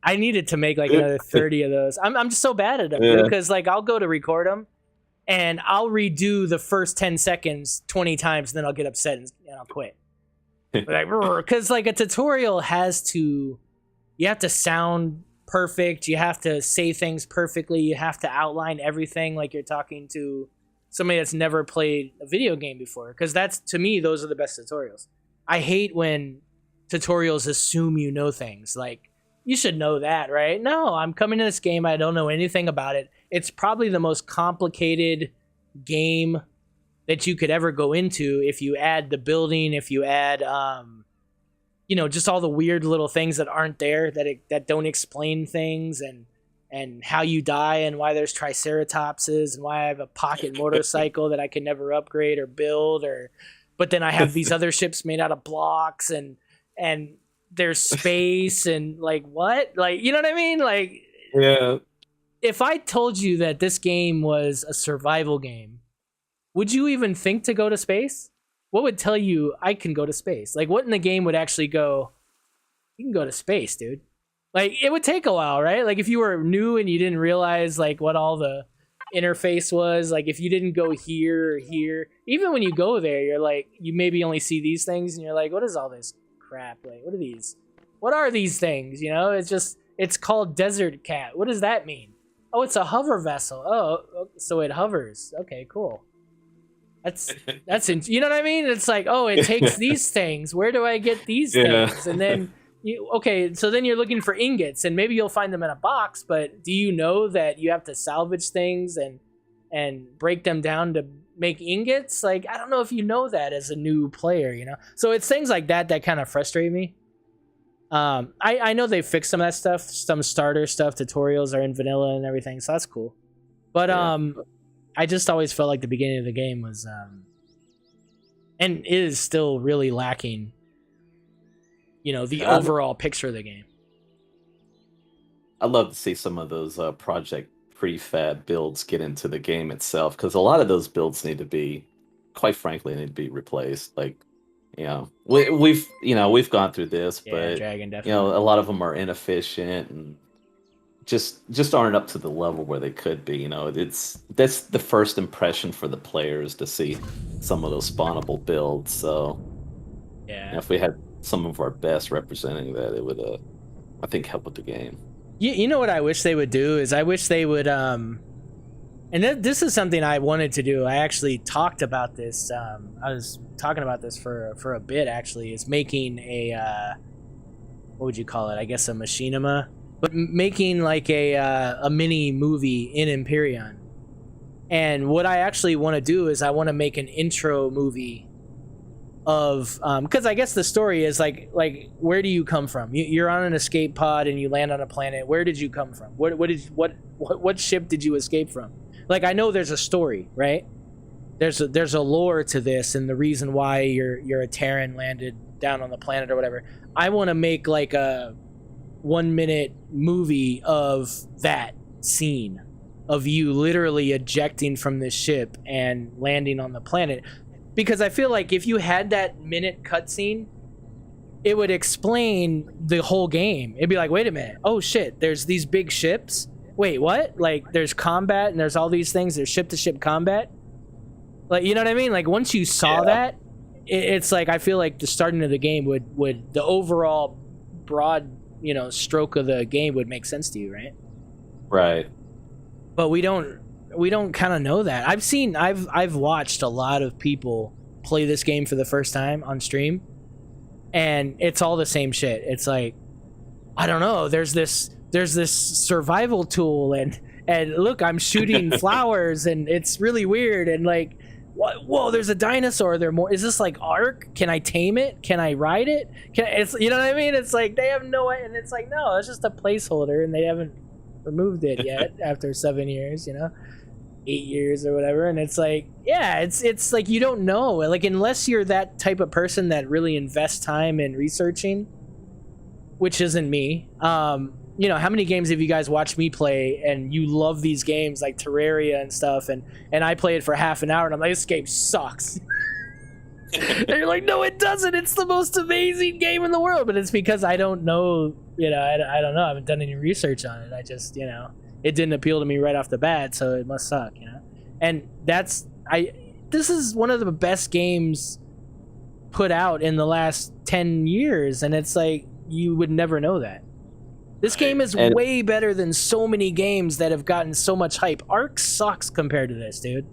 I needed to make like another 30 of those. I'm just so bad at them because like I'll go to record them and I'll redo the first 10 seconds 20 times, and then I'll get upset and I'll quit. Like, because like a tutorial you have to sound perfect, you have to say things perfectly, you have to outline everything like you're talking to somebody that's never played a video game before, because that's, to me, those are the best tutorials. I hate when tutorials assume you know things. Like, you should know that, right? No, I'm coming to this game, I don't know anything about it. It's probably the most complicated game that you could ever go into if you add the building, if you add just all the weird little things that aren't there, that don't explain things, and how you die, and why there's triceratopses, and why I have a pocket motorcycle that I can never upgrade or build, but then I have these other ships made out of blocks, and there's space, and like, what? Like, you know what I mean? Like, Yeah. if I told you that this game was a survival game, would you even think to go to space? What would tell you I can go to space? Like, what in the game would actually go, you can go to space, dude? Like, it would take a while, right? Like, if you were new and you didn't realize, like, what all the interface was, like, if you didn't go here or here, even when you go there, you're like, you maybe only see these things, and you're like, what is all this crap? Like, what are these? What are these things? You know, it's called Desert Cat. What does that mean? Oh, it's a hover vessel. Oh, so it hovers. Okay, cool. You know what I mean? It's like, oh, it takes these things. Where do I get these things? And then, so then you're looking for ingots, and maybe you'll find them in a box, but do you know that you have to salvage things and break them down to make ingots? Like, I don't know if you know that as a new player, you know? So it's things like that kind of frustrate me. I know they fixed some of that stuff. Some starter stuff, tutorials are in vanilla and everything, so that's cool. But I just always felt like the beginning of the game was and is still really lacking, the overall picture of the game. I'd love to see some of those project prefab builds get into the game itself, because a lot of those builds need to be, quite frankly, need to be replaced. Like, we've gone through this, but Dragon, definitely. a lot of them are inefficient and just aren't up to the level where they could be. That's the first impression for the players, to see some of those spawnable builds. So if we had some of our best representing that, it would I think help with the game. You know what I wish they would do is, I wish they would this is something I wanted to do. I actually talked about this. I was talking about this for a bit, actually, is making a what would you call it? I guess a machinima, but making like a mini movie in Empyrean. And what I actually want to do is I want to make an intro movie of because I guess the story is like where do you come from? You're on an escape pod and you land on a planet. Where did you come from? What ship did you escape from? Like, I know there's a story, right? There's a lore to this, and the reason why you're a Terran landed down on the planet or whatever. I want to make like a 1-minute movie of that scene, of you literally ejecting from this ship and landing on the planet. Because I feel like if you had that minute cutscene, it would explain the whole game. It'd be like, wait a minute, oh shit, there's these big ships. Wait, what? Like, there's combat and there's all these things. There's ship-to-ship combat. Like, you know what I mean? Like, once you saw that, it's like, I feel like the starting of the game would the overall broad, stroke of the game would make sense to you, right? Right. But we don't kind of know that. I've watched a lot of people play this game for the first time on stream, and it's all the same shit. It's like, I don't know, there's this survival tool, and look, I'm shooting flowers, and it's really weird, and like, whoa, there's a dinosaur. Is this like Ark? Can I tame it? Can I ride it? It's, you know what I mean? It's like, they have no way, and it's like, no, it's just a placeholder, and they haven't removed it yet after 7 years, 8 years or whatever. And it's like, it's like, you don't know, like, unless you're that type of person that really invests time in researching, which isn't me. How many games have you guys watched me play, and you love these games like Terraria and stuff, and I play it for half an hour and I'm like, this game sucks. And you're like, no, it doesn't. It's the most amazing game in the world. But it's because I don't know, I don't know. I haven't done any research on it. I just, it didn't appeal to me right off the bat, so it must suck, And this is one of the best games put out in the last 10 years, and it's like, you would never know that. This game is way better than so many games that have gotten so much hype. Ark sucks compared to this, dude.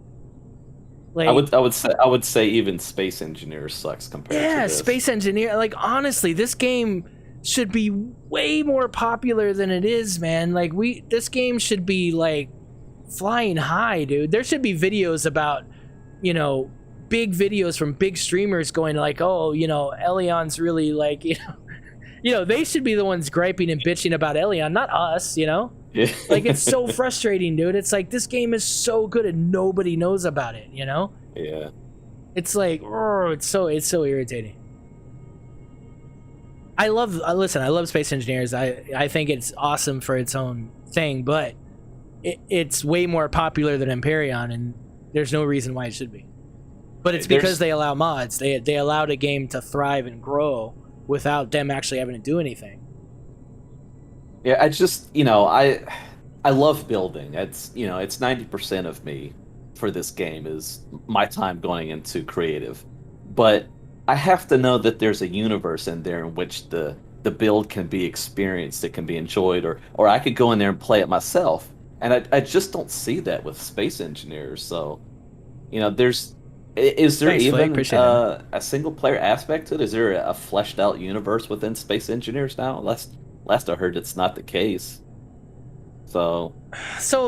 Like, I would say even Space Engineer sucks compared to this. Space Engineer. Like, honestly, this game should be way more popular than it is, man. Like, this game should be like flying high, dude. There should be videos about, big videos from big streamers going like, oh, you know, Elion's really like, you know, they should be the ones griping and bitching about Elion, not us, you know? Yeah. Like, it's so frustrating, dude. It's like, this game is so good and nobody knows about it, you know? Yeah. It's like, oh, it's so irritating. I love Space Engineers. I think it's awesome for its own thing, but it's way more popular than Empyrean, and there's no reason why it should be. But it's because they allow mods. They allowed a game to thrive and grow without them actually having to do anything. Yeah, I just, I love building. It's 90% of me for this game is my time going into creative. But I have to know that there's a universe in there in which the build can be experienced, it can be enjoyed, or I could go in there and play it myself. And I just don't see that with Space Engineers. So, is there even a single player aspect to it? Is there a fleshed out universe within Space Engineers now? Last I heard, it's not the case. So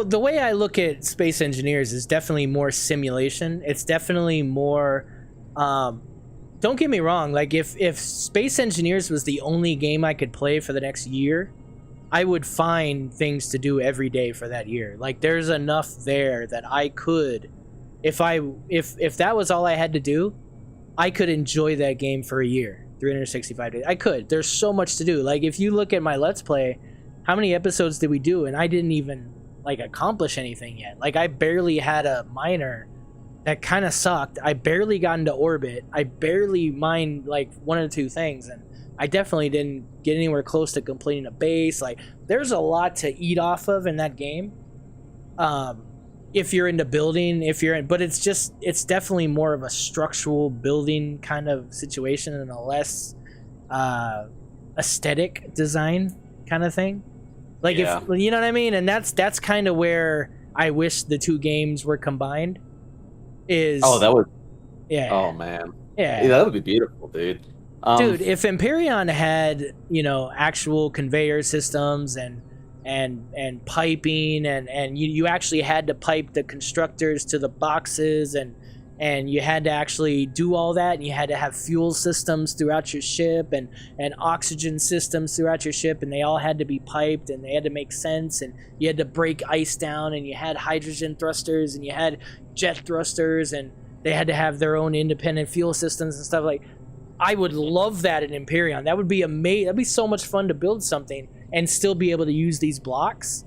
the way I look at Space Engineers is definitely more simulation. It's definitely more. Don't get me wrong. Like if Space Engineers was the only game I could play for the next year, I would find things to do every day for that year. Like there's enough there that I could, if that was all I had to do, I could enjoy that game for a year, 365 days. I could. There's so much to do. Like if you look at my Let's Play, how many episodes did we do? And I didn't even like accomplish anything yet. Like I barely had a miner that kind of sucked. I barely got into orbit. I barely mined like one or two things, and I definitely didn't get anywhere close to completing a base. Like there's a lot to eat off of in that game. If you're into building, but it's definitely more of a structural building kind of situation and a less aesthetic design kind of thing. Like if you know what I mean, and that's kind of where I wish the two games were combined. Oh man, yeah, that would be beautiful, dude. Dude, if Empyrean had actual conveyor systems and piping and you actually had to pipe the constructors to the boxes and you had to actually do all that, and you had to have fuel systems throughout your ship and oxygen systems throughout your ship, and they all had to be piped and they had to make sense, and you had to break ice down, and you had hydrogen thrusters and you had jet thrusters, and they had to have their own independent fuel systems and stuff. Like I would love that in Empyrean. That would be amazing. That'd be so much fun to build something and still be able to use these blocks.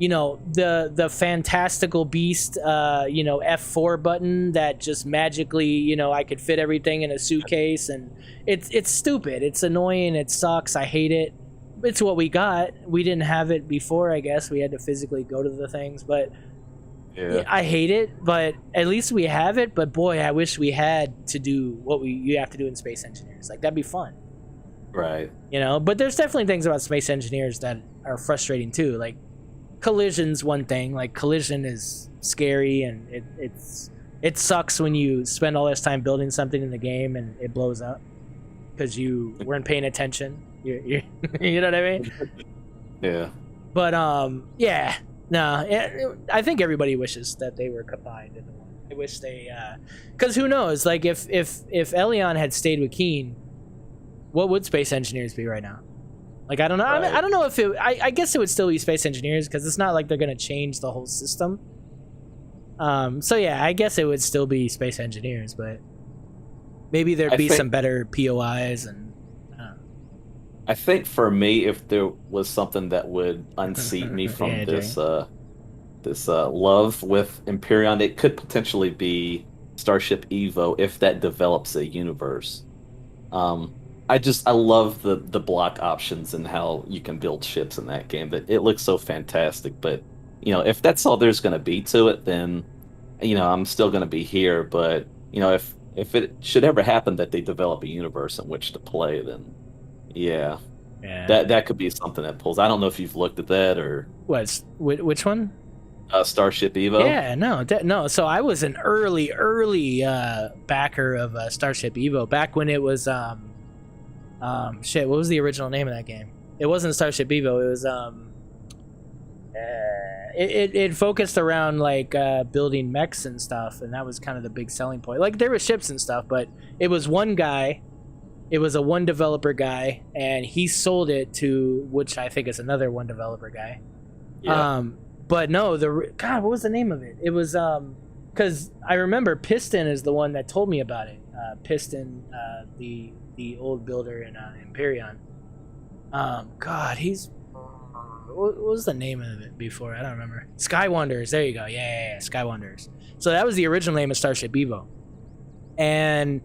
The fantastical beast, F4 button that just magically, I could fit everything in a suitcase, and it's stupid. It's annoying. It sucks. I hate it. It's what we got. We didn't have it before, I guess. We had to physically go to the things, but yeah, I hate it. But at least we have it. But boy, I wish we had to do what you have to do in Space Engineers. Like that'd be fun. Right. But there's definitely things about Space Engineers that are frustrating too. Like collision's one thing. Like collision is scary, and it sucks when you spend all this time building something in the game and it blows up because you weren't paying attention. You know what I mean? Yeah. But yeah. No, I think everybody wishes that they were combined into one. I wish they, because who knows? Like if Elion had stayed with Keen, what would Space Engineers be right now? Like I don't know. Right. I mean, I don't know if it. I guess it would still be Space Engineers because it's not like they're gonna change the whole system. So yeah, I guess it would still be Space Engineers, but maybe there'd be some better POIs and. I think for me, if there was something that would unseat me from this love with Empyrean, it could potentially be Starship Evo if that develops a universe. I love the block options and how you can build ships in that game. That it looks so fantastic. But if that's all there's going to be to it, then I'm still going to be here. But if it should ever happen that they develop a universe in which to play, then. Yeah. That could be something that pulls. I don't know if you've looked at that or which one? Starship Evo. Yeah, no. So I was an early backer of Starship Evo back when it was shit. What was the original name of that game? It wasn't Starship Evo. It was it focused around like building mechs and stuff, and that was kind of the big selling point. Like there were ships and stuff, but it was one guy. It was a one developer guy, and he sold it to, which I think is another one developer guy. Yeah. But no, God, what was the name of it? It was because I remember Piston is the one that told me about it. Piston, the old builder in Empyrean. God, he's what was the name of it before? I don't remember. Sky Wanderers. There you go. Yeah, Sky Wanderers. So that was the original name of Starship Evo, and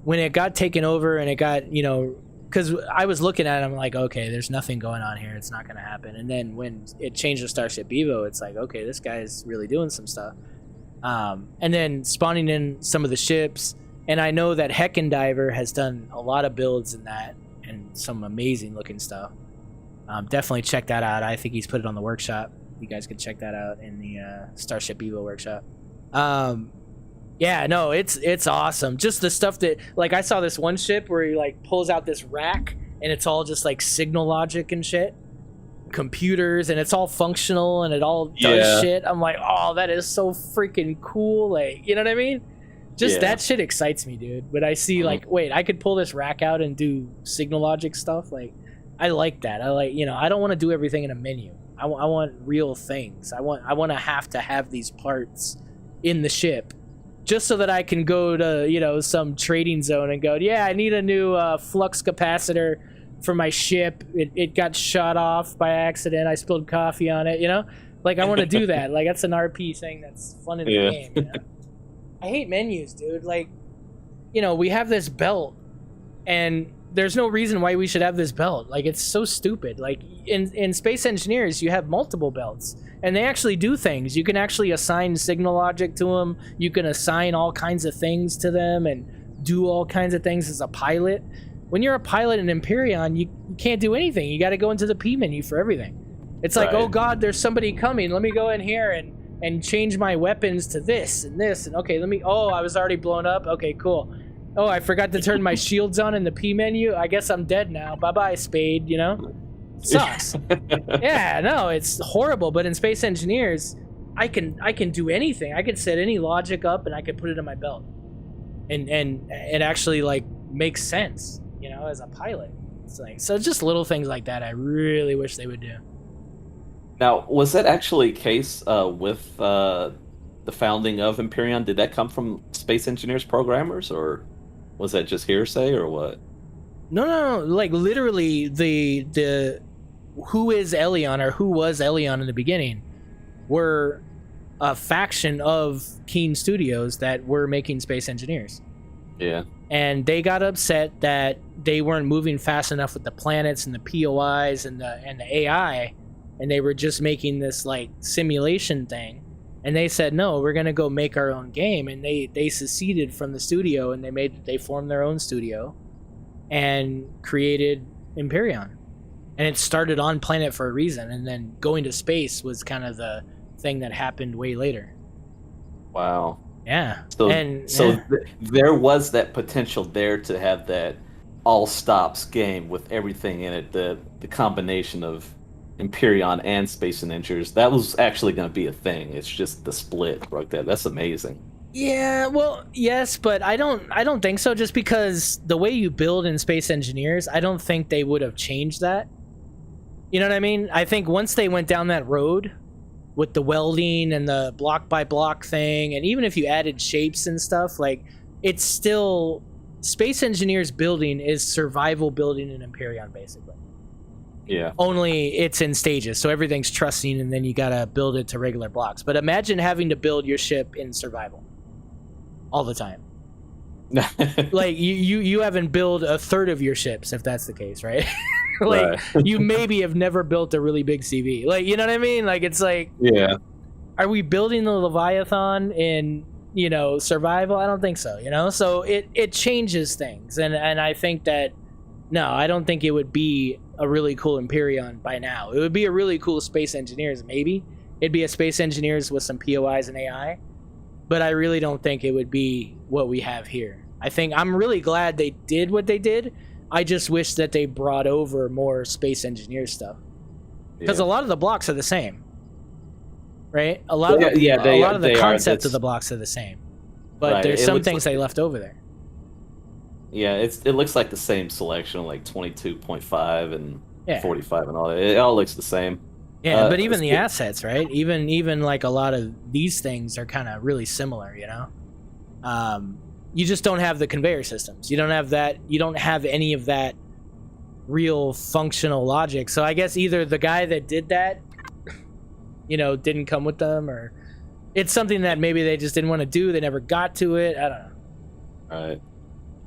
when it got taken over and it got, you know, because I was looking at it, I'm like, okay, there's nothing going on here. It's not going to happen. And then when it changed to Starship Evo, it's like, okay, this guy's really doing some stuff. And then spawning in some of the ships. And I know that Heckin Diver has done a lot of builds in that and some amazing looking stuff. Definitely check that out. I think he's put it on the workshop. You guys can check that out in the Starship Evo workshop. Yeah, no, it's awesome. Just the stuff that, like, I saw this one ship where he like pulls out this rack and it's all just like signal logic and shit, computers, and it's all functional and it all does shit. I'm like, oh, that is so freaking cool. Like, you know what I mean? Just that shit excites me, dude. When I see like, wait, I could pull this rack out and do signal logic stuff. Like, I like that. I like, you know, I don't want to do everything in a menu. I want real things. I want to have these parts in the ship, just so that I can go to, you know, some trading zone and go, yeah, I need a new flux capacitor for my ship. It got shot off by accident. I spilled coffee on it, you know? Like, I want to do that. Like, that's an RP thing that's fun in the game, you know? I hate menus, dude. Like, you know, we have this belt, and there's no reason why we should have this belt. Like, it's so stupid. Like, in Space Engineers, you have multiple belts, and they actually do things. You can actually assign signal logic to them. You can assign all kinds of things to them and do all kinds of things as a pilot. When you're a pilot in Empyrean, you can't do anything. You got to go into the P menu for everything. It's like, oh God, there's somebody coming. Let me go in here and change my weapons to this and this. And okay, I was already blown up. Okay, cool. Oh, I forgot to turn my shields on in the P menu. I guess I'm dead now. Bye-bye, Spade, you know? Sucks. Yeah, no, it's horrible. But in Space Engineers, I can do anything. I can set any logic up and I can put it in my belt. And it actually like makes sense, you know, as a pilot. It's like, so just little things like that I really wish they would do. Now, was that actually a case with the founding of Empyrean? Did that come from Space Engineers programmers, or was that just hearsay, or what? No. Like, literally, the who is Elion, or who was Elion in the beginning, were a faction of Keen Studios that were making Space Engineers. Yeah. And they got upset that they weren't moving fast enough with the planets and the POIs and the AI, and they were just making this like simulation thing. And they said, no, we're gonna go make our own game. And they seceded from the studio, and they formed their own studio and created Empyrean. And it started on planet for a reason, and then going to space was kind of the thing that happened way later. Wow. Yeah. There was that potential there to have that all stops game with everything in it, the combination of Empyrean and Space Engineers. That was actually going to be a thing. It's just the split like that. That's amazing. Yeah, well, yes, but I don't think so, just because the way you build in Space Engineers, I don't think they would have changed that. You know what I mean? I think once they went down that road with the welding and the block by block thing, and even if you added shapes and stuff, like, it's still Space Engineers building is survival building in Empyrean, basically. Yeah. Only it's in stages, so everything's trusting, and then you gotta build it to regular blocks. But imagine having to build your ship in survival all the time. Like, you haven't built a third of your ships, if that's the case, right? Like, right. You maybe have never built a really big CV. Like, you know what I mean? Like, it's like, yeah, are we building the Leviathan in, you know, survival? I don't think so, you know? So it changes things, and I think that, no, I don't think it would be a really cool Empyrean by now. It would be a really cool Space Engineers, maybe. It'd be a Space Engineers with some POIs and AI, but I really don't think it would be what we have here. I'm really glad they did what they did. I just wish that they brought over more Space Engineer stuff, because a lot of the blocks are the same. right? A lot of Yeah, a lot of the they are. concept of That's- the blocks are the same, but Right, there's it some looks things like- they left over there. Yeah, it looks like the same selection, like 22.5 and Yeah. 45 and all that. It all looks the same. Yeah, but even the it's- assets, right? Even like a lot of these things are kind of really similar, you know. You just don't have the conveyor systems. You don't have that. You don't have any of that real functional logic. So I guess either the guy that did that, you know, didn't come with them, or it's something that maybe they just didn't want to do. They never got to it. I don't know. Right.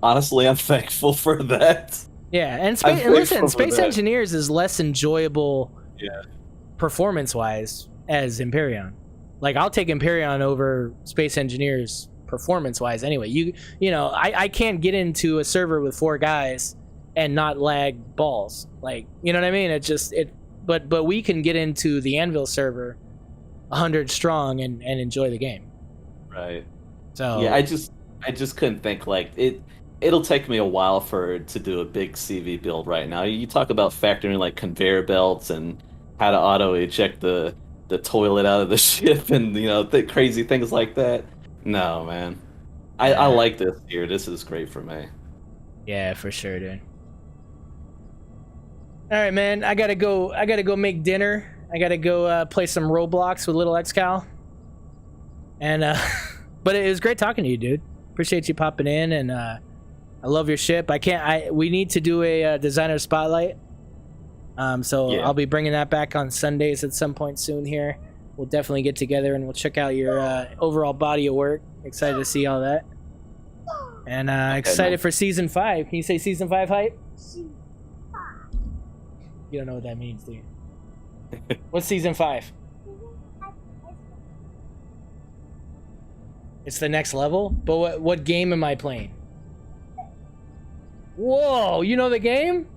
Honestly, I'm thankful for that. Yeah, and, I'm and thankful listen, for Space that. Engineers is less enjoyable, Yeah. performance-wise as Empyrean. Like I'll take Empyrean over Space Engineers performance-wise anyway. You know, I can't get into a server with 4 guys and not lag balls. Like, you know what I mean? But we can get into the Anvil server 100 strong and enjoy the game. Right. So Yeah, I just couldn't think like it. It'll take me a while to do a big CV build right now. You talk about factoring like conveyor belts and how to auto eject the toilet out of the ship and crazy things like that. No, man. I like this here. This is great for me. yeah, for sure, dude. All right, man. I gotta go make dinner. I gotta go play some Roblox with little XCal. And but it was great talking to you, dude. Appreciate you popping in, and I love your ship. We need to do a designer spotlight. So Yeah. I'll be bringing that back on Sundays at some point soon here. We'll definitely get together and we'll check out your overall body of work. Excited to see all that. And excited man. for season 5. Can you say season 5 hype? You don't know what that means, do you? What's season 5? It's the next level? But what game am I playing? Whoa, you know the game?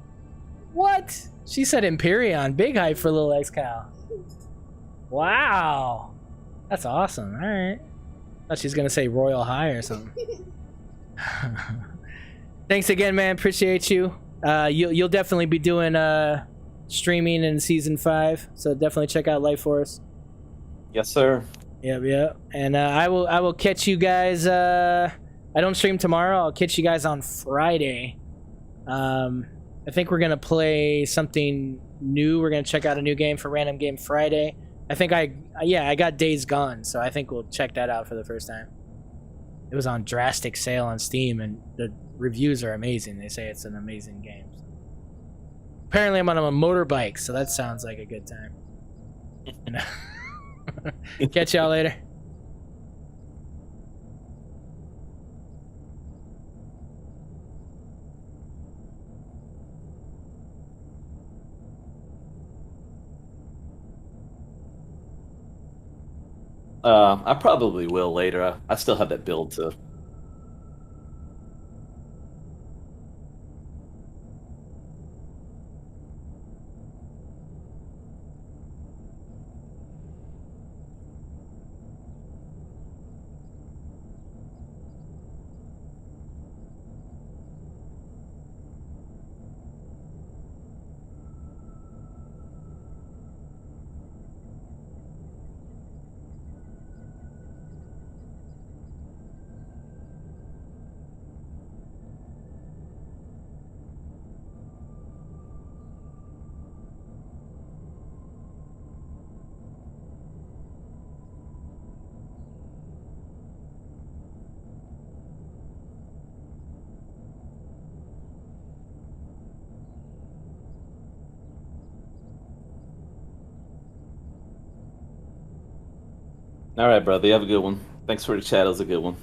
What? She said Empyrean. Big hype for little XCal. Wow. That's awesome. All right. Thought she was going to say Royal High or something. Thanks again, man. Appreciate you. You'll definitely be doing streaming in season 5, so definitely check out Life Force. Yes, sir. Yep. And I will catch you guys. I don't stream tomorrow. I'll catch you guys on Friday. I think we're gonna play something new. We're gonna check out a new game for Random Game Friday. I think I got Days Gone, so I think we'll check that out for the first time. It was on drastic sale on Steam, and the reviews are amazing. They say it's an amazing game. Apparently, I'm on a motorbike, so that sounds like a good time. Catch y'all later. I probably will later. I still have that build to. All right, brother. You have a good one. Thanks for the chat. It was a good one.